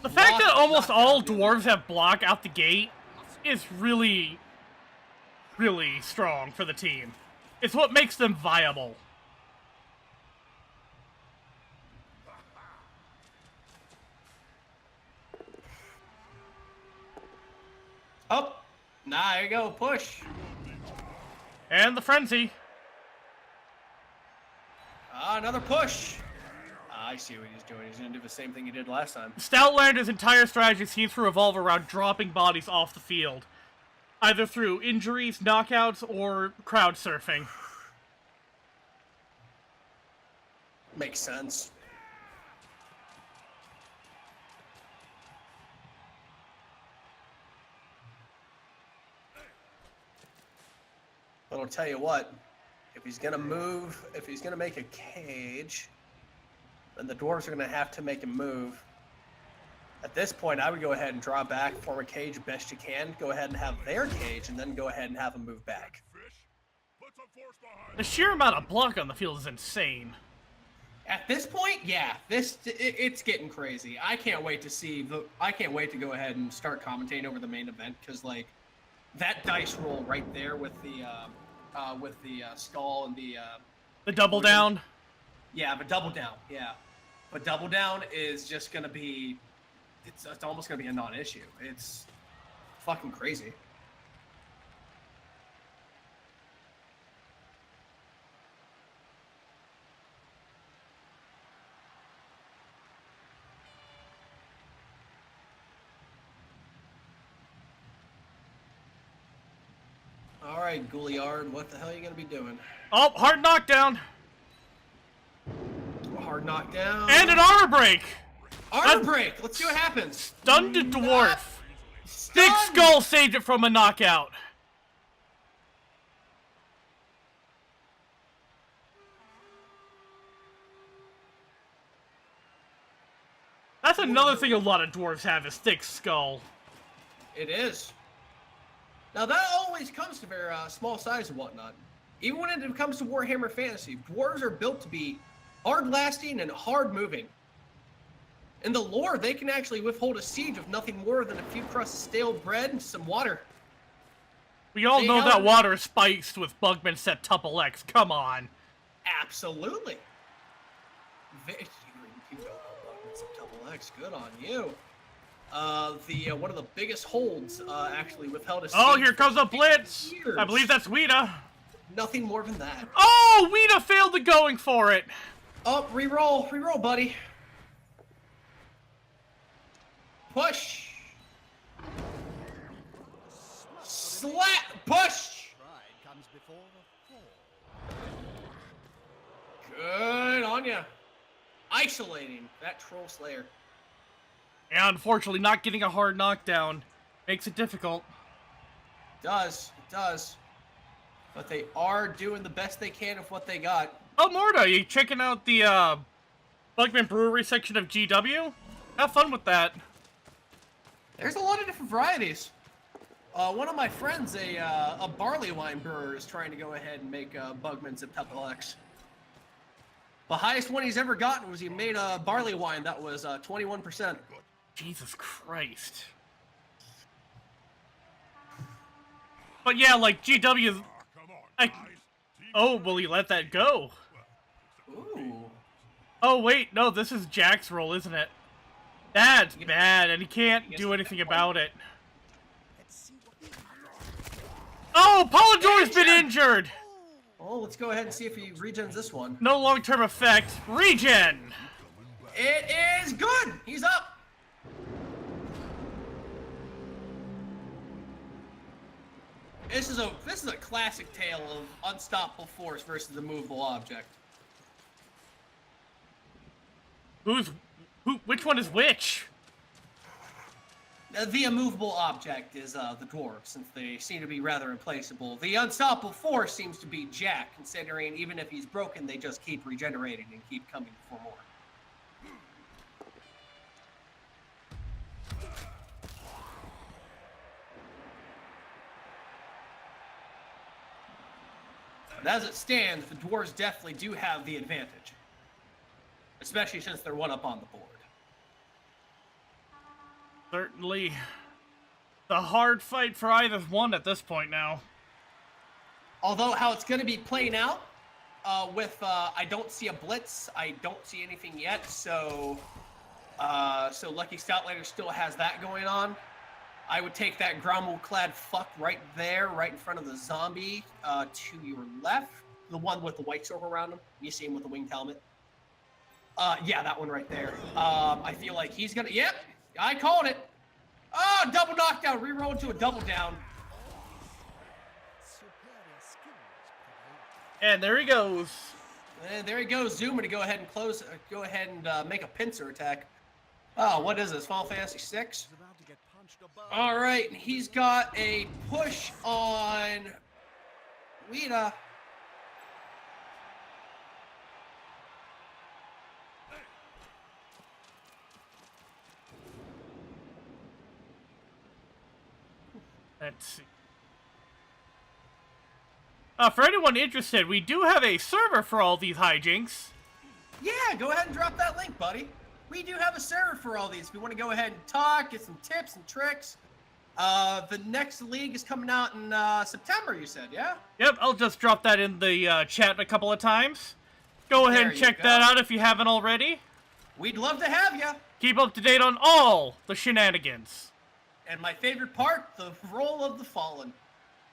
The fact that almost all dwarves have block out the gate is really, really strong for the team. It's what makes them viable. Oh, nah, there you go, push. And the frenzy. Another push. I see what he's doing. He's gonna do the same thing he did last time. Stoutlander's entire strategy seems to revolve around dropping bodies off the field, either through injuries, knockouts, or crowd surfing. Makes sense. But I'll tell you what, if he's gonna move, if he's gonna make a cage, then the dwarves are gonna have to make him move. At this point, I would go ahead and draw back, form a cage best you can, go ahead and have their cage, and then go ahead and have them move back. Fish, put some force behind. The sheer amount of block on the field is insane. At this point, yeah, it's getting crazy. I can't wait to go ahead and start commentating over the main event, because like that dice roll right there with the skull and The double down. yeah, but double down, yeah, but double down is just gonna be, it's almost gonna be a non-issue. It's fucking crazy. All right, Gouliard, what the hell are you gonna be doing? Oh, hard knockdown. A hard knockdown. And an armor break. Armor break. Let's see what happens. Stunned a dwarf. Thick Stunned. Skull saved it from a knockout. That's another thing a lot of dwarves have is Thick Skull. It is. Now that always comes to their small size and whatnot. Even when it comes to Warhammer Fantasy, dwarves are built to be hard-lasting and hard-moving. In the lore, they can actually withhold a siege of nothing more than a few crusts of stale bread and some water. We all They know held- that water is spiced with Bugman Septuple X. Come on. Absolutely. You know about Septuple X. Good on you. One of the biggest holds actually withheld a siege. Oh, here comes a for blitz. years. I believe that's Weta. Nothing more than that. Oh, Weta failed the going for it. Oh, reroll, buddy. Push. Slap. Push. Pride comes before a fall. Good on ya. Isolating that troll slayer. And unfortunately, not getting a hard knockdown makes it difficult. It does. But they are doing the best they can with what they got. Oh, Morda, you checking out the Bugman Brewery section of GW? Have fun with that. There's a lot of different varieties. One of my friends, a barley wine brewer, is trying to go ahead and make Bugman's Septuple X. The highest one he's ever gotten was he made a barley wine that was 21%. Jesus Christ. But yeah, like GW. Come on, guys. Oh, will he let that go? Ooh. Oh wait, no, this is Jack's role, isn't it? That's bad, and he can't do anything about it. Oh, Polydor's been injured! Oh, let's go ahead and see if he regens this one. No long-term effect. Regen! It is good! He's up! This is a classic tale of unstoppable force versus the movable object. Which one is which? The immovable object is the dwarves, since they seem to be rather implaceable. The unstoppable force seems to be Jack, considering even if he's broken, they just keep regenerating and keep coming for more. But as it stands, the dwarves definitely do have the advantage. Especially since they're one up on the board. Certainly the hard fight for either one at this point now. Although how it's going to be playing out with I don't see a blitz, I don't see anything yet, so Lucky Stoutlander still has that going on. I would take that gromble-clad fuck right there, right in front of the zombie to your left, the one with the white circle around him. You see him with the winged helmet. Yeah, that one right there. I feel like he's gonna. Yep, I called it. Oh, double knockdown, reroll into a double down. And there he goes. And there he goes, Zuma to go ahead and close. Go ahead and make a pincer attack. Oh, what is this? Final Fantasy VI. All right, and he's got a push on Lita. Let's see. For anyone interested, we do have a server for all these hijinks. Yeah, go ahead and drop that link, buddy. We do have a server for all these. If you want to go ahead and talk, get some tips and tricks. The next league is coming out in September, you said, yeah? Yep, I'll just drop that in the chat a couple of times. Go ahead and check that out if you haven't already. We'd love to have you. Keep up to date on all the shenanigans. And my favorite part, the Roll of the Fallen.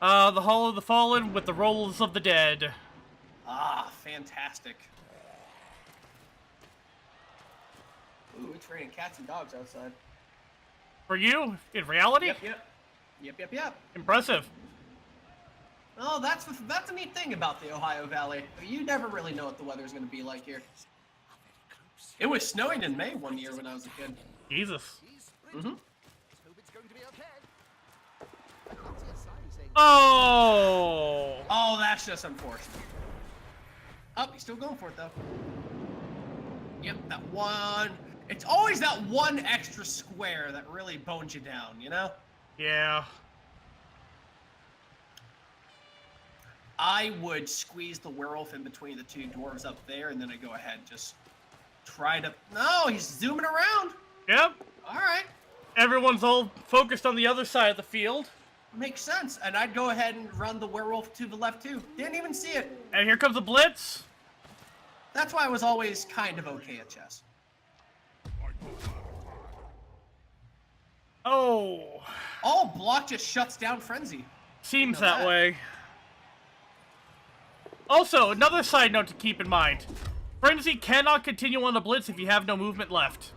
The Hall of the Fallen with the Rolls of the Dead. Ah, fantastic. Ooh, it's raining cats and dogs outside. For you, in reality? Yep. Impressive. Oh, that's a neat thing about the Ohio Valley. You never really know what the weather's going to be like here. It was snowing in May one year when I was a kid. Jesus. Mm-hmm. Oh! Oh, that's just unfortunate. Oh, he's still going for it, though. Yep, that one. It's always that one extra square that really bones you down, you know? Yeah. I would squeeze the werewolf in between the two dwarves up there, and then I go ahead and just try to... No, he's zooming around. Yep. All right. Everyone's all focused on the other side of the field. Makes sense. And I'd go ahead and run the werewolf to the left, too. Didn't even see it. And here comes the blitz. That's why I was always kind of okay at chess. Oh. Oh, block just shuts down Frenzy. Seems that way. Also, another side note to keep in mind. Frenzy cannot continue on the blitz if you have no movement left.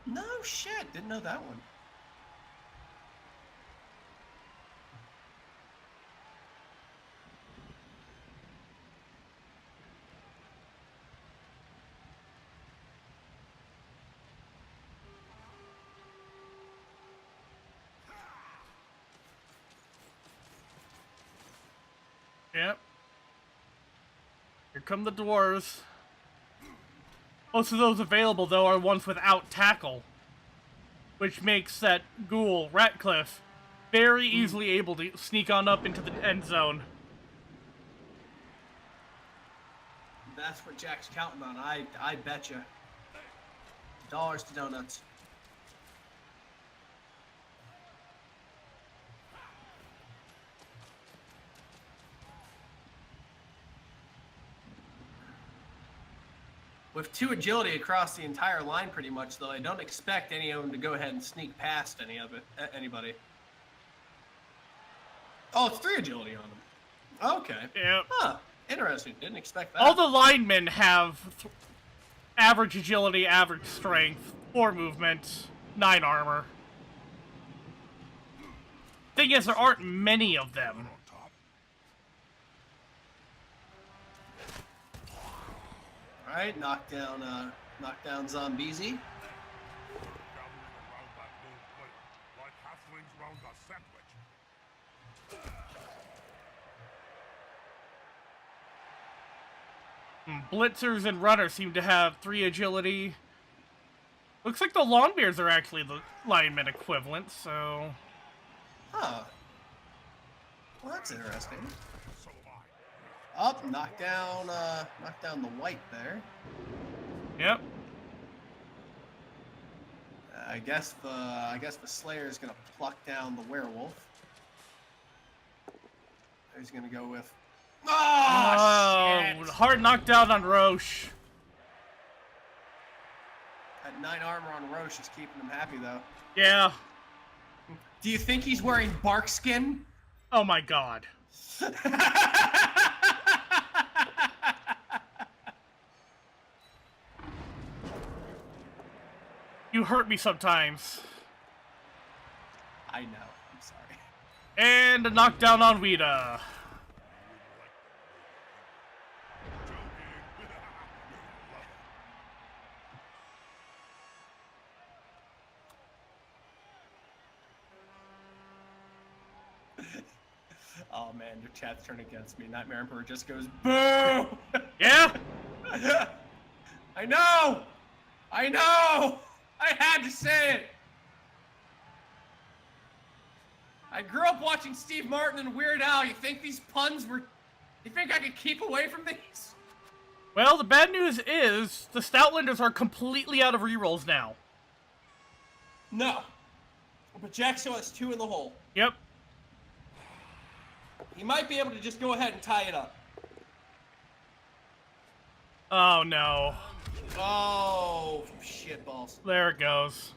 No shit. Didn't know that one. Yep. Here come the dwarves. Most of those available, though, are ones without tackle. Which makes that ghoul, Ratcliffe, very easily able to sneak on up into the end zone. That's what Jack's counting on. I betcha. Dollars to donuts. With 2 agility across the entire line, pretty much, though, I don't expect any of them to go ahead and sneak past anybody. Oh, it's 3 agility on them. Okay. Yeah. Huh. Interesting. Didn't expect that. All the linemen have average agility, average strength, 4 movement, 9 armor. Thing is, there aren't many of them. On top. All right, knock down Zombiezi. Gathering around that little plate, like halflings round a sandwich. Blitzers and runners seem to have 3 agility. Looks like the Longbeards are actually the lineman equivalent, so... Huh. Well, that's interesting. So am I. Up, knock down the white there. Yep. I guess the Slayer is gonna pluck down the werewolf. He's gonna go with. Oh, shit! Hard knockdown on Roche. That 9 armor on Roche is keeping him happy though. Yeah. Do you think he's wearing bark skin? Oh my god. You hurt me sometimes. I know. I'm sorry. And a knockdown on Weta. Oh man, your chat's turned against me. Nightmare Emperor just goes boo. Yeah? I know. I had to say it. I grew up watching Steve Martin and Weird Al. You think these puns were... You think I could keep away from these? Well, the bad news is the Stoutlanders are completely out of rerolls now. No. But Jack still has 2 in the hole. Yep. He might be able to just go ahead and tie it up. Oh no. Oh, shit balls. There it goes.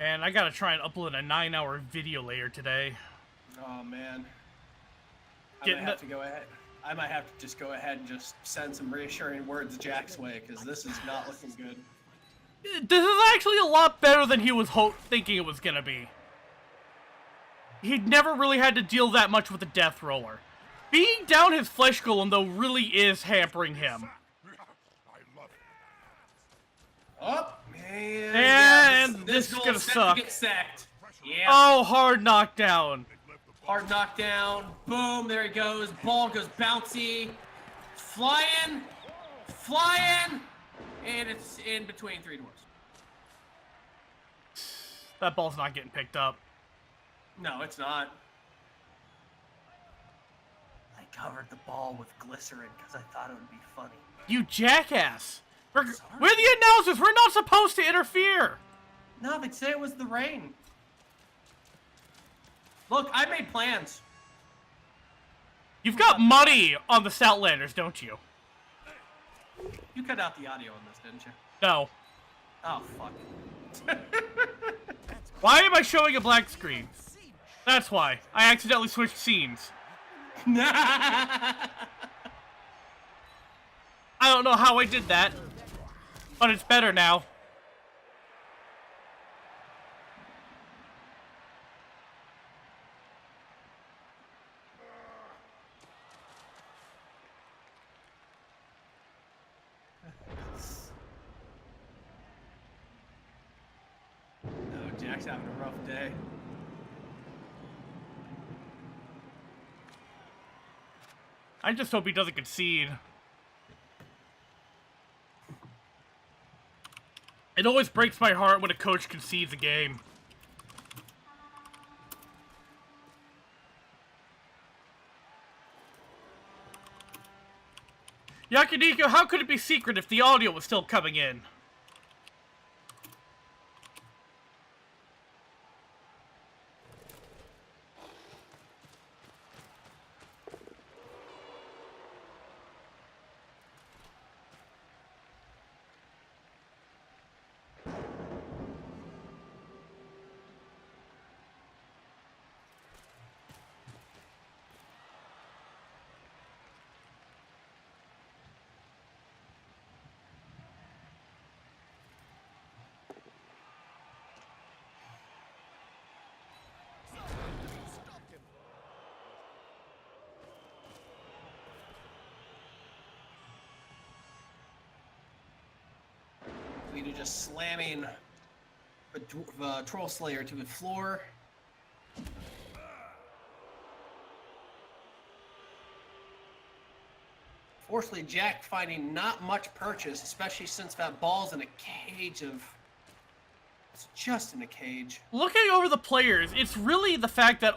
And I gotta try and upload a 9-hour video later today. Oh man. I Getting might have to go ahead. I might have to just go ahead and just send some reassuring words Jack's way, because this is not looking good. This is actually a lot better than he was thinking it was gonna be. He'd never really had to deal that much with the Death Roller. Being down his Flesh Golem, though, really is hampering him. I love it. Oh, man. And this is goal gonna set suck. To get sacked. Yeah. Oh, hard knockdown. Hard knockdown. Boom, there he goes. Ball goes bouncy. Flying. And it's in between 3 doors. That ball's not getting picked up. No, it's not. I covered the ball with glycerin because I thought it would be funny. You jackass. We're Sorry. the announcers. We're not supposed to interfere. No, they'd say it was the rain. Look, I made plans. You've got money on the Stoutlanders, don't you? You cut out the audio on this, didn't you? No. Oh, fuck. Why am I showing a black screen? That's why. I accidentally switched scenes. I don't know how I did that, but it's better now. No, Jack's having a rough day. I just hope he doesn't concede. It always breaks my heart when a coach concedes a game. Yakiniku, how could it be secret if the audio was still coming in? Vita just slamming the Troll Slayer to the floor. Fortunately, Jack finding not much purchase, especially since that ball's in a cage of... It's just in a cage. Looking over the players, it's really the fact that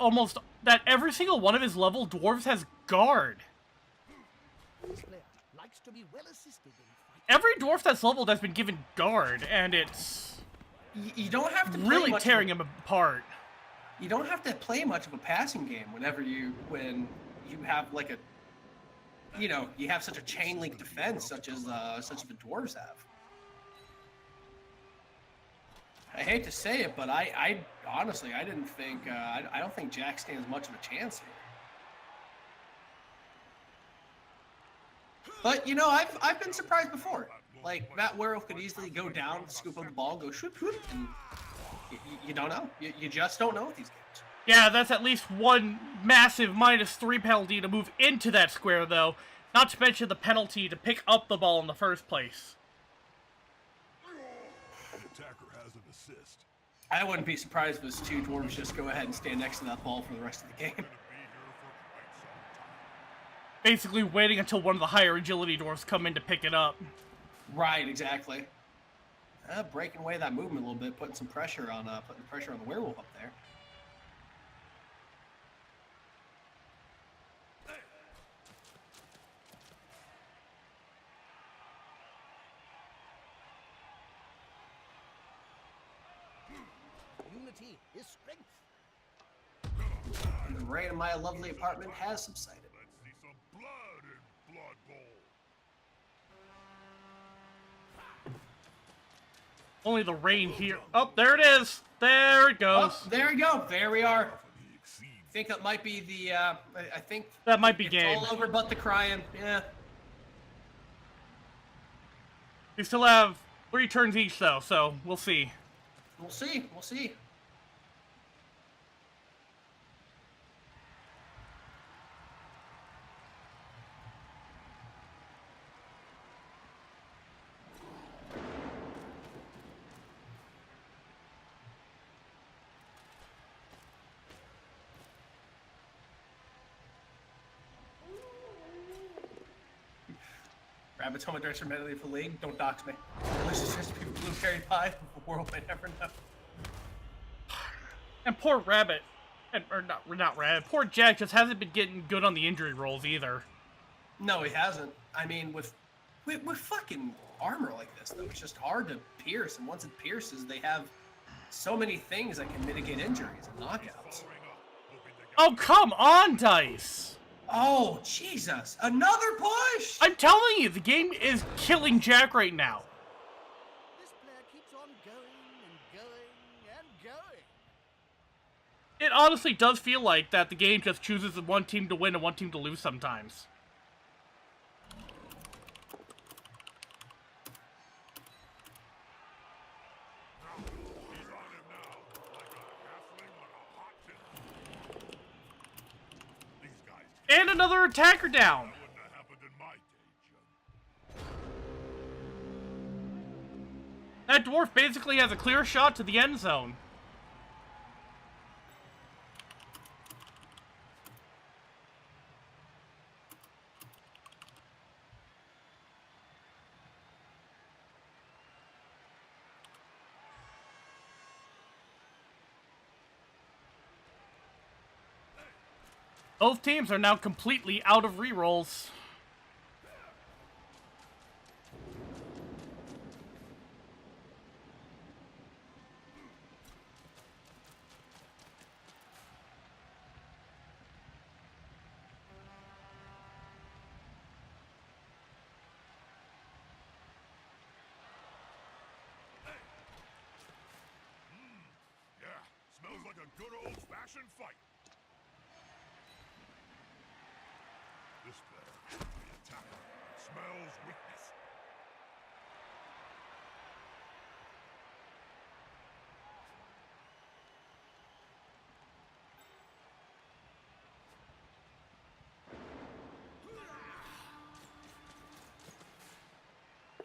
that every single one of his level dwarves has guard. This player likes to be well assisted in fight. Every dwarf that's leveled has been given guard, and it's You don't have to play really much tearing him apart. You don't have to play much of a passing game when you have like a, you have such a chain link defense such as the dwarves have. I hate to say it, but I honestly didn't think I don't think Jack stands much of a chance here. But I've been surprised before. Like Matt Werewolf could easily go down, scoop up the ball, go shoot, and you don't know. You just don't know with these games. Yeah, that's at least one massive -3 penalty to move into that square, though. Not to mention the penalty to pick up the ball in the first place. The attacker has an assist. I wouldn't be surprised if those two dwarves just go ahead and stand next to that ball for the rest of the game. Basically waiting until one of the higher agility dwarves come in to pick it up. Right, exactly. Breaking away that movement a little bit, putting pressure on the werewolf up there. Unity is strength. And the rain in my lovely apartment has subsided. Let's see some blood in Blood Bowl. Only the rain here. Oh, there it is. There it goes. Oh, there we go. There we are. He exceeds I think that might be the. I think That might be it's game. all over but the crying. Yeah. We still have 3 turns each, though, so we'll see. We'll see. We'll see. Rabbit's home address for medley for league. Don't dox me. This is just be blueberry pie. The world may never know. And poor Rabbit, or not Rabbit, poor Jack just hasn't been getting good on the injury rolls either. No, he hasn't. I mean, with fucking armor like this, though, it's just hard to pierce. And once it pierces, they have so many things that can mitigate injuries and knockouts. Oh, come on, Dice! Oh, Jesus. Another push! I'm telling you, the game is killing Jack right now. This player keeps on going and going and going. It honestly does feel like that the game just chooses one team to win and one team to lose sometimes. And another attacker down. Wouldn't have happened in my day, Jim. That dwarf basically has a clear shot to the end zone. Both teams are now completely out of rerolls. like a good old-fashioned fight. This player, the attacker, smells weakness.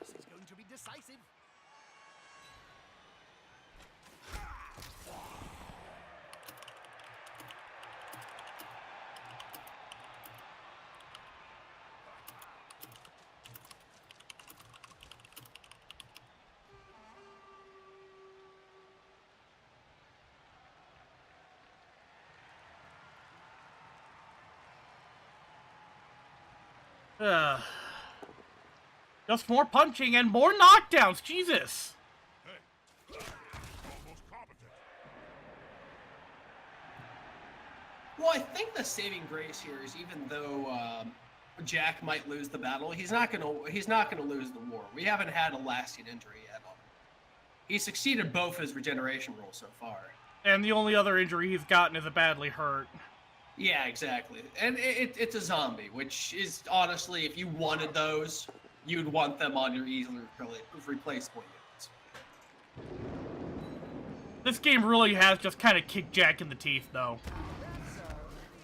This is going to be decisive. Ugh. Just more punching and more knockdowns, Jesus! Hey, almost competent. Well, I think the saving grace here is even though Jack might lose the battle, he's not gonna lose the war. We haven't had a lasting injury yet on him. He succeeded both his regeneration rolls so far. And the only other injury he's gotten is a badly hurt. Yeah, exactly. And it's a zombie, which is honestly, if you wanted those, you'd want them on your easily replaceable units. This game really has just kind of kicked Jack in the teeth, though.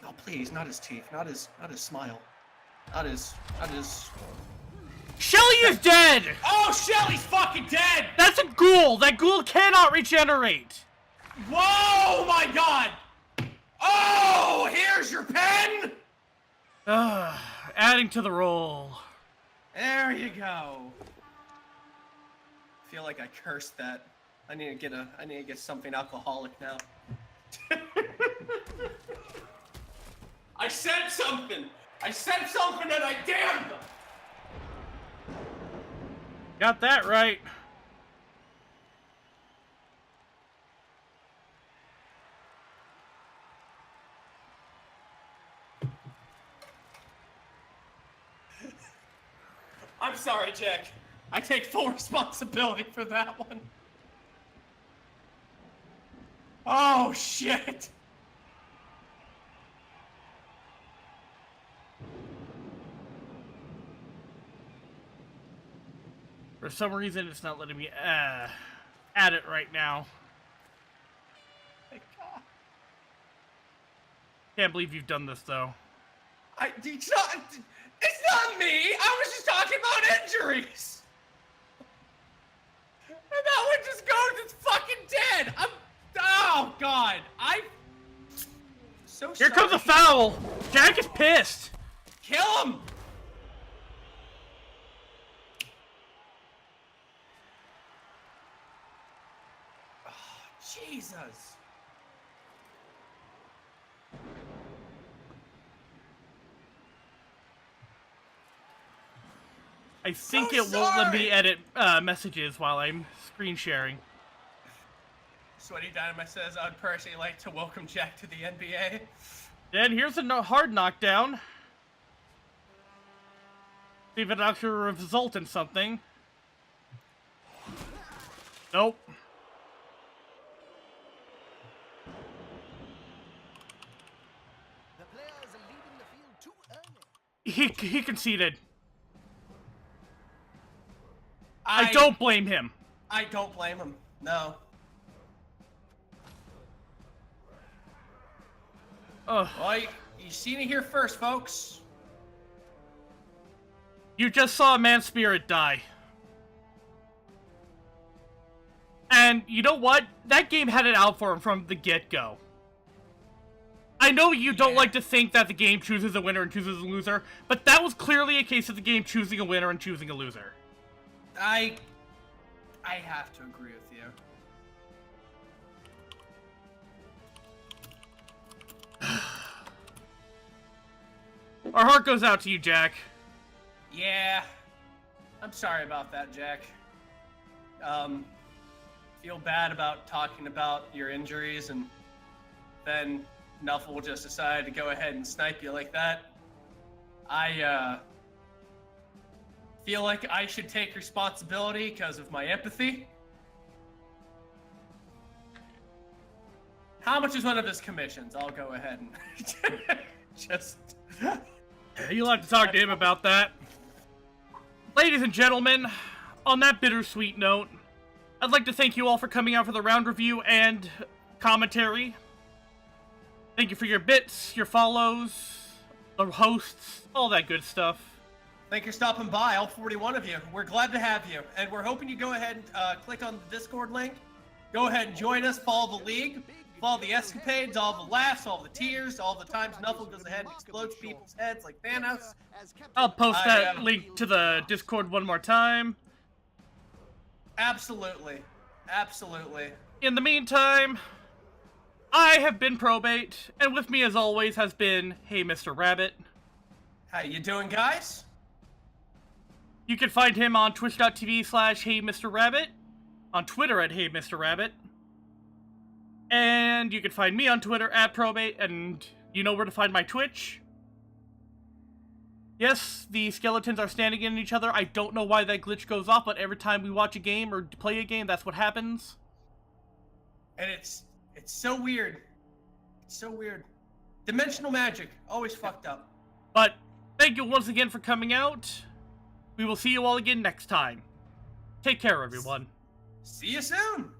Oh, please, not his teeth, not his smile, not his. Shelly is dead! Oh, Shelly's fucking dead! That's a ghoul! That ghoul cannot regenerate! Whoa, my God! Oh, here's your pen! Adding to the roll. There you go. I feel like I cursed that. I need to get something alcoholic now. I said something! I said something and I damned them! Got that right. I'm sorry, Jack. I take full responsibility for that one. Oh, shit! For some reason, it's not letting me add it right now. My God. Can't believe you've done this, though. It's not me! I was just talking about injuries! And that one just goes, it's fucking dead! Oh, God! I'm so Here sorry. comes a foul! Jack is pissed! Kill him! Oh, Jesus. I think So it won't let me sorry! edit messages while I'm screen sharing. Sweaty Dynamite says, I'd personally like to welcome Jack to the NBA. Then here's a hard knockdown. See if it actually result in something. Nope. The players are leaving the field too early. He conceded. I don't blame him. I don't blame him. No. Ugh. Well, you seen it here first, folks. You just saw a man's spirit die. And you know what? That game had it out for him from the get-go. I know you don't like to think that the game chooses a winner and chooses a loser, but that was clearly a case of the game choosing a winner and choosing a loser. I have to agree with you. Our heart goes out to you, Jack. Yeah. I'm sorry about that, Jack. Feel bad about talking about your injuries, and then Nuffle just decided to go ahead and snipe you like that. I feel like I should take responsibility because of my empathy. How much is one of his commissions? I'll go ahead and just... You'll have to talk to him about that. Ladies and gentlemen, on that bittersweet note, I'd like to thank you all for coming out for the round review and commentary. Thank you for your bits, your follows, the hosts, all that good stuff. Thank you for stopping by, all 41 of you. We're glad to have you. And we're hoping you go ahead and click on the Discord link. Go ahead and join us, follow the league, follow the escapades, all the laughs, all the tears, all the times Nuffle goes ahead and explodes people's heads like Thanos. I'll post that link to the Discord one more time. Absolutely. Absolutely. In the meantime, I have been Probate, and with me as always has been Hey Mr. Rabbit. How you doing, guys? You can find him on twitch.tv/HeyMrRabbit, on Twitter at HeyMrRabbit, and you can find me on Twitter at Probate, and you know where to find my Twitch. Yes, the skeletons are standing in each other. I don't know why that glitch goes off, but every time we watch a game or play a game, that's what happens. And it's so weird. It's so weird. Dimensional magic, always fucked up. But thank you once again for coming out. We will see you all again next time. Take care, everyone. See you soon!